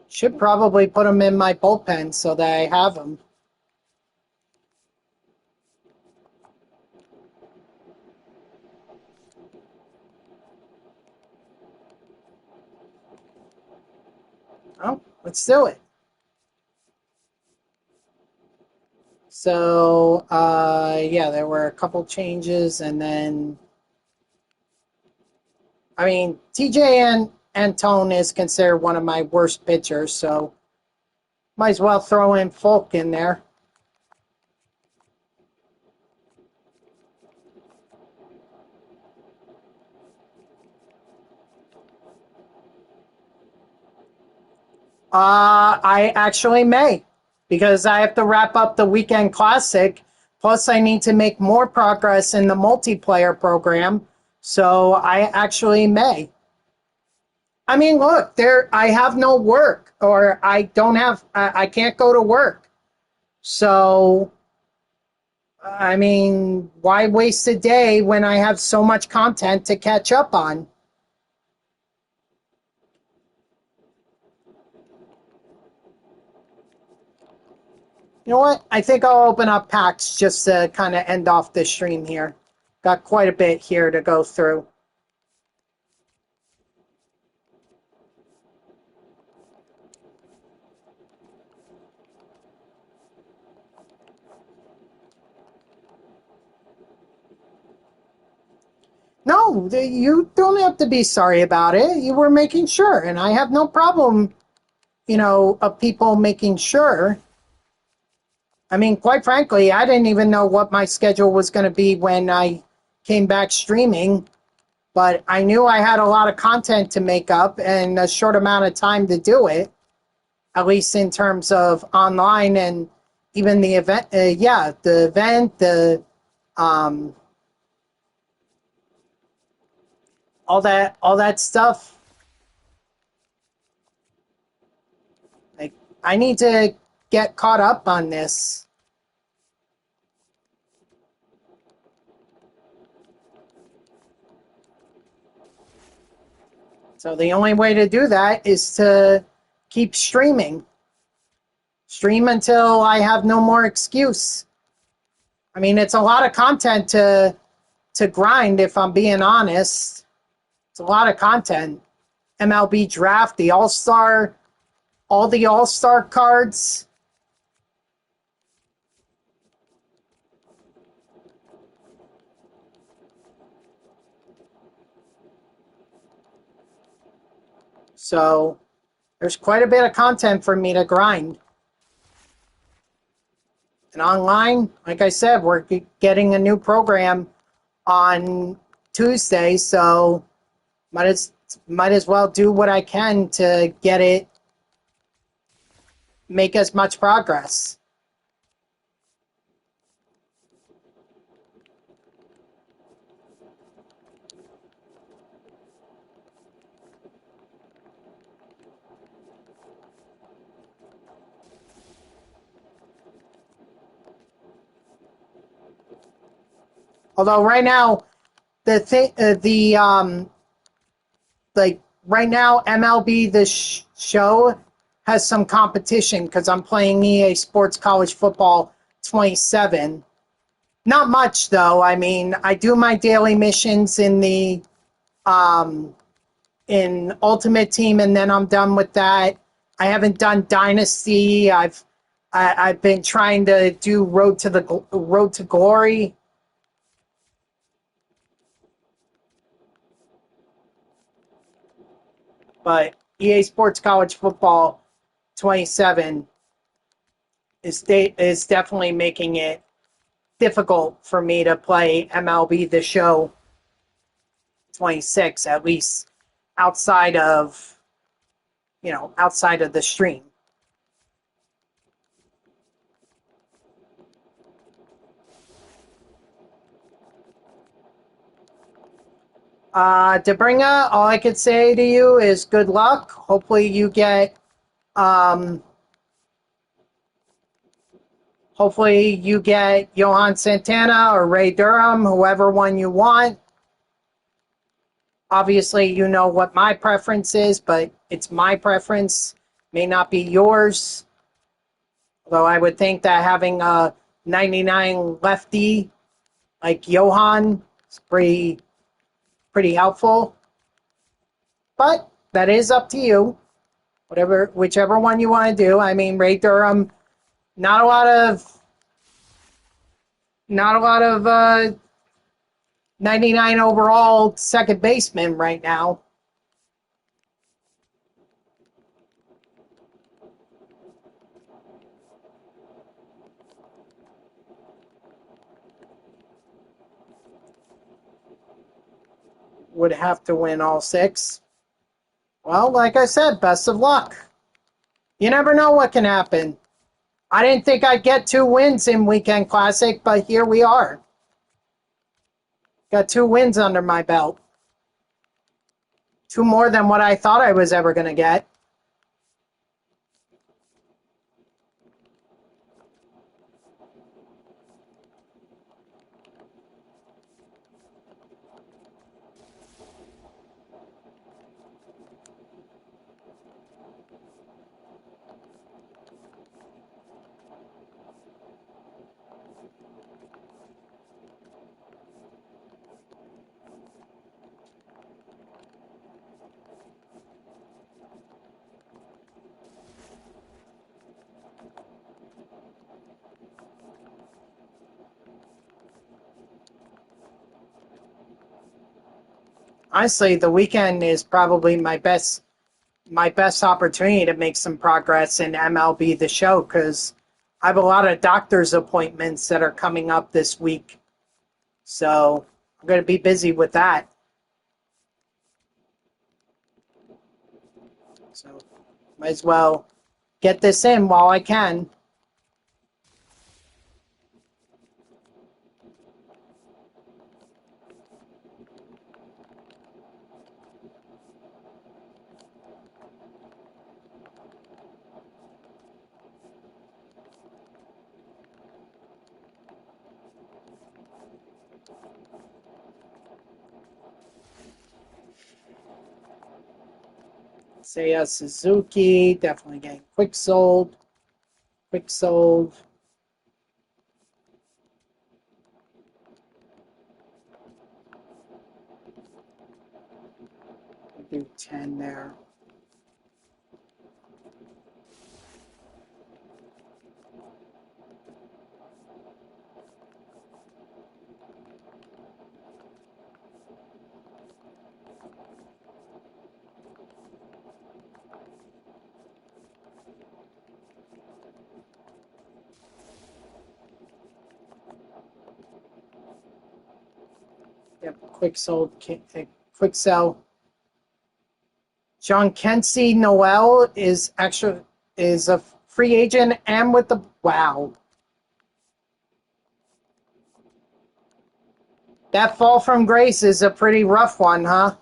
Should probably put him in my bullpen so that I have him. Oh, let's do it. So, yeah, there were a couple changes, and then I mean, TJ and Antone is considered one of my worst pitchers, so might as well throw in Folk in there. I actually may, because I have to wrap up the weekend classic. Plus, I need to make more progress in the multiplayer program. So I actually may. I mean, look, there. I have no work, or I don't have. I can't go to work. So, I mean, why waste a day when I have so much content to catch up on? You know what? I think I'll open up packs just to kind of end off this stream here. Got quite a bit here to go through. No, you don't have to be sorry about it. You were making sure, and I have no problem, of people making sure. I mean, quite frankly, I didn't even know what my schedule was going to be when I came back streaming, but I knew I had a lot of content to make up and a short amount of time to do it, at least in terms of online and even the event. The event, um, all that stuff. Like, I need to get caught up on this. So the only way to do that is to keep streaming. Stream until I have no more excuse. I mean, it's a lot of content to grind, if I'm being honest. It's a lot of content. MLB draft, the All-Star, all the All-Star cards. So there's quite a bit of content for me to grind. And online, like I said, we're getting a new program on Tuesday, so might as well do what I can to get it, make as much progress. Although right now, the thing, like right now, MLB the show has some competition because I'm playing EA Sports College Football 27. Not much though. I mean, I do my daily missions um, in Ultimate Team, and then I'm done with that. I haven't done Dynasty. I've been trying to do Road to Glory. But EA Sports College Football 27 is definitely making it difficult for me to play MLB The Show 26, at least outside of outside of the stream. Debringa, all I could say to you is good luck. Um, hopefully you get Johan Santana or Ray Durham, whoever one you want. Obviously, you know what my preference is, but it's my preference. May not be yours. Although I would think that having a 99 lefty like Johan is pretty helpful. But that is up to you. Whichever one you want to do. I mean, Ray Durham, not a lot of 99 overall second baseman right now. Would have to win all 6. Well, like I said, best of luck. You never know what can happen. I didn't think I'd get 2 wins in Weekend Classic, but here we are. Got 2 wins under my belt. 2 more than what I thought I was ever going to get. Honestly, the weekend is probably my best opportunity to make some progress in MLB The Show, because I have a lot of doctor's appointments that are coming up this week. So I'm going to be busy with that. So might as well get this in while I can. Seiya Suzuki, definitely getting quick sold. Quick sold. Do 10 there. Yep, quick sold, quick sell. John Kensey Noel is a free agent and with the wow. That fall from grace is a pretty rough one, huh?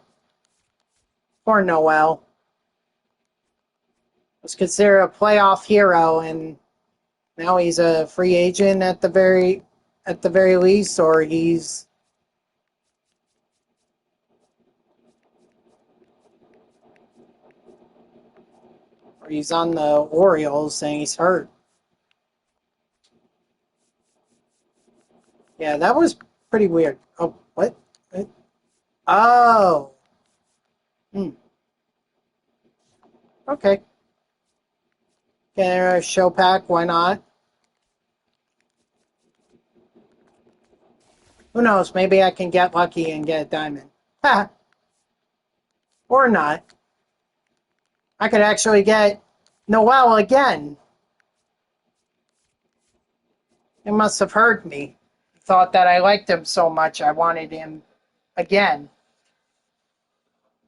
Poor Noel. Was considered a playoff hero, and now he's a free agent at the very least, or he's on the Orioles and he's hurt. Yeah, that was pretty weird. Oh, what? Oh. Okay. Get a show pack, why not? Who knows, maybe I can get lucky and get a diamond. Ha! Or not. I could actually get Noel again. He must have heard me. Thought that I liked him so much I wanted him again.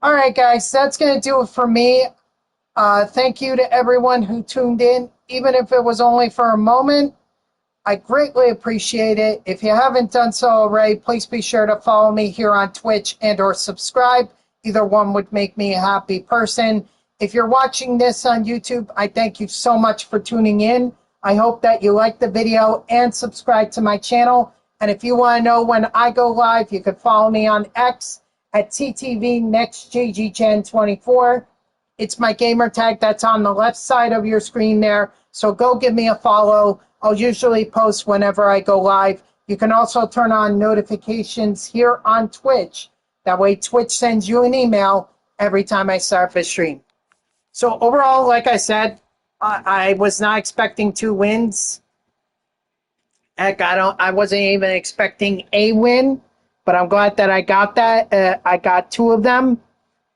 Alright guys, that's going to do it for me. Thank you to everyone who tuned in, even if it was only for a moment. I greatly appreciate it. If you haven't done so already, please be sure to follow me here on Twitch and or subscribe. Either one would make me a happy person. If you're watching this on YouTube, I thank you so much for tuning in. I hope that you liked the video and subscribe to my channel. And if you want to know when I go live, you can follow me on X at TTVNextJGGen24. It's my gamer tag that's on the left side of your screen there. So go give me a follow. I'll usually post whenever I go live. You can also turn on notifications here on Twitch. That way Twitch sends you an email every time I start a stream. So overall, like I said, I was not expecting 2 wins. Heck, I wasn't even expecting a win. but I'm glad that I got that. I got 2 of them.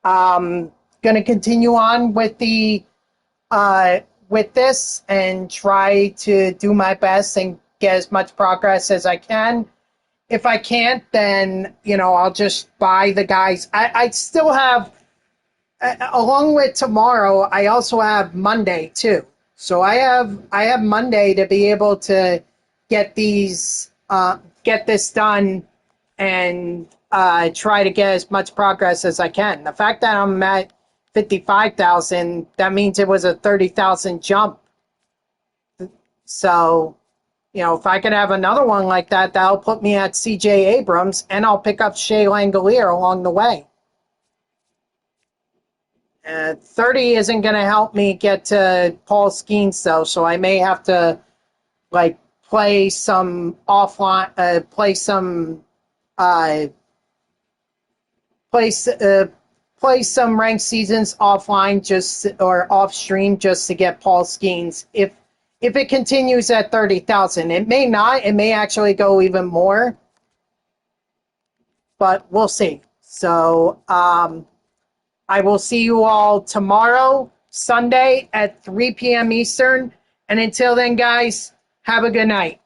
Going to continue on with the with this and try to do my best and get as much progress as I can. If I can't, then I'll just buy the guys. I still have, along with tomorrow, I also have Monday too. So I have Monday to be able to get get this done and try to get as much progress as I can. The fact that I'm at 55,000, that means it was a 30,000 jump. So, if I could have another one like that, that'll put me at CJ Abrams, and I'll pick up Shea Langolier along the way. 30 isn't going to help me get to Paul Skeens, though, so I may have to, play some offline, play some ranked seasons offline or off stream just to get Paul Skeens. If it continues at 30,000, it may not. It may actually go even more, but we'll see. So I will see you all tomorrow, Sunday at 3 p.m. Eastern. And until then, guys, have a good night.